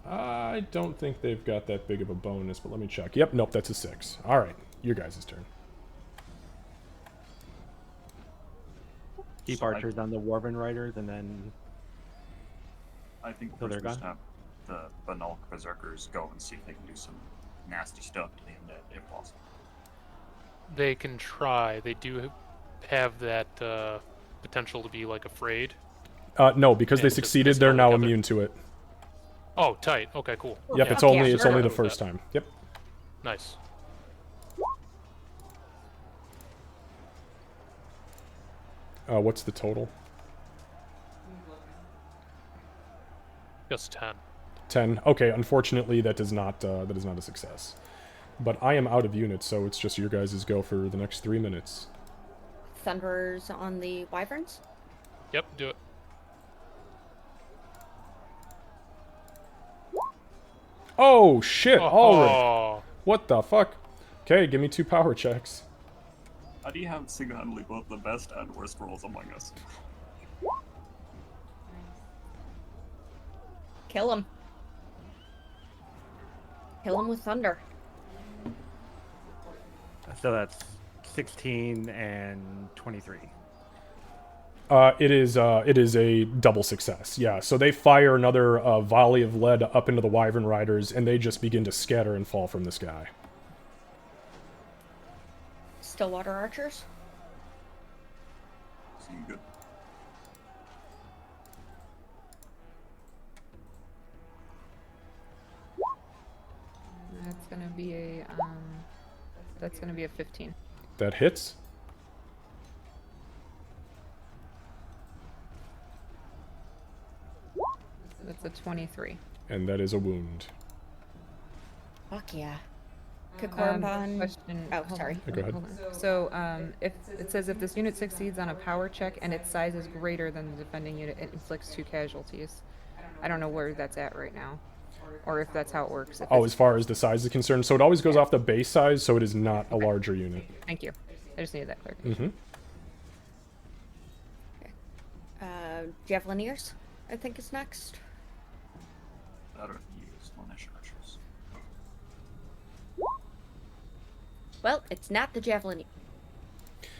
I don't think they've got that big of a bonus, but let me check. Yep, nope, that's a 6. Alright, your guys' turn. Keep So archers on the Wyvern Riders, and then. I think So first they're we should gone? have the Benulk berserkers go and see if they can do some nasty stuff to the undead, if possible. They can try. They do have that potential to be like afraid. No, because they And to succeeded, piss they're on now each other. immune to it. Oh, tight. Okay, cool. Yep, Yeah, it's only yeah, it's sure. only the With first that. time. Yep. Nice. What's the total? Just 10. 10. Okay, unfortunately that is not a success. But I am out of units, so it's just your guys' go for the next 3 minutes. Thunderers on the wyverns? Yep, do it. Oh shit! Already. Oh, What the fuck? Okay, give me 2 power checks. How do you have single-handedly both the best and worst rolls among us? Kill him. Kill him with thunder. So that's 16 and 23. It is a double success. Yeah, so they fire another volley of lead up into the Wyvern Riders, and they just begin to scatter and fall from the sky. Stillwater archers? Seem good. That's gonna be a that's gonna be a 15. That hits. That's a 23. And that is a wound. Fuck yeah. Kakorban. Question. Oh, hold sorry. on, Yeah, go ahead. hold on. So, if it says if this unit succeeds on a power check and its size is greater than the defending unit, it inflicts 2 casualties. I don't know where that's at right now, or if that's how it works. If Oh, it's- as far as the size is concerned, so it always goes off the base size, so it is not a larger unit. Thank you. I just needed that clarification. Javelineers, I think is next. I don't use Lanesh archers. Well, it's not the Javelineer.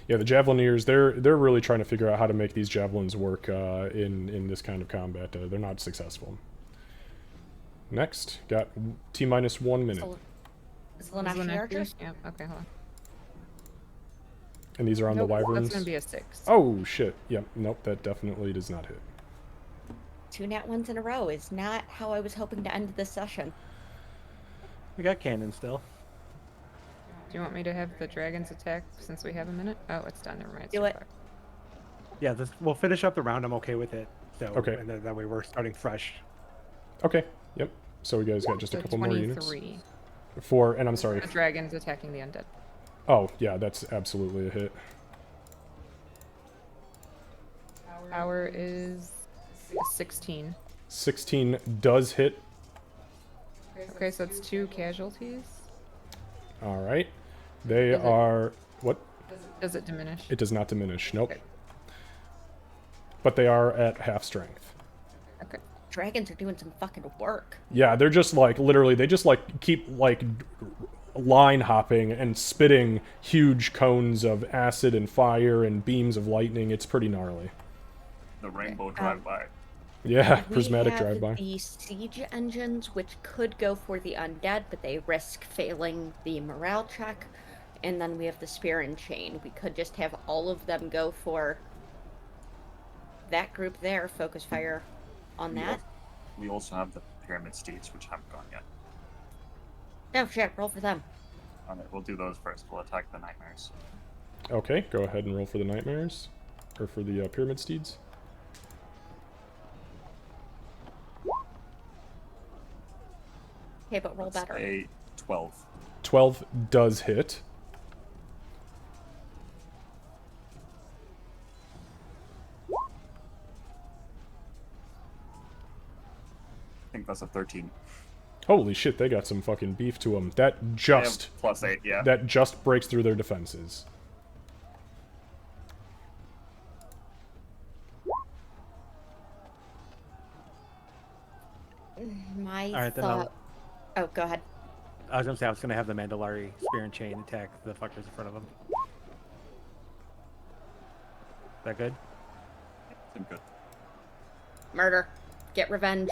Yeah, the Javelineers, they're really trying to figure out how to make these Javelins work in this kind of combat. They're not successful. Next, got T-minus 1 minute. Is Is Lanesh Lanesh archers? Yeah, okay, hold on. And these are on Nope, the Wyverns. that's gonna be a 6. Oh, shit. Yep, nope, that definitely does not hit. 2 nat 1s in a row is not how I was hoping to end this session. We got cannon still. Do you want me to have the dragons attack since we have a minute? Oh, it's done. Never mind. it's Do too it. far. Yeah, we'll finish up the round. I'm okay with it. So, Okay. And then that way we're starting fresh. Okay, yep. So we guys got just a So couple more units. 23. And I'm sorry. The dragons attacking the undead. Oh, yeah, that's absolutely a hit. Power is 16. 16 does hit. Okay, so it's 2 casualties. All right. They Does it- are... What? Does it diminish? It does not diminish. Nope. Okay. But they are at half strength. Okay. Dragons are doing some fucking work. Yeah, they're just like, literally, they just like keep like line hopping and spitting huge cones of acid and fire and beams of lightning. It's pretty gnarly. The rainbow drive-by. Yeah, We prismatic have drive-by. the siege engines, which could go for the undead, but they risk failing the morale check. And then we have the spear and chain. We could just have all of them go for that group there, focus fire on that. We also have the pyramid steeds, which haven't gone yet. No, shit, roll for them. Alright, we'll do those first. We'll attack the nightmares. Okay, go ahead and roll for the nightmares. Or for the pyramid steeds. Okay, but roll That's better. a 12. 12 does hit. I think that's a 13. Holy shit, they got some fucking beef to them. That just... Plus 8, yeah. That just breaks through their defenses. My Alright, then thought. Oh, go ahead. I was gonna say I was gonna have the Mandalari spear and chain attack the fuckers in front of them. Is that good? I'm good. Murder. Get revenge.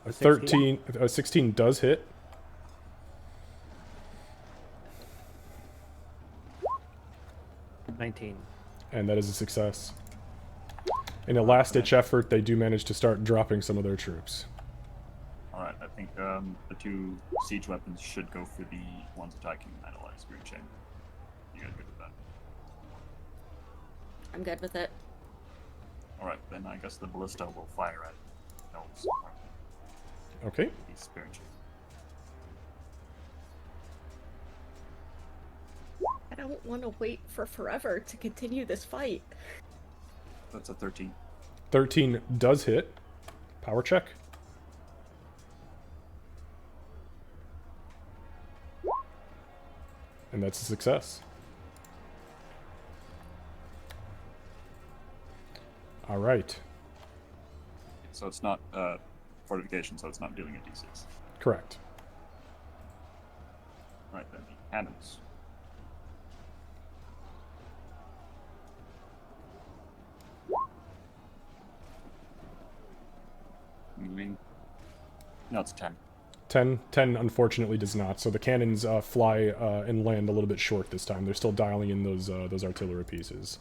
A 16? 16 does hit. $19. And that is a success. In a last-ditch effort, they do manage to start dropping some of their troops. Alright, I think the 2 siege weapons should go for the ones attacking the Idolized Spear Chain. You guys good with that? I'm good with it. Alright, then I guess the ballista will fire at elves. Okay. The Spear Chain. I don't want to wait for forever to continue this fight. That's a 13. 13 does hit. Power check. And that's a success. All right. So it's not fortification, so it's not doing a d6. Correct. Alright, then the cannons. Moving. No, it's 10. 10 unfortunately does not. So the cannons fly and land a little bit short this time. They're still dialing in those artillery pieces.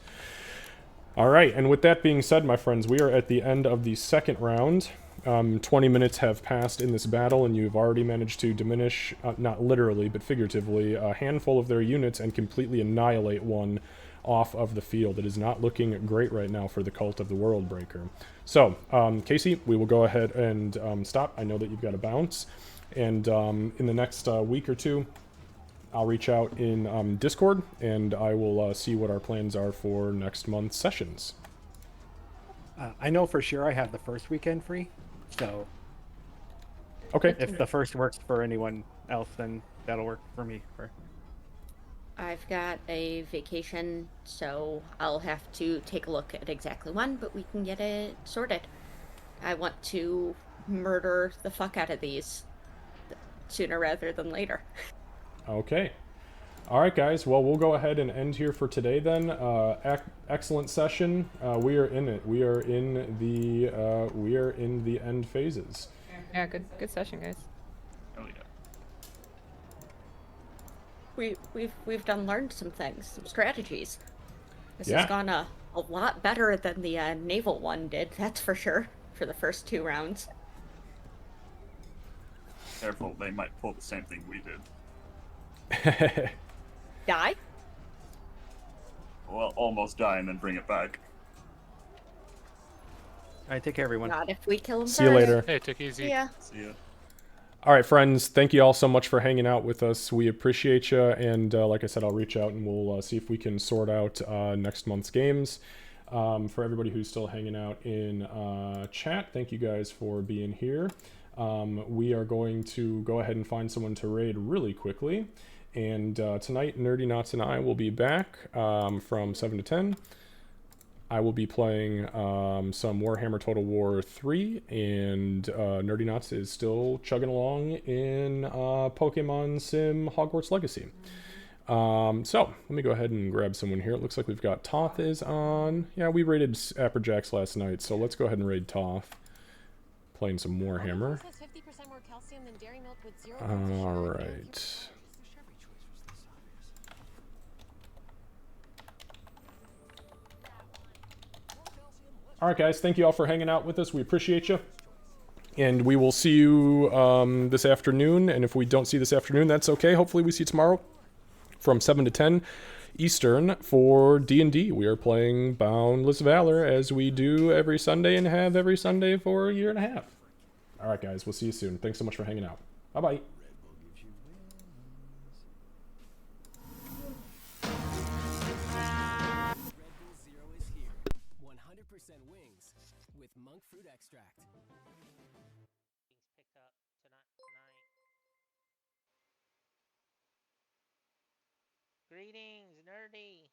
All right, and with that being said, my friends, we are at the end of the second round. 20 minutes have passed in this battle, and you've already managed to diminish, not literally, but figuratively, a handful of their units and completely annihilate one off of the field. It is not looking great right now for the Cult of the Worldbreaker. So, Casey, we will go ahead and stop. I know that you've got to bounce. And in the next week or two, I'll reach out in Discord, and I will see what our plans are for next month's sessions. I know for sure I have the first weekend free, so Okay. if the first works for anyone else, then that'll work for me. I've got a vacation, so I'll have to take a look at exactly when, but we can get it sorted. I want to murder the fuck out of these sooner rather than later. Okay. All right, guys. Well, we'll go ahead and end here for today then. Excellent session. We are in it. We are in the end phases. Yeah, good session, guys. Oh yeah. We've done learned some things, some strategies. This Yeah. has gone a lot better than the naval one did, that's for sure, for the first 2 rounds. Careful, they might pull the same thing we did. Die? Well, almost die and then bring it back. All right, take care, everyone. Not if we kill him See you first. later. Hey, take it easy. Yeah. See ya. All right, friends. Thank you all so much for hanging out with us. We appreciate you. And like I said, I'll reach out and we'll see if we can sort out next month's games. For everybody who's still hanging out in chat, thank you guys for being here. We are going to go ahead and find someone to raid really quickly. And tonight, Nerdy Knots and I will be back from 7 to 10. I will be playing some Warhammer Total War 3, and Nerdy Knots is still chugging along in Pokemon Sim Hogwarts Legacy. So, let me go ahead and grab someone here. It looks like we've got Toth is on. Yeah, we raided Apperjacks last night, so let's go ahead and raid Toth. Playing some Warhammer. Alright. Alright guys, thank you all for hanging out with us. We appreciate you. And we will see you this afternoon. And if we don't see you this afternoon, that's okay. Hopefully we see you tomorrow from 7 to 10 Eastern for D&D. We are playing Boundless Valor as we do every Sunday and have every Sunday for a year and a half. Alright guys, we'll see you soon. Thanks so much for hanging out. Bye-bye. With monk fruit extract. Picked up tonight. Greetings, nerdy.